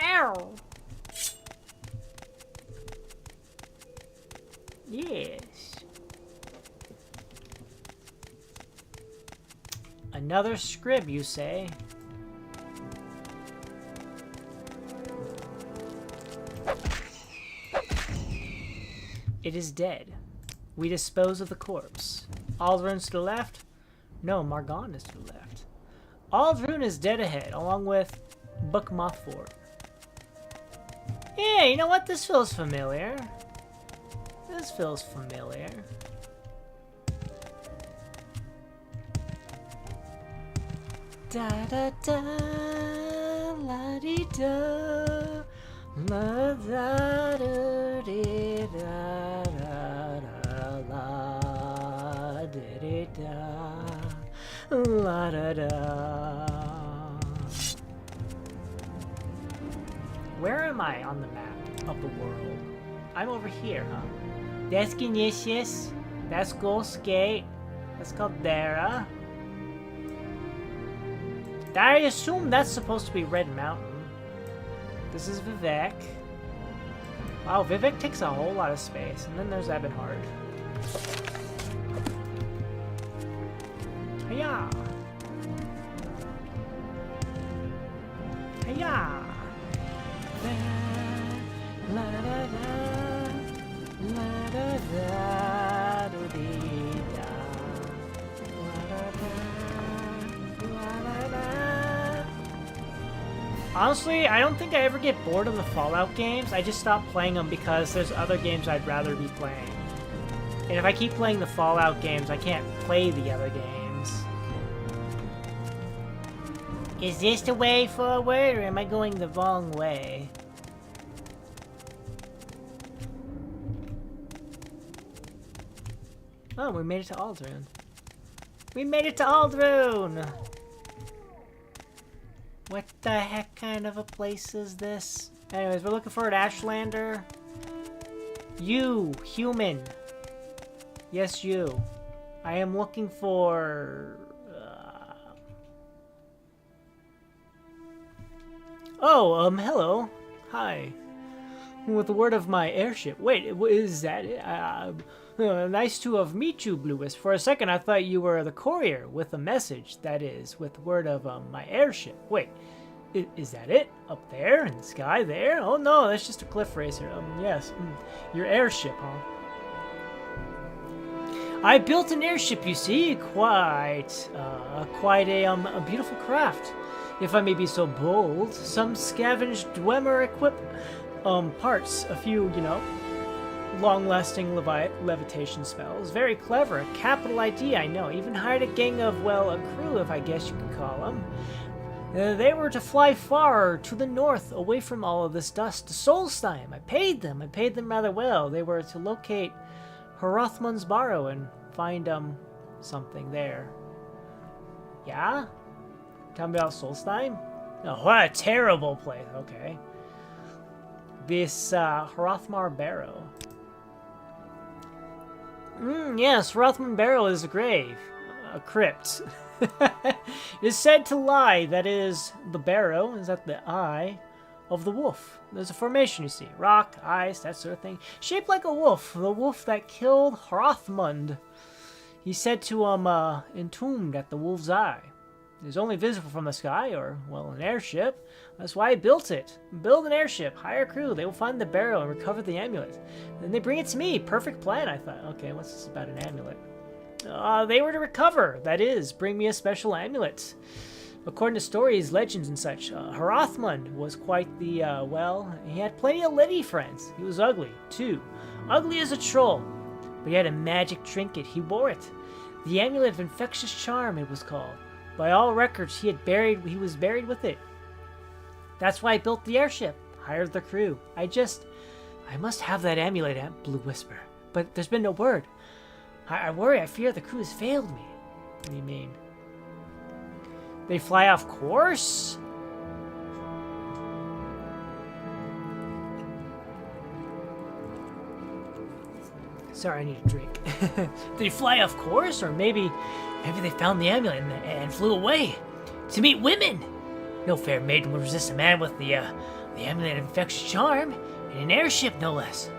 Ow! Yes. Another scrib, you say? It is dead. We dispose of the corpse. Aldrun's to the left? No, Margon is to the left. Aldrun is dead ahead, along with Bookmoth Fort. Yeah, you know what? This feels familiar. This feels familiar. Da da da, la di da, la da da di da da da la da, la da da. Where am I on the map of the world? I'm over here, huh? That's Genesius. That's Golskate. That's Caldera. I assume that's supposed to be Red Mountain. This is Vivek. Wow, Vivek takes a whole lot of space. And then there's Ebonheart. Hiya! Hiya! La da da la da da do dee da la da da. Honestly, I don't think I ever get bored of the Fallout games. I just stop playing them because there's other games I'd rather be playing. And if I keep playing the Fallout games, I can't play the other games. Is this the way forward, or am I going the wrong way? Oh, we made it to Aldrune. We made it to Aldrune! What the heck kind of a place is this? Anyways, we're looking for an Ashlander. You, human. Yes, you. I am looking for... Oh, hello. Hi. With the word of my airship. Wait, is that it? Nice to have met you, Bluist. For a second, I thought you were the courier with a message. That is, with the word of my airship. Wait, is that it? Up there in the sky there? Oh no, that's just a cliff racer. Yes, your airship, huh? I built an airship, you see. Quite a beautiful craft, if I may be so bold. Some scavenged Dwemer equip parts, a few, you know, long-lasting levitation spells. Very clever. A capital idea, I know. Even hired a gang of, well, a crew, if I guess you could call them. They were to fly far to the north, away from all of this dust, to Solstheim. I paid them rather well. They were to locate Hrothmund's Barrow and find, something there. Yeah? Tell me about Solstheim? Oh, what a terrible place. Okay. This, Hrothmar Barrow. Yes, Hrothmund Barrow is a grave. A crypt. It is said to lie, that is, the barrow is at the eye of the wolf. There's a formation, you see. Rock, ice, that sort of thing. Shaped like a wolf. The wolf that killed Hrothmund. He's said to, entombed at the wolf's eye. It's only visible from the sky, or, well, an airship. That's why I built it. Build an airship, hire a crew, they will find the barrow and recover the amulet. Then they bring it to me. Perfect plan, I thought. Okay, what's this about an amulet? They were to recover, that is, bring me a special amulet. According to stories, legends, and such, Hrothmund was quite the, well, he had plenty of lady friends. He was ugly, too. Ugly as a troll. But he had a magic trinket. He wore it. The Amulet of Infectious Charm, it was called. By all records, he was buried with it. That's why I built the airship, hired the crew. I must have that amulet, Aunt Blue Whisper. But there's been no word. I worry, I fear the crew has failed me. What do you mean? They fly off course? Sorry, I need a drink. Did they fly off course? Or maybe they found the amulet and flew away to meet women. No fair maiden would resist a man with the amulet of infectious charm and an airship, no less.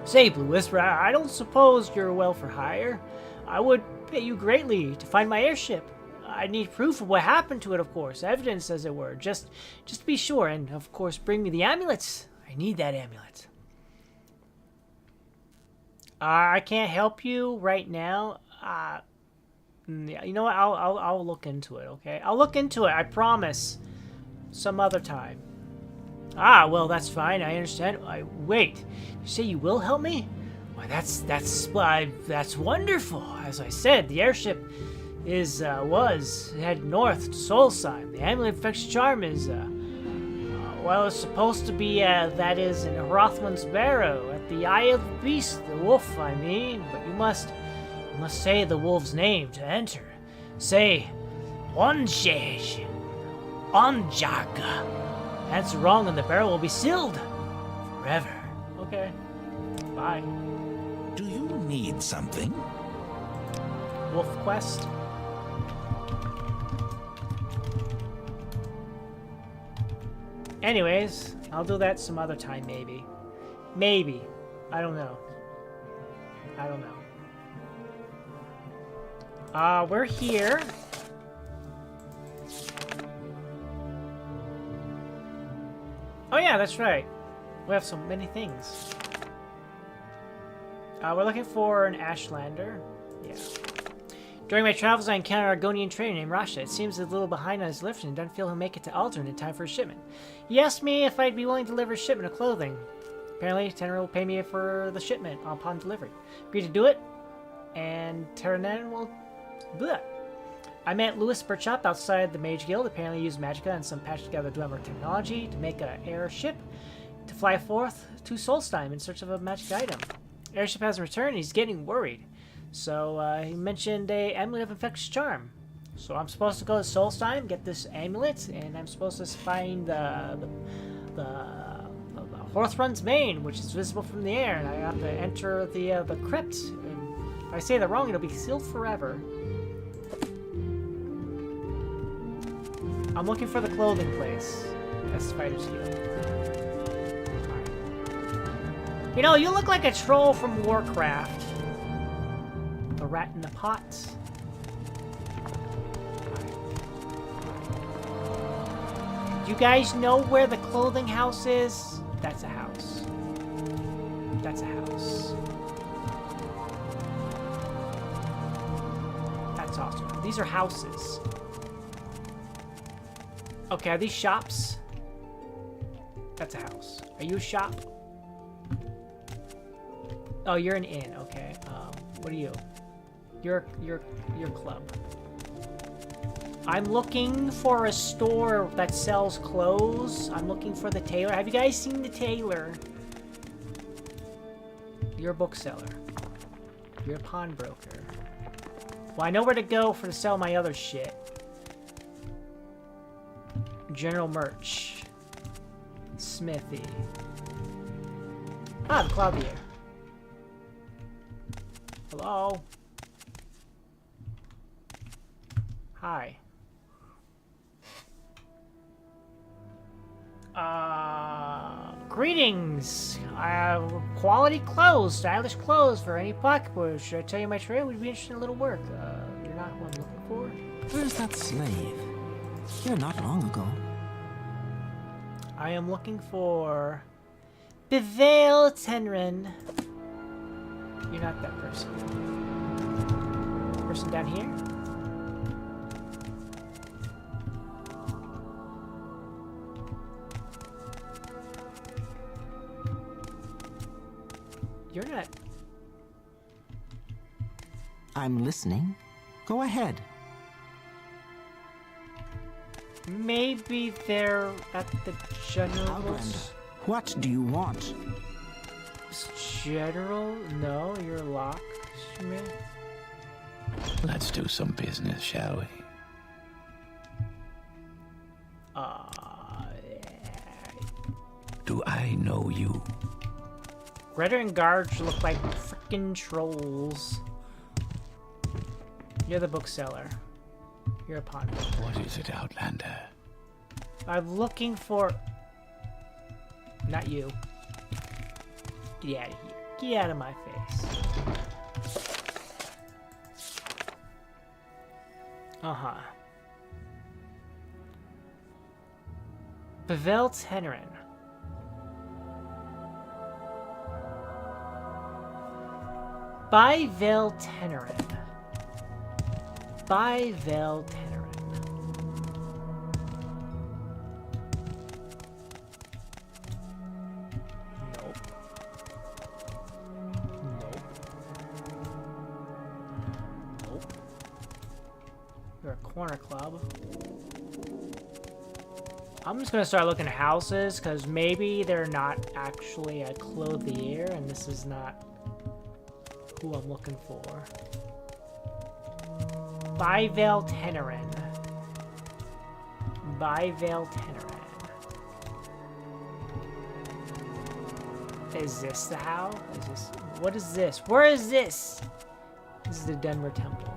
Say, Blue Whisper, I don't suppose you're well for hire. I would pay you greatly to find my airship. I need proof of what happened to it, of course. Evidence, as it were. Just to be sure. And, of course, bring me the amulets. I need that amulet. I can't help you right now. You know what? I'll look into it, okay? I'll look into it, I promise. Some other time. Well, that's fine. I understand. Wait. You say you will help me? Why, that's wonderful. As I said, the airship was headed north to Solstheim. The amulet of infectious charm is, well, it's supposed to be, that is, in Hrothmund's barrow, at the eye of the beast, the wolf, I mean. But you must You must say the wolf's name to enter. Say, Onshej, Onjaga. Answer wrong and the barrel will be sealed forever. Okay. Bye. Do you need something? Wolf quest. Anyways, I'll do that some other time, maybe. Maybe. I don't know. I don't know. We're here. Oh yeah, that's right. We have so many things. We're looking for an Ashlander. Yeah. During my travels, I encountered an Argonian trader named Rasha. It seems he's a little behind on his lifting and doesn't feel he'll make it to Aldrin in time for his shipment. He asked me if I'd be willing to deliver a shipment of clothing. Apparently, Tenor will pay me for the shipment upon delivery. Agreed to do it, and Terranen will... Bleh. I met Louis Burchop outside the Mage Guild. Apparently he used Magicka and some patched-together Dwemer technology to make an airship to fly forth to Solstheim in search of a magic item. Airship hasn't returned, and he's getting worried. So, he mentioned a amulet of infectious charm. So I'm supposed to go to Solstheim, get this amulet, and I'm supposed to find the Horthrund's Mane, which is visible from the air, and I have to enter the crypt. And if I say that wrong, it'll be sealed forever. I'm looking for the clothing place. That's Spider's Heel. Right. You know, you look like a troll from Warcraft. The rat in the pot. You guys know where the clothing house is? That's a house. That's a house. That's awesome. These are houses. Okay, are these shops? That's a house. Are you a shop? Oh, you're an inn. Okay. What are you? You're club. I'm looking for a store that sells clothes. I'm looking for the tailor. Have you guys seen the tailor? You're a bookseller. You're a pawnbroker. Well, I know where to go to sell my other shit. General merch. Smithy. Ah, the Clothier. Hello? Hi. Greetings. Quality clothes, stylish clothes for any pocketbook. Should I tell you my trade? Would you be interested in a little work? You're not what I'm looking for. Where's that slave? Here not long ago. I am looking for Bevail Tenrin. You're not that person. Person down here? You're not. I'm listening. Go ahead. Maybe they're at the general's. Outlander, what do you want? General? No, you're locked. Let's do some business, shall we? Do I know you? Greta and Garge look like frickin' trolls. You're the bookseller. You're a pawnbroker. What is it, Outlander? I'm looking for... Not you. Get out of here. Get out of my face. Uh-huh. Bevel Tenerin. By Vel Tenerin. By Vel Tenerin. Nope. Nope. Nope. You're a corner club. I'm just gonna start looking at houses, because maybe they're not actually a clothier, and this is not who I'm looking for. Bival Tenerin. Bival Tenerin. Is this the how? Is this? What is this? Where is this? This is the Denver Temple.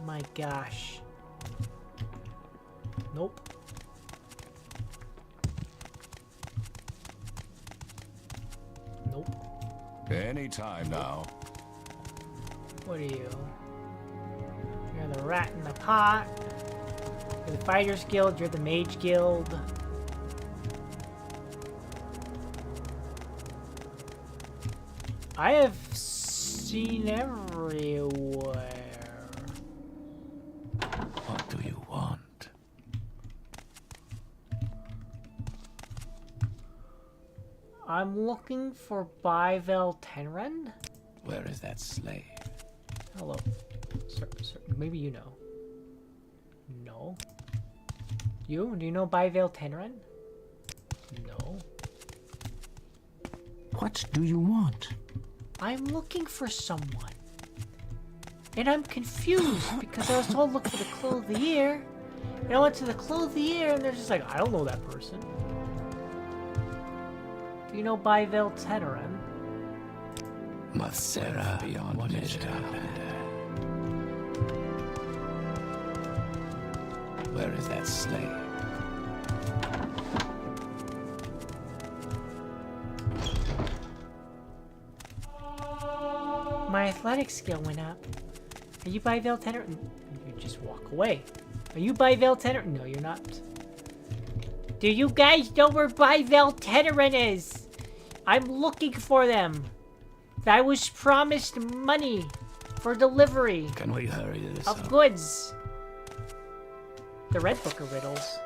My gosh. Nope. Nope. Any time now. What are you? You're the rat in the pot. You're the Fighters Guild. You're the Mage Guild. I have seen everywhere. What do you want? I'm looking for Bival Tenren. Where is that slave? Hello. Sir, maybe you know. No. You? Do you know Bival Tenren? No. What do you want? I'm looking for someone. And I'm confused because I was told look for the Clothes of the Year. And I went to the Clothes of the Year and they're just like, I don't know that person. Do you know Bival Teneren? Mathsera beyond measure. Where is that slave? My athletic skill went up. Are you Bival Teneren? You just walk away. Are you Bival Teneren? No, you're not. Do you guys know where Bival Teneren is? I'm looking for them. I was promised money for delivery Can we hurry this of up? goods. The Red Book of Riddles.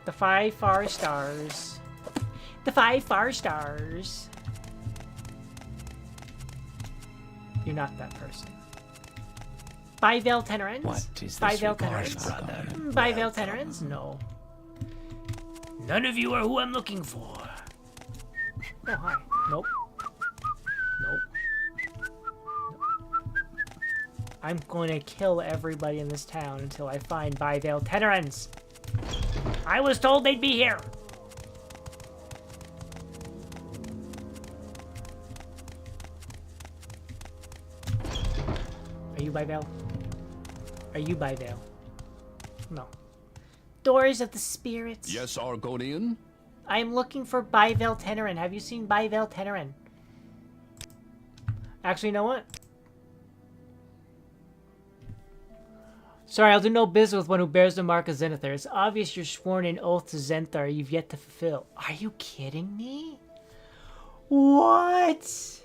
The 5 far stars. The 5 far stars. You're not that person. Bival Tenerens? What is this Bival regard, Tenerens? brother? Bival Tenerens? No. None of you are who I'm looking for. Oh, hi. Nope. Nope. I'm going to kill everybody in this town until I find Bival Tenerens. I was told they'd be here. Are you Bival? Are you Bival? No. Doors of the Spirits. Yes, Argonian? I'm looking for Bival Tenerin. Have you seen Bival Tenerin? Actually, you know what? Sorry, I'll do no business with one who bears the mark of Zenithar. It's obvious you're sworn an oath to Zenithar you've yet to fulfill. Are you kidding me? What?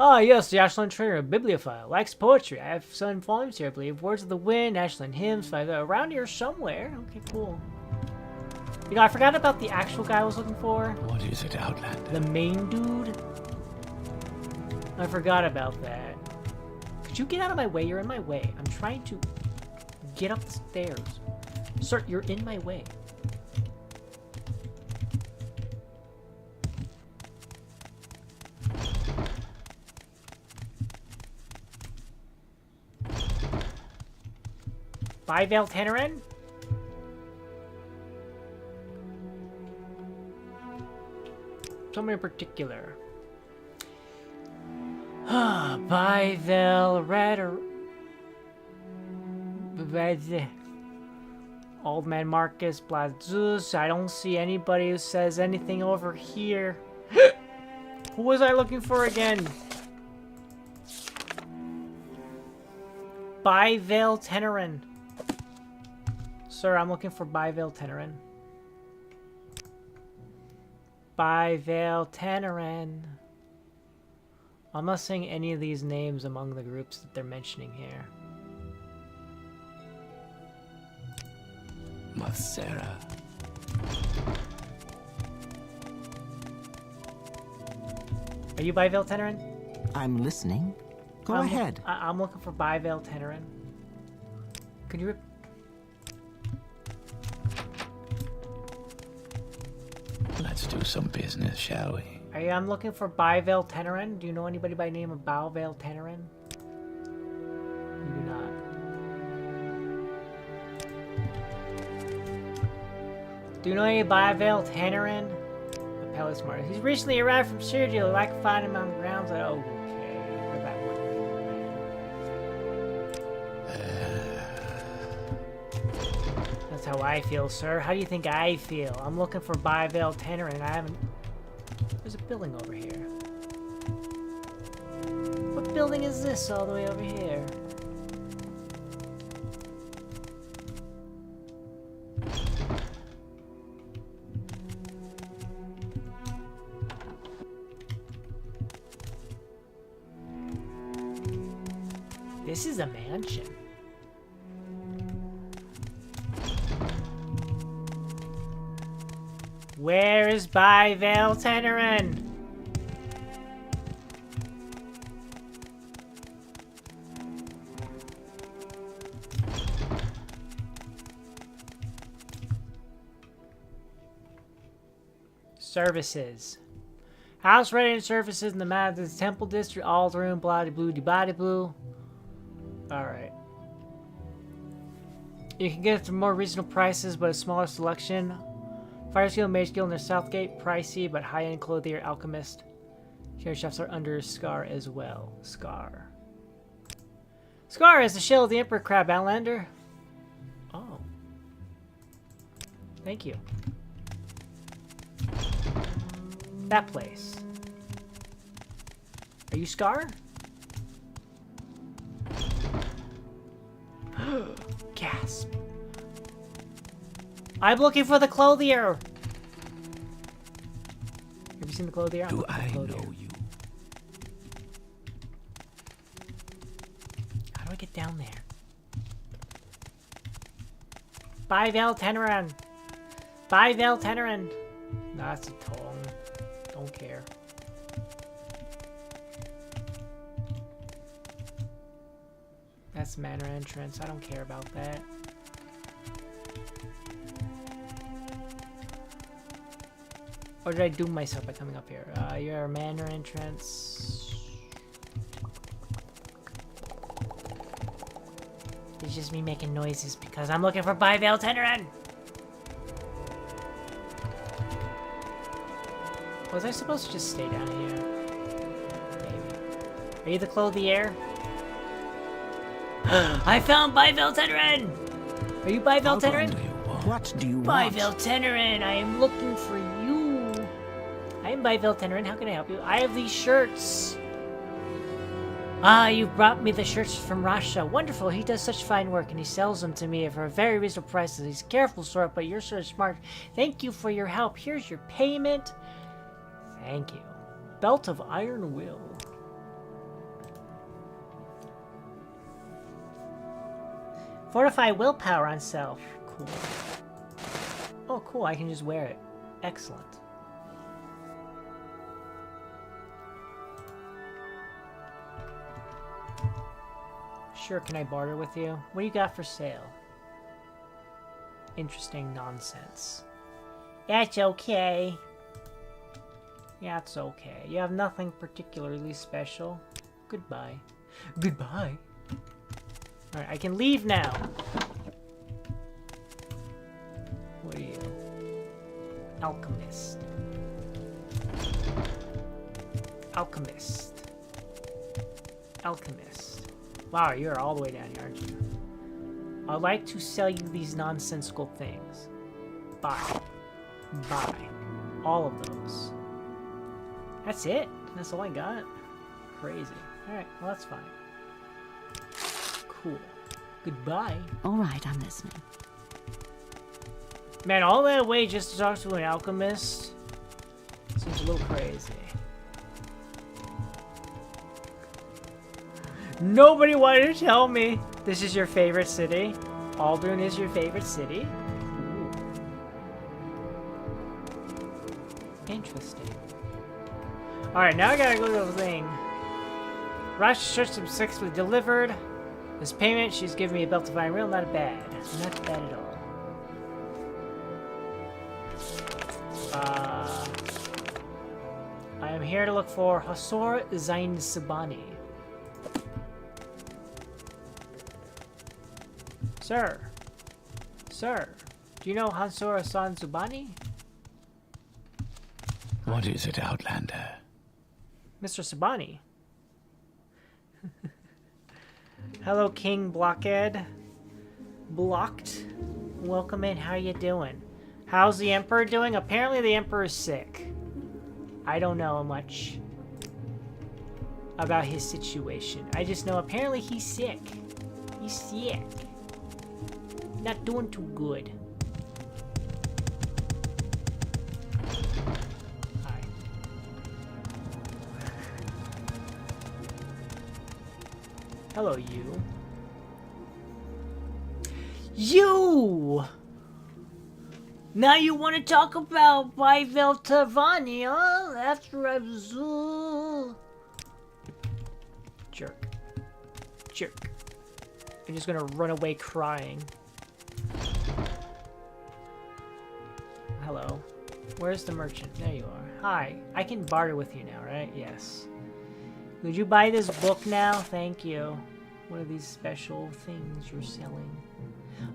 Ah, yes, the Ashland Trainer, a bibliophile. Likes poetry. I have some volumes here, I believe. Words of the Wind, Ashland Hymns, around here somewhere. Okay, cool. You know, I forgot about the actual guy I was looking for. What is it, Outlander? The main dude. I forgot about that. Could you get out of my way? You're in my way. I'm trying to get up the stairs. Sir, you're in my way. Bival Tenerin? Someone in particular. Bival Old Man Marcus Blazus. I don't see anybody who says anything over here. Who was I looking for again? Bival Tenerin. Sir, I'm looking for Bival Tenerin. Bival Tenerin. I'm not seeing any of these names among the groups that they're mentioning here. Mathsera. Are you Bival Tenerin? I'm listening. Go ahead. I'm looking for Bival Tenerin. Could you... Let's do some business, shall we? I'm looking for Bivale Tenerin. Do you know anybody by the name of Bivale Tenerin? You do not. Do you know any Bivale Tenerin? Appellate smart. He's recently arrived from Sergio. I'd like to find him on the grounds. Like, oh, okay. We're back with That's how I feel, sir. How do you think I feel? I'm looking for Bivale Tenerin. I haven't... There's a building over here. What building is this all the way over here? This is a mansion. Where is Bivale Tenerin? Services. House ready services in the map of the Temple District, all room, blah blue, body blue. Alright. You can get it for more reasonable prices, but a smaller selection. Fire skill, mage skill near Southgate, pricey, but high-end clothier, alchemist. Carry chefs are under Scar as well. Scar. Scar is the shell of the Emperor Crab, Outlander. Oh. Thank you. That place. Are you Scar? Gasp. I'm looking for the clothier. Have you seen the clothier? Do I know you? How do I get down there? Bivale Tenerin. Bivale Tenerin. No, that's a tongue. Don't care. That's manor entrance. I don't care about that. Or did I doom myself by coming up here? Your manor entrance. It's just me making noises because I'm looking for Bivale Tenerin. Was I supposed to just stay down here? Maybe. Are you the clothier? I found Bivale Tenerin! Are you Bivale Tenerin? What do you want? Bivale Tenerin, I am looking for you. I am Bivale Tenerin. How can I help you? I have these shirts. Ah, you brought me the shirts from Russia. Wonderful. He does such fine work, and he sells them to me for a very reasonable price. He's a careful sort, but you're so smart. Thank you for your help. Here's your payment. Thank you. Belt of Iron Will. Fortify willpower on self. Cool. Oh, cool. I can just wear it. Excellent. Sure, can I barter with you? What do you got for sale? Interesting nonsense. That's okay. Yeah, it's okay. You have nothing particularly special. Goodbye. Goodbye. Alright, I can leave now. What are you? Alchemist. Alchemist. Alchemist. Wow, you're all the way down here, aren't you? I'd like to sell you these nonsensical things. Buy. Buy. All of those. That's it? That's all I got? Crazy. Alright, well that's fine. Cool. Goodbye. All right, I'm listening. Man, all that way just to talk to an alchemist seems a little crazy. Nobody wanted to tell me this is your favorite city. Aldrin is your favorite city. Ooh. Interesting. Alright, now I gotta go to the thing. Rush shirts from 6 was delivered. This payment, she's giving me a belt of iron rail. Not bad. Not bad at all. I am here to look for Hasor Zain Sabani. Sir. Sir. Do you know Hasor Zain Sabani? What is it, Outlander? Mr. Sabani. Hello, King Blockhead. Blocked. Welcome in. How you doing? How's the Emperor doing? Apparently the Emperor is sick. I don't know much about his situation. I just know apparently he's sick. He's sick. Not doing too good. Hi. Hello, you. You! Now you want to talk about Pavel Tavani, huh? After I've... Jerk. Jerk. I'm just gonna run away crying. Hello. Where's the merchant? There you are. Hi. I can barter with you now, right? Yes. Would you buy this book now? Thank you. What are these special things you're selling?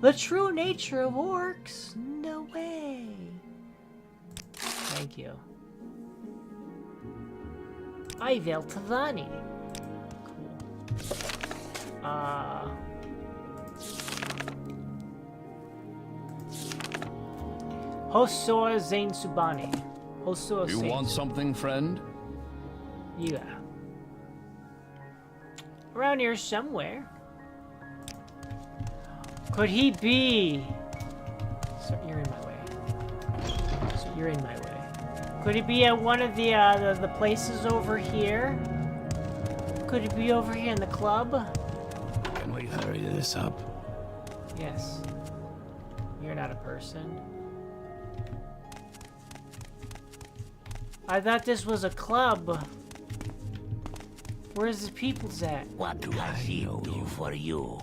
The true nature of orcs? No way. Thank you. Pavel Tavani. Cool. Hosor Zain Subani. Hosor You Zain want something, friend? Yeah. Around here somewhere. Could he be? So you're in my way. So you're in my way. Could he be at one of the places over here? Could he be over here in the club? Can we hurry this up? Yes. You're not a person. I thought this was a club. Where's the people's at? What do I do for you?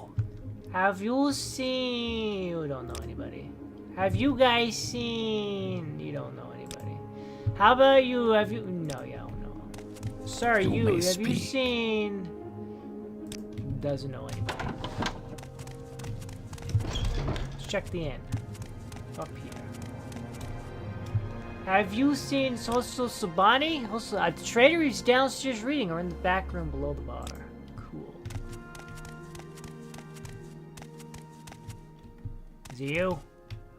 Have you seen... You don't know anybody. Have you guys seen... You don't know anybody. How about you? Have you... No, yeah, I don't know. Sir, you... Have you seen... Doesn't know anybody. Let's check the inn. Up here. Have you seen Soso Sabani? Also, the trader is downstairs reading or in the back room below the bar. Cool. Is it you?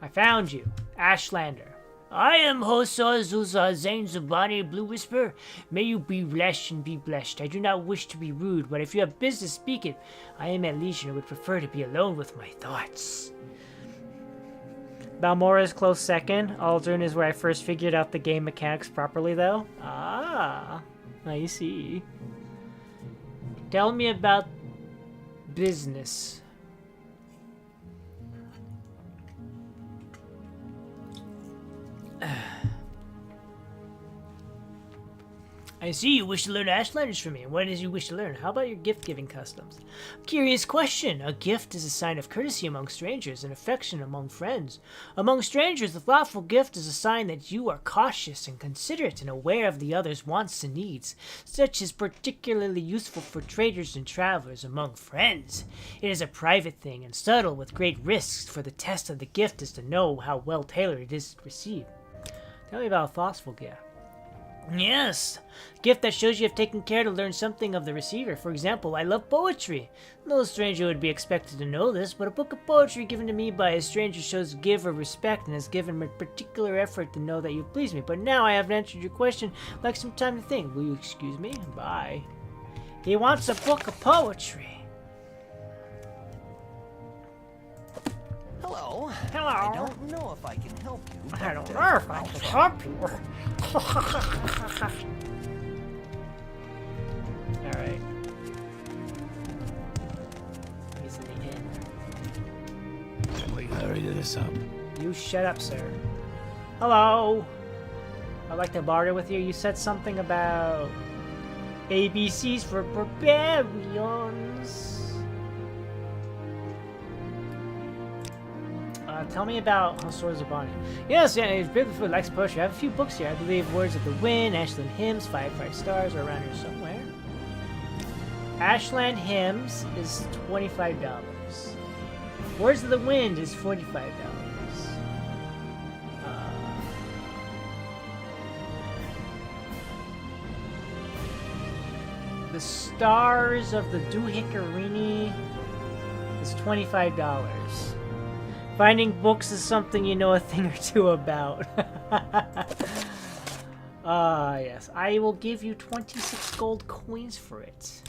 I found you. Ashlander. I am Hosa Zuza Zain Zubani Blue Whisper. May you be blessed and be blessed. I do not wish to be rude, but if you have business, speak it. I am at leisure and would prefer to be alone with my thoughts. Balmora is close second. Aldrin is where I first figured out the game mechanics properly, though. Ah, I see. Tell me about business. I see you wish to learn Ashlanders from me. What is you wish to learn? How about your gift-giving customs? Curious question. A gift is a sign of courtesy among strangers and affection among friends. Among strangers, the thoughtful gift is a sign that you are cautious and considerate and aware of the other's wants and needs. Such is particularly useful for traders and travelers. Among friends, it is a private thing and subtle with great risks, for the test of the gift is to know how well tailored it is received. Tell me about a thoughtful gift. Yes, gift that shows you have taken care to learn something of the receiver. For example, I love poetry. No stranger would be expected to know this, but a book of poetry given to me by a stranger shows give or respect and has given me particular effort to know that you please me. But now I have answered your question. I'd like some time to think. Will you excuse me? Bye. He wants a book of poetry. Hello. Hello. I don't know if I can help you. I don't know if I can help you. Alright. He's in the inn. Can we hurry this up? You shut up, sir. Hello. I'd like to barter with you. You said something about ABCs for barbarians. Tell me about how swords are bonding. Yes, yeah, it's beautiful. Likes poetry. I have a few books here. I believe Words of the Wind, Ashland Hymns, 5 stars are around here somewhere. Ashland Hymns is $25. Words of the Wind is $45. The Stars of the Duhikarini is $25. Finding books is something you know a thing or two about. Yes. I will give you 26 gold coins for it.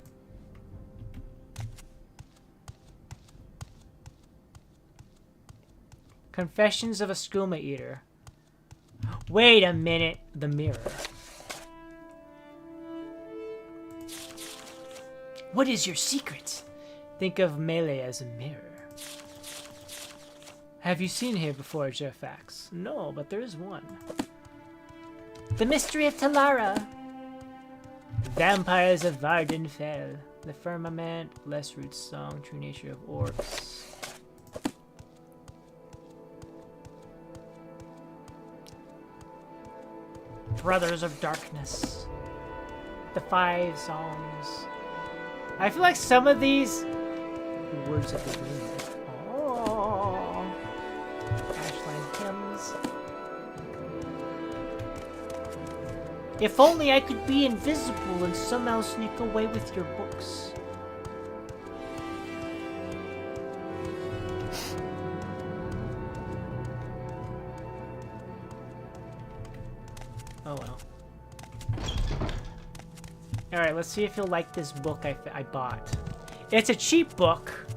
Confessions of a Skooma Eater. Wait a minute. The mirror. What is your secret? Think of Melee as a mirror. Have you seen here before, Jeffax? No, but there is one. The mystery of Talara. Vampires of Vardenfell. The firmament, Blessroot's song, true nature of orcs. Brothers of Darkness. The 5 songs. I feel like some of these Words of the Wind. Oh, Ashland Hymns. If only I could be invisible and somehow sneak away with your books. Oh well. Alright, let's see if you'll like this book I bought. It's a cheap book,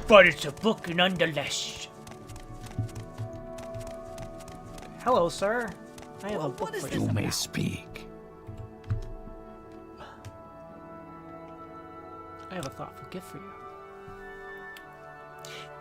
but it's a book nonetheless. Hello, sir. I have a book for you. You may speak. I have a thoughtful gift for you.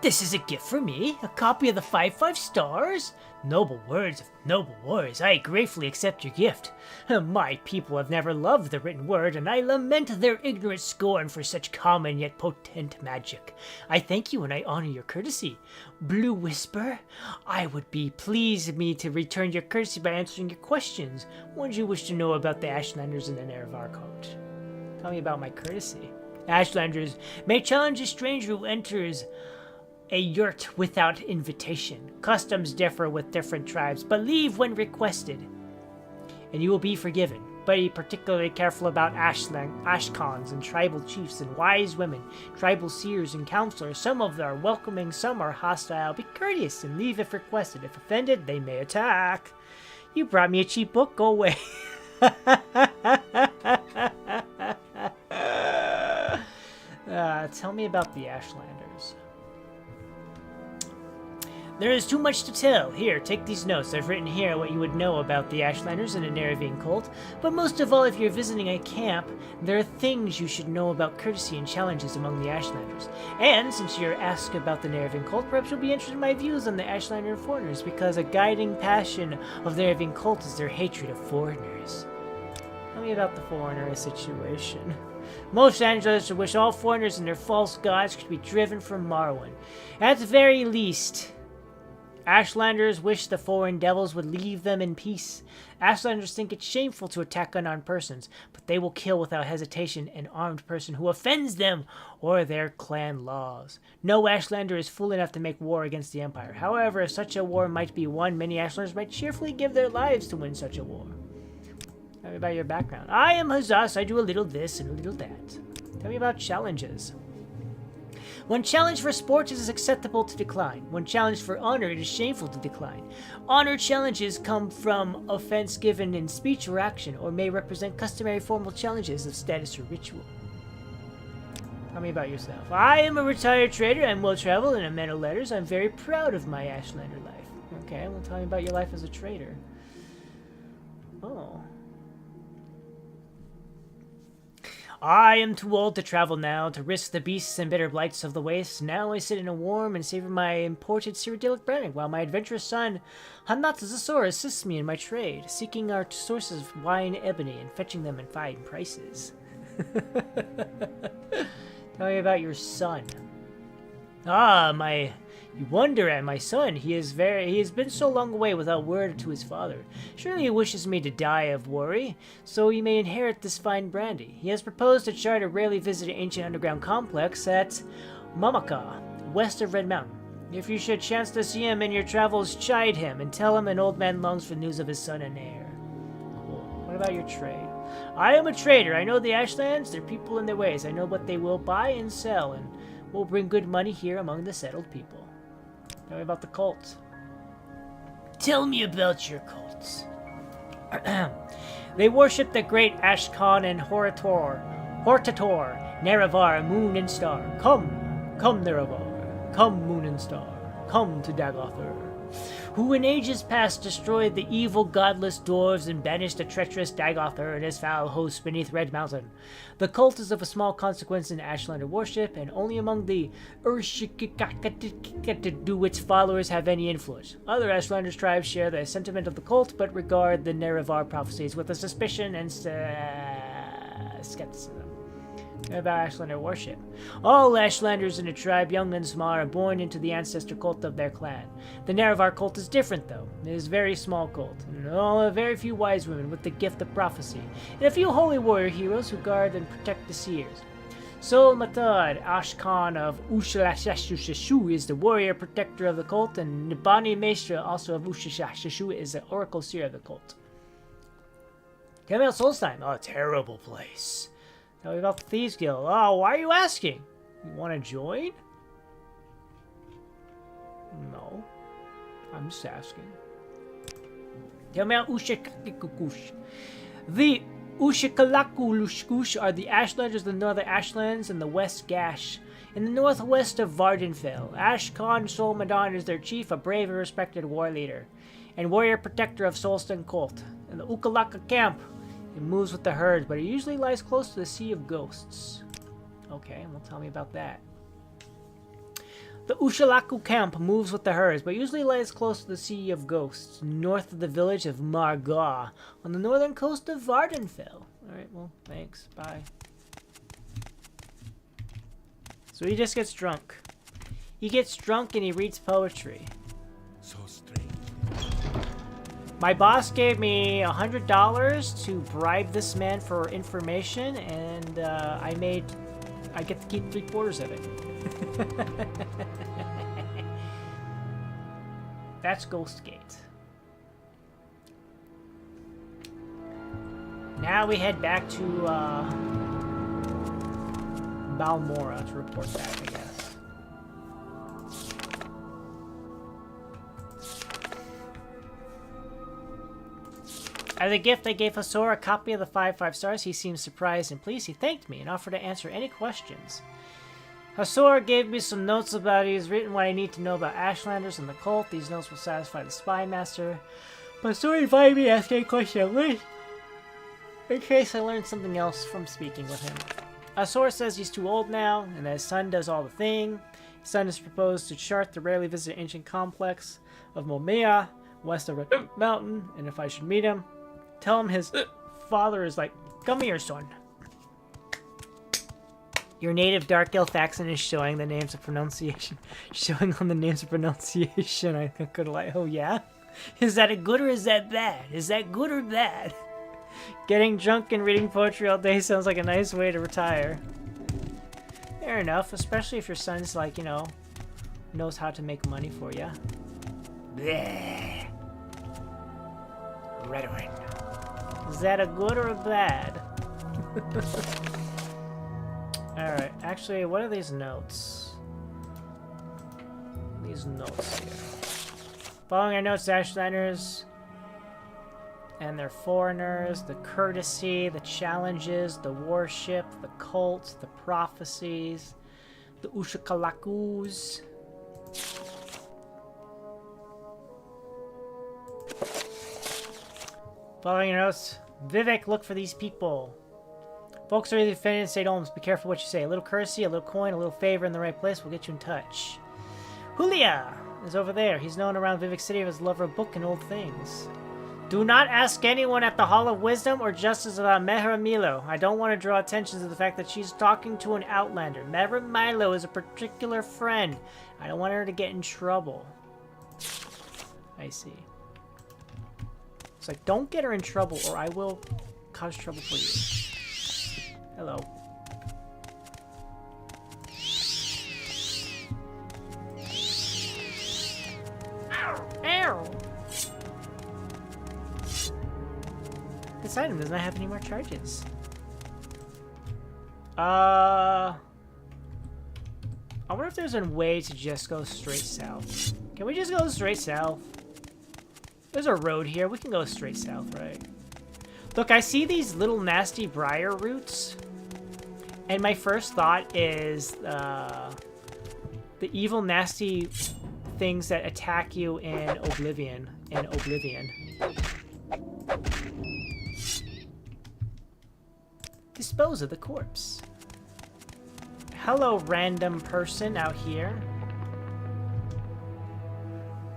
This is a gift for me, a copy of the 5 stars. Noble words of noble words, I gratefully accept your gift. My people have never loved the written word, and I lament their ignorant scorn for such common yet potent magic. I thank you and I honor your courtesy. Blue Whisper, I would be pleased me to return your courtesy by answering your questions. What do you wish to know about the Ashlanders in the Nervarcote? Tell me about my courtesy. Ashlanders may challenge a stranger who enters a yurt without invitation. Customs differ with different tribes, but leave when requested, and you will be forgiven. Be particularly careful about Ashkans and tribal chiefs and wise women, tribal seers and counselors. Some of them are welcoming, some are hostile. Be courteous and leave if requested. If offended, they may attack. You brought me a cheap book, go away. Tell me about the Ashlanders. There is too much to tell. Here, take these notes. I've written here what you would know about the Ashlanders and a Nerevian cult. But most of all, if you're visiting a camp, there are things you should know about courtesy and challenges among the Ashlanders. And since you're asked about the Nerevian cult, perhaps you'll be interested in my views on the Ashlander foreigners, because a guiding passion of the Nerevian cult is their hatred of foreigners. Tell me about the foreigner situation. Most Ashlanders wish all foreigners and their false gods could be driven from Morrowind. At the very least, Ashlanders wish the foreign devils would leave them in peace. Ashlanders think it's shameful to attack unarmed persons, but they will kill without hesitation an armed person who offends them or their clan laws. No Ashlander is fool enough to make war against the Empire. However, if such a war might be won, many Ashlanders might cheerfully give their lives to win such a war. Tell me about your background. I am Hazas. I do a little this and a little that. Tell me about challenges. When challenged for sport, it is acceptable to decline. When challenged for honor, it is shameful to decline. Honor challenges come from offense given in speech or action, or may represent customary formal challenges of status or ritual. Tell me about yourself. I am a retired trader. I'm well-traveled and a man of letters. I'm very proud of my Ashlander life. Okay, well, tell me about your life as a trader. Oh. I am too old to travel now, to risk the beasts and bitter blights of the waste. Now I sit in a warm and savor my imported Cyrodiilic branding, while my adventurous son, Hanatzasaur, assists me in my trade, seeking our sources of wine ebony and fetching them in fine prices. Tell me about your son. Ah, my You wonder at my son. He has been so long away without word to his father. Surely he wishes me to die of worry, so he may inherit this fine brandy. He has proposed to chart a rarely visited ancient underground complex at Mamaka, west of Red Mountain. If you should chance to see him in your travels, chide him and tell him an old man longs for news of his son and heir. Cool. What about your trade? I am a trader. I know the Ashlands, their people and their ways. I know what they will buy and sell, and will bring good money here among the settled people. Tell me about the cult. Tell me about your cults. They worship the great Ashkan and Hortator, Nerevar, moon and star. Come, Nerevar. Come, moon and star. Come to Dagothar, who in ages past destroyed the evil godless dwarves and banished the treacherous Dagothar and his foul hosts beneath Red Mountain. The cult is of a small consequence in Ashlander worship, and only among the Urshikakakakakak do its followers have any influence. Other Ashlanders tribes share the sentiment of the cult, but regard the Nerevar prophecies with a suspicion and skepticism. About Ashlander worship. All Ashlanders in a tribe, young and small, are born into the ancestor cult of their clan. The Nerevar cult is different, though. It is a very small cult, and very few wise women with the gift of prophecy, and a few holy warrior heroes who guard and protect the seers. Sol Matad, Ashkan of Ushashashushu, is the warrior protector of the cult, and Nibani Maestra, also of Ushashashushu, is the oracle seer of the cult. Tell me about Solstheim. Oh, a terrible place. Tell me about the Thieves Guild. Oh, why are you asking? You want to join? No. I'm just asking. Tell me about Ushikalakush. The Ushikalakush are the Ashlanders of the Northern Ashlands and the West Gash. In the northwest of Vardenfell, Ashkan Solmadan is their chief, a brave and respected war leader, and warrior protector of Solston cult. In the Ukalaka camp, it moves with the herd, but it usually lies close to the Sea of Ghosts. Okay, well, tell me about that. The Ushalaku camp moves with the herds, but usually lies close to the Sea of Ghosts, north of the village of Margaw, on the northern coast of Vardenfell. Alright, well, thanks. Bye. So he just gets drunk. He gets drunk and he reads poetry. So strange. My boss gave me $100 to bribe this man for information, and I get to keep 3/4 of it. That's Ghostgate. Now we head back to Balmora to report back, I guess. As a gift, I gave Hasor a copy of the 5 stars. He seemed surprised and pleased. He thanked me and offered to answer any questions. Hasor gave me some notes about it. He's written what I need to know about Ashlanders and the cult. These notes will satisfy the spy master. But Hasor invited me to ask any question I wish, in case I learned something else from speaking with him. Hasor says he's too old now, and that his son does all the thing. His son has proposed to chart the rarely visited ancient complex of Momea, west of Red Mountain, and if I should meet him, tell him his father is like, come here, son. Your native Dark Elf accent is showing the names of pronunciation. Showing on the names of pronunciation. I could like, oh yeah? Is that a good or is that bad? Is that good or bad? Getting drunk and reading poetry all day sounds like a nice way to retire. Fair enough, especially if your son's like, you know, knows how to make money for you. Bleh. Red wine. Is that a good or a bad? Alright, actually, what are these notes? These notes here. Following our notes, Ashlanders and their foreigners, the courtesy, the challenges, the worship, the cults, the prophecies, the Ushikalakus. Following your notes, Vivek, look for these people. Folks are either defending in state homes. Be careful what you say. A little courtesy, a little coin, a little favor in the right place will get you in touch. Julia is over there. He's known around Vivek City as his lover of book and old things. Do not ask anyone at the Hall of Wisdom or Justice about Mehra Milo. I don't want to draw attention to the fact that she's talking to an outlander. Mehra Milo is a particular friend. I don't want her to get in trouble. I see. It's like, don't get her in trouble or I will cause trouble for you. Hello. Ow! This item does not have any more charges. I wonder if there's a way to just go straight south. Can we just go straight south? There's a road here. We can go straight south, right? Look, I see these little nasty briar roots. And my first thought is the evil, nasty things that attack you in Oblivion. Dispose of the corpse. Hello, random person out here.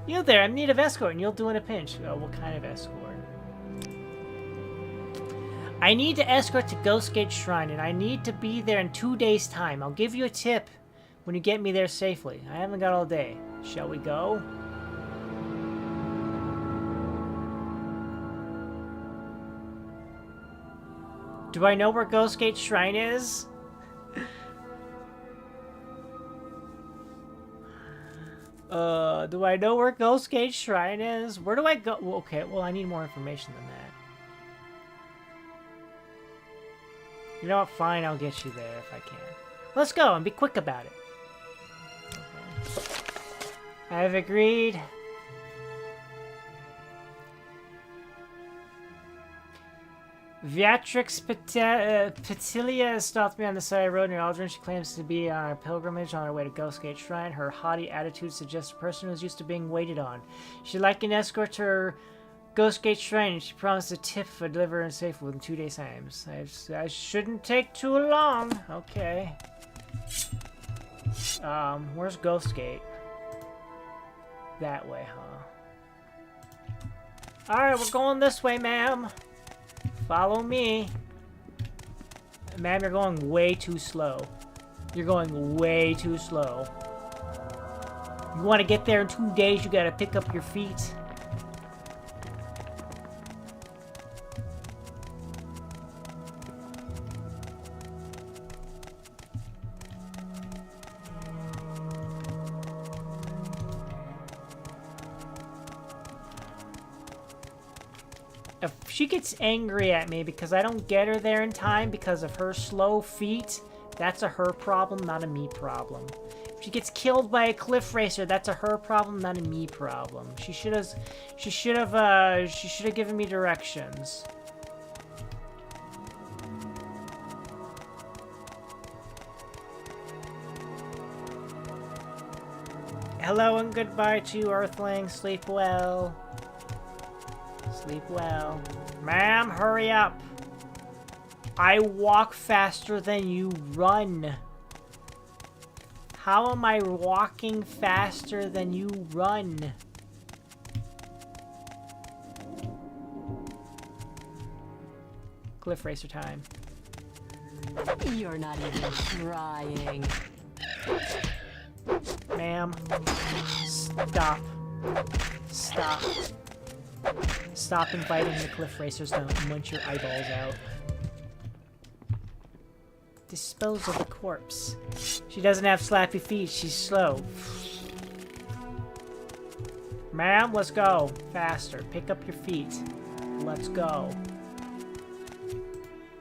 You there, I'm in need of escort, and you'll do in a pinch. Oh, what kind of escort? I need to escort to Ghostgate Shrine, and I need to be there in 2 days' time. I'll give you a tip when you get me there safely. I haven't got all day. Shall we go? Do I know where Ghostgate Shrine is? Do I know where Ghostgate Shrine is? Where do I go? Well, okay, well, I need more information than that. You know what? Fine, I'll get you there if I can. Let's go and be quick about it. Okay. I've agreed. Beatrix Petilia stopped me on the side of the road near Aldrin. She claims to be on a pilgrimage on her way to Ghostgate Shrine. Her haughty attitude suggests a person who's used to being waited on. She'd like an escort to her Ghostgate Shrine, and she promised a tip for delivering safely within 2 days' time. I shouldn't take too long. Okay. Where's Ghostgate? That way, huh? Alright, we're going this way, ma'am. Follow me. Ma'am, you're going way too slow. You're going way too slow. You want to get there in 2 days, you gotta pick up your feet. If she gets angry at me because I don't get her there in time because of her slow feet, that's a her problem, not a me problem. If she gets killed by a cliff racer, that's a her problem, not a me problem. She should have given me directions. Hello and goodbye to you, Earthling. Sleep well. Sleep well. Ma'am, hurry up. I walk faster than you run. How am I walking faster than you run? Cliff racer time. You're not even trying. Ma'am, stop. Stop. Stop inviting the cliff racers to munch your eyeballs out. Dispose of the corpse. She doesn't have slappy feet. She's slow. Ma'am, let's go. Faster. Pick up your feet. Let's go.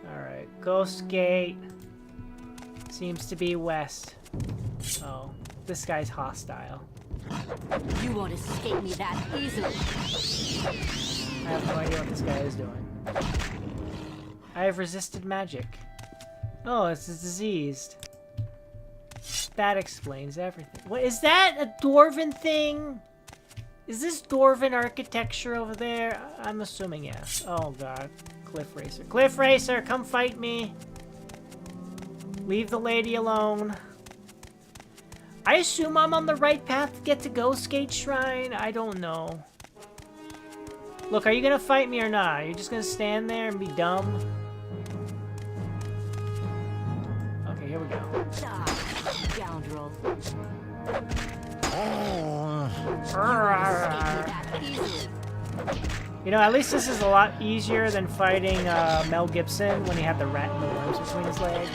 Alright. Ghostgate. Seems to be west. Oh. This guy's hostile. You won't escape me that easily. I have no idea what this guy is doing. I have resisted magic. Oh, it's diseased. That explains everything. What is that? A dwarven thing? Is this dwarven architecture over there? I'm assuming yes. Oh god. Cliff racer. Cliff racer, come fight me. Leave the lady alone. I assume I'm on the right path to get to Ghostgate Shrine. I don't know. Look, are you gonna fight me or not? Are you just gonna stand there and be dumb? Okay, here we go. Scoundrel. You know, at least this is a lot easier than fighting Mel Gibson when he had the rat and the worms between his legs.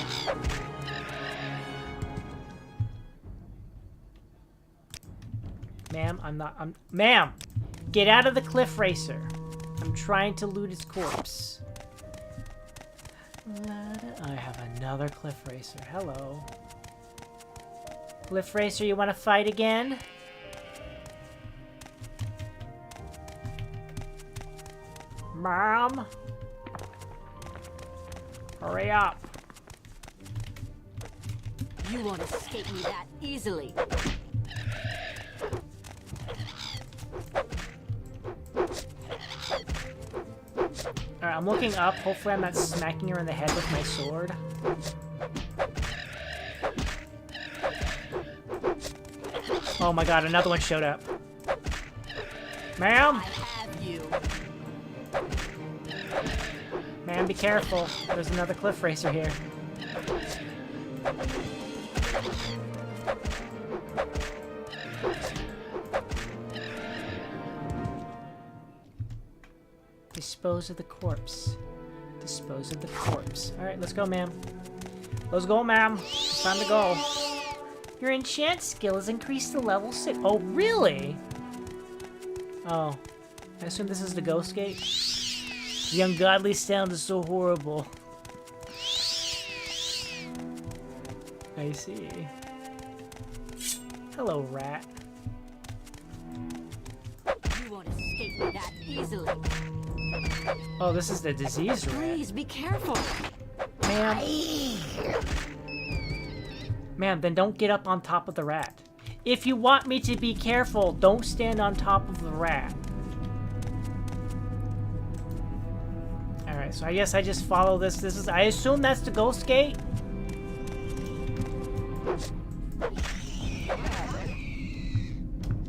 Ma'am, Ma'am! Get out of the cliff racer. I'm trying to loot his corpse. I have another cliff racer. Hello. Cliff racer, you want to fight again? Mom? Hurry up. You won't escape me that easily. Alright, I'm looking up. Hopefully I'm not smacking her in the head with my sword. Oh my god, another one showed up. Ma'am? I have you. Ma'am, be careful. There's another cliff racer here. Dispose of the corpse. Dispose of the corpse. Alright, let's go, ma'am. Let's go, ma'am. It's time to go. Your enchant skill is increased to level 6. Oh, really? Oh. I assume this is the ghost gate? The ungodly sound is so horrible. I see. Hello, rat. You won't escape me that easily. Oh, this is the disease rat. Please be careful. Ma'am. Ma'am, then don't get up on top of the rat. If you want me to be careful, don't stand on top of the rat. Alright, so I guess I just follow this. I assume that's the ghost gate?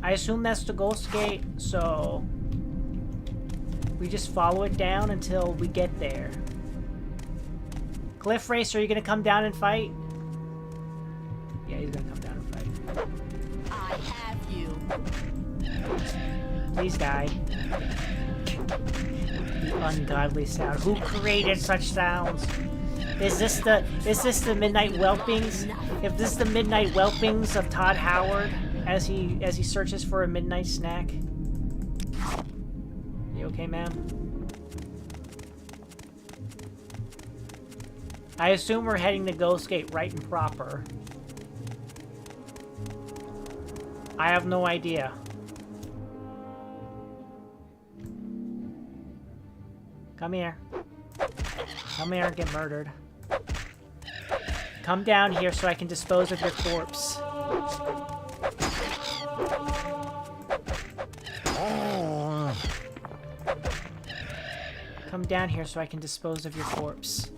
I assume that's the ghost gate, so we just follow it down until we get there. Cliff Racer, are you gonna come down and fight? Yeah, he's gonna come down and fight. I have you. Please die. The ungodly sound. Who created such sounds? Is this the midnight whelpings? If this is the midnight whelpings of Todd Howard as he searches for a midnight snack? You okay, ma'am? I assume we're heading to Ghost Gate right and proper. I have no idea. Come here. Come here and get murdered. Come down here so I can dispose of your corpse. Come down here so I can dispose of your corpse.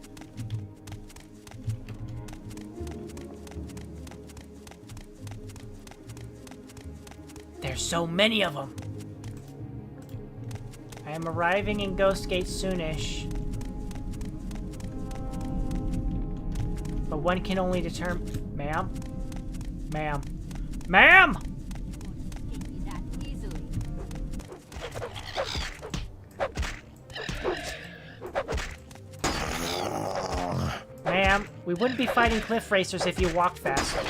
There's so many of them. I am arriving in Ghost Gate soonish. But one can only determine... Ma'am? Ma'am? Ma'am! Ma'am, we wouldn't be fighting cliff racers if you walked faster.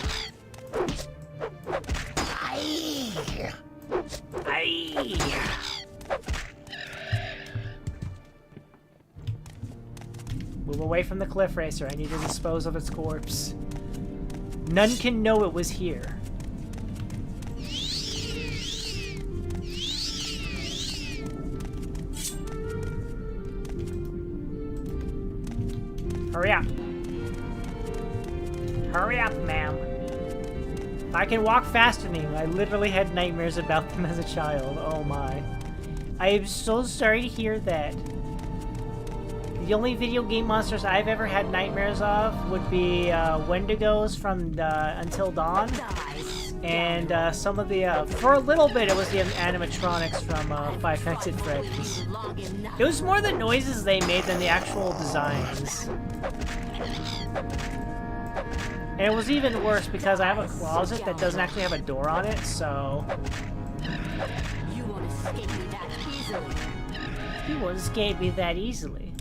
Move away from the cliff racer. I need to dispose of its corpse. None can know it was here. Hurry up. Hurry up, ma'am. I can walk faster than you. I literally had nightmares about them as a child. Oh my. I am so sorry to hear that. The only video game monsters I've ever had nightmares of would be Wendigos from Until Dawn And some of the, for a little bit, it was the animatronics from Five Nights at Freddy's. It was more the noises they made than the actual designs. And it was even worse because I have a closet that doesn't actually have a door on it, so... You won't escape me that easily. You won't escape me that easily.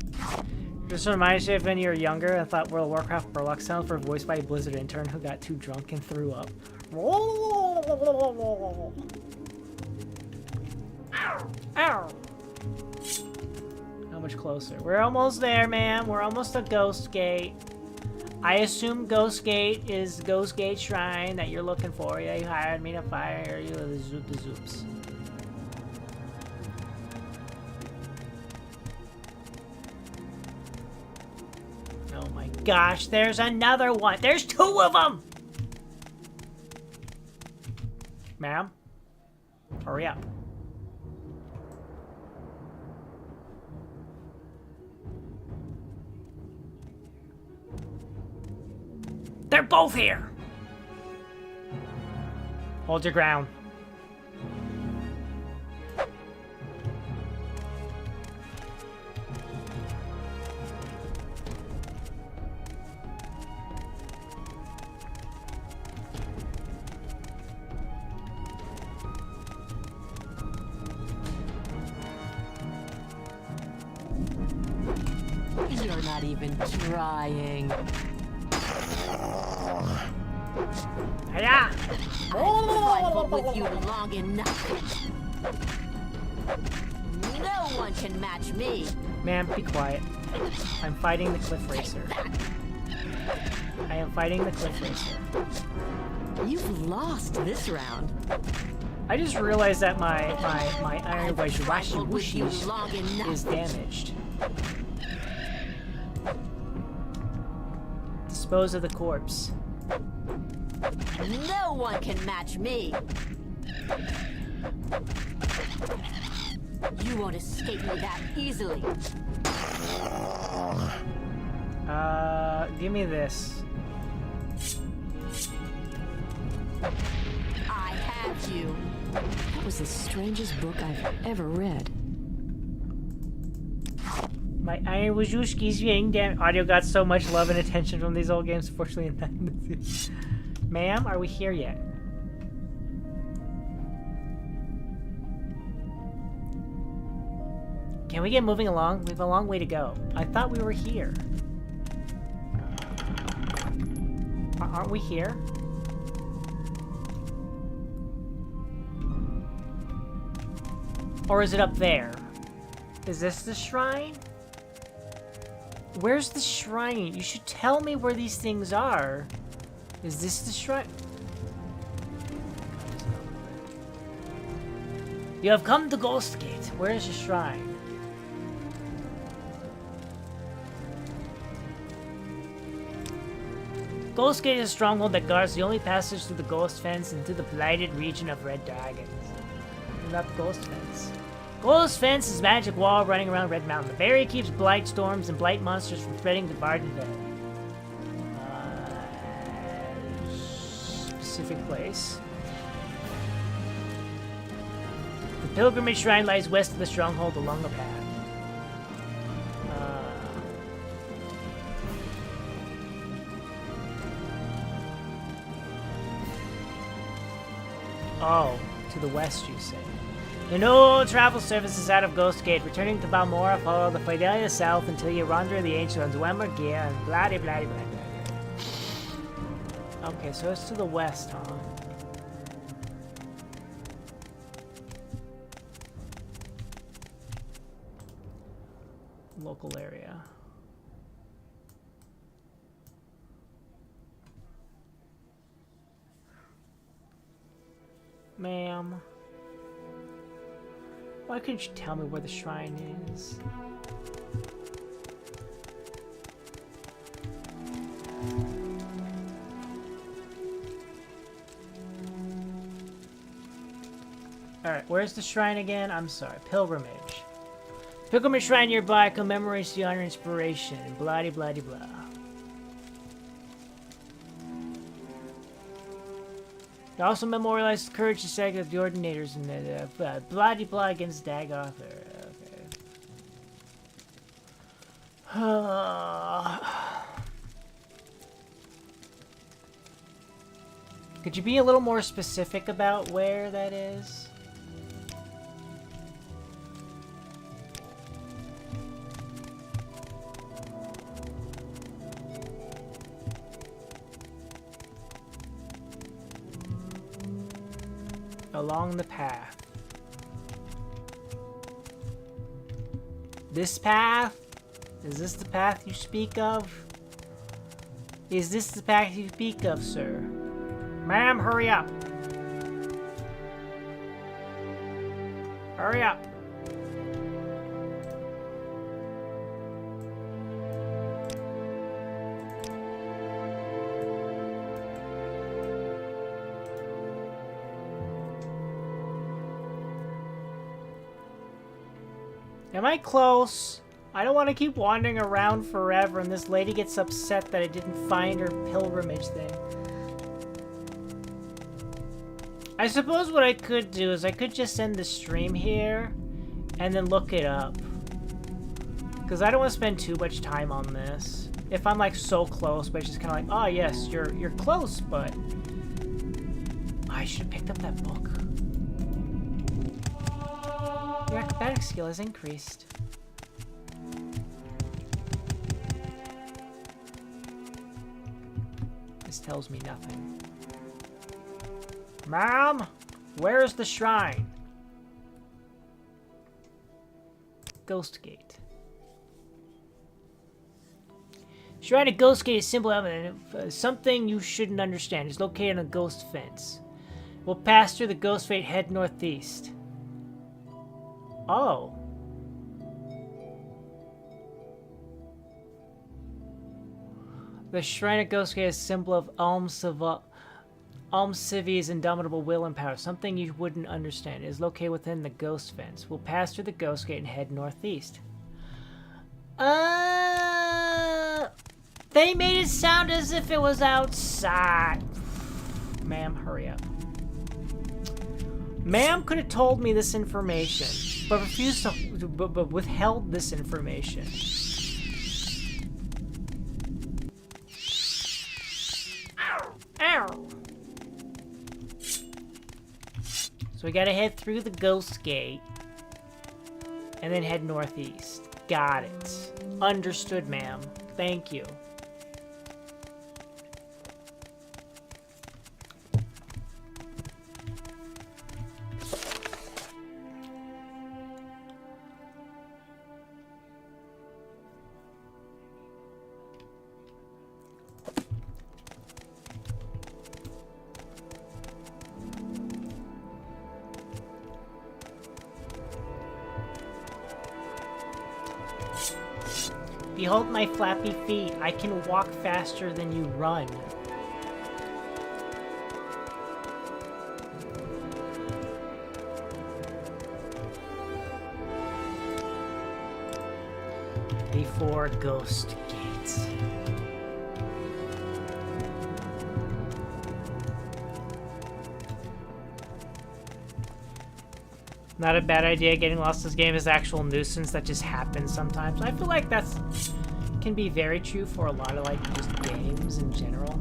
This reminds me of when you were younger and thought World of Warcraft Burlock sounds were voiced by a Blizzard intern who got too drunk and threw up. Ow! How much closer? We're almost there, man. We're almost at Ghost Gate. I assume Ghost Gate is Ghost Gate Shrine that you're looking for. Yeah, you hired me to fire you the zoop the zoops. Oh my gosh, there's another one. There's two of them! Ma'am? Hurry up. They're both here! Hold your ground. You're not even trying. Hiya! I've trifled with you long enough. No one can match me. Ma'am, be quiet. I'm fighting the Cliff Racer. I am fighting the Cliff Racer. You've lost this round. I just realized that my iron I've trifled with you Washishis long enough. is damaged. Dispose of the corpse. No one can match me. You won't escape me that easily. Give me this. I have you. That was the strangest book I've ever read. My iron Wajushki's getting damn. Audio got so much love and attention from these old games, fortunately. Ma'am, are we here yet? Can we get moving along? We have a long way to go. I thought we were here. Aren't we here? Or is it up there? Is this the shrine? Where's the shrine? You should tell me where these things are. Is this the shrine? You have come to Ghost Gate. Where is the shrine? Ghost Gate is a stronghold that guards the only passage through the Ghost Fence into the blighted region of Red Dragons. Not the Ghost Fence. Ghost Fence is a magic wall running around Red Mountain. The barrier keeps blight storms and blight monsters from threatening the Bardenville. Specific place. The pilgrimage shrine lies west of the stronghold along the path. Oh, to the west, you say. The no travel service is out of Ghost Gate. Returning to Balmora, follow the Fidelia south until you wander the ancient ones, Wemmer Gear, and blah blah blah blah. Okay, so it's to the west, huh? Local area. Ma'am. Why couldn't you tell me where the shrine is? Alright, where's the shrine again? I'm sorry. Pilgrimage. Pilgrimage shrine nearby commemorates the honor and inspiration. Blah blah blah. It also memorialized courage and saga of the ordinators and the blah-de-blah against Dagoth. Okay. Could you be a little more specific about where that is? Along the path. This path? Is this the path you speak of? Is this the path you speak of, sir? Ma'am, hurry up. Hurry up. Am I close? I don't want to keep wandering around forever and this lady gets upset that I didn't find her pilgrimage thing. I suppose what I could do is I could just end the stream here and then look it up. Because I don't want to spend too much time on this. If I'm like so close, but it's just kind of like, oh yes, you're close, but I should have picked up that book. Your acrobatic skill has increased. This tells me nothing. Ma'am, where's the shrine? Ghost Gate. Shrine of Ghost Gate is simple evidence of something you shouldn't understand. It's located on a ghost fence. We'll pass through the ghost fate, head northeast. Oh. The Shrine of Ghost Gate is a symbol of Almsivi's indomitable will and power. Something you wouldn't understand. It is located within the ghost fence. We'll pass through the ghost gate and head northeast. They made it sound as if it was outside. Ma'am, hurry up. Ma'am could have told me this information, but refused to, but withheld this information. Ow! So we gotta head through the ghost gate and then head northeast. Got it. Understood, ma'am. Thank you. Behold my flappy feet. I can walk faster than you run. Before Ghost Gates. Not a bad idea. Getting lost in this game is actual nuisance that just happens sometimes. I feel like that's can be very true for a lot of like just games in general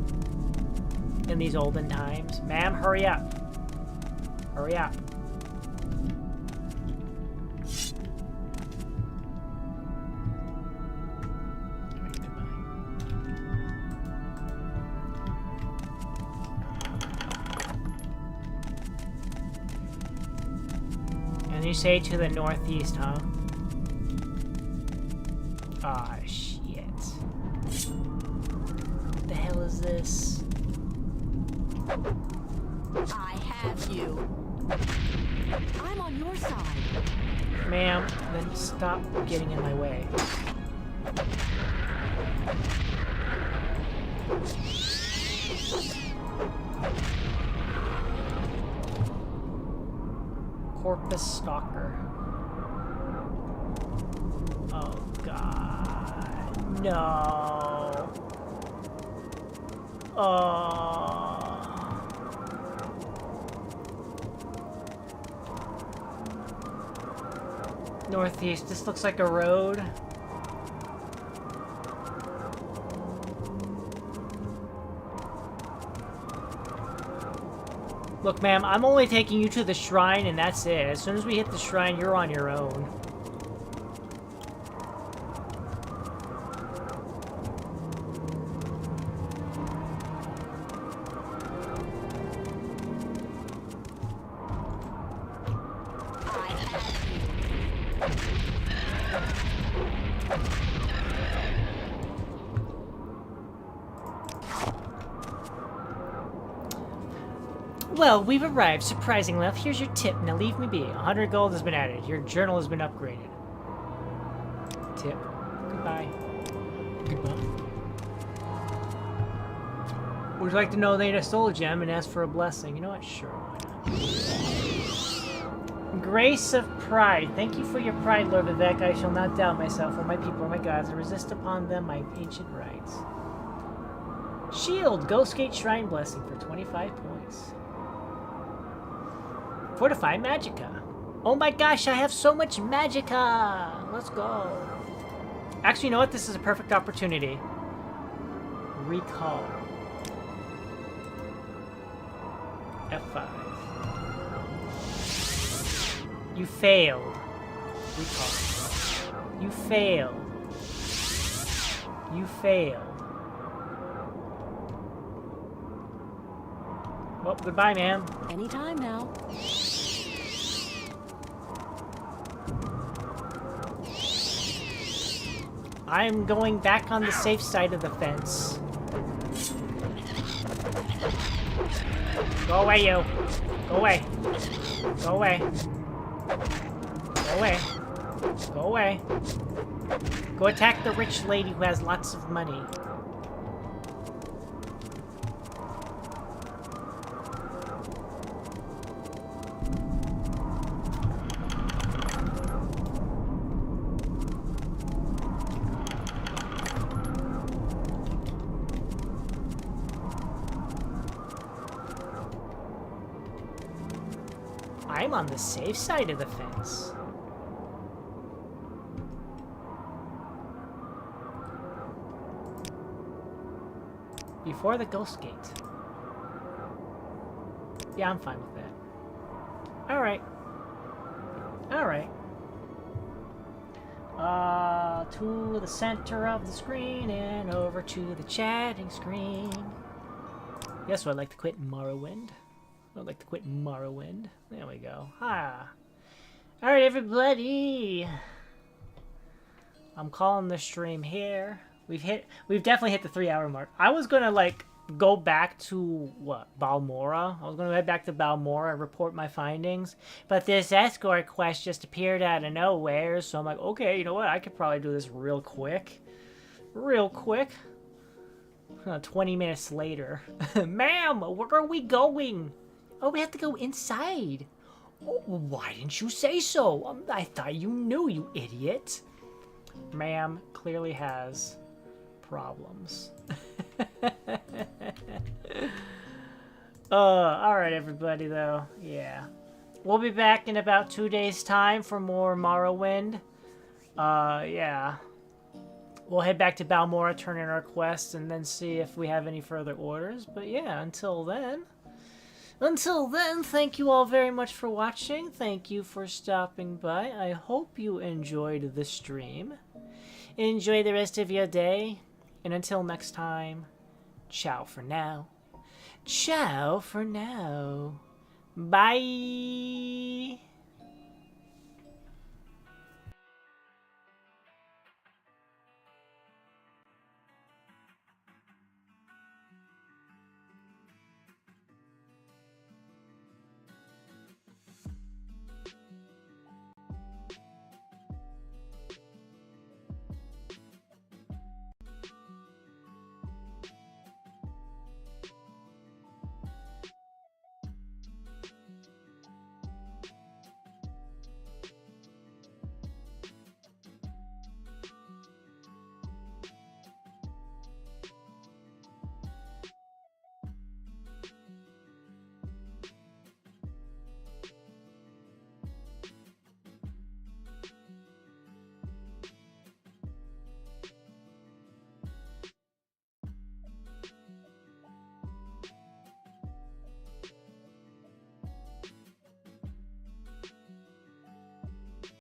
in these olden times. Ma'am, hurry up. Hurry up. And you say to the northeast, huh? Ah, shit. What the hell is this? I have you. I'm on your side. Ma'am, then stop getting in my way. Corpus Stalker. Oh god. No. Oh. Northeast. This looks like a road. Look, ma'am, I'm only taking you to the shrine and that's it. As soon as we hit the shrine, you're on your own. Well, we've arrived, surprisingly enough. Here's your tip. Now leave me be. 100 gold has been added. Your journal has been upgraded. Tip. Goodbye. Goodbye. Would you like to know they stole a gem and ask for a blessing? You know what? Sure, why not? Grace of pride. Thank you for your pride, Lord Vivek. I shall not doubt myself or my people or my gods and resist upon them my ancient rights. Shield. Ghost Gate Shrine Blessing for 25 points. Fortify Magicka. Oh my gosh, I have so much Magicka! Let's go. Actually, you know what? This is a perfect opportunity. Recall. F5. You failed. Recall. You failed. You failed. Well, goodbye, ma'am. Anytime now. I'm going back on the safe side of the fence. Go away, you. Go away. Go away. Go away. Go away. Go attack the rich lady who has lots of money. I'm on the safe side of the fence. Before the ghost gate. Yeah, I'm fine with that. Alright. Alright. To the center of the screen and over to the chatting screen. Yes, so I'd like to quit Morrowind. I'd like to quit Morrowind. There we go. Ha! Alright, everybody! I'm calling the stream here. We've definitely hit the 3-hour mark. I was gonna, like, go back to, what, Balmora? I was gonna head back to Balmora and report my findings. But this escort quest just appeared out of nowhere, so I'm like, okay, you know what? I could probably do this real quick. Real quick. 20 minutes later. Ma'am, where are we going? Oh, we have to go inside. Oh, why didn't you say so? I thought you knew, you idiot. Ma'am clearly has problems. Alright, everybody, though. Yeah. We'll be back in about 2 days' time for more Morrowind. Yeah. We'll head back to Balmora, turn in our quests, and then see if we have any further orders. But yeah, until then, thank you all very much for watching. Thank you for stopping by. I hope you enjoyed the stream. Enjoy the rest of your day. And until next time, ciao for now. Ciao for now. Bye.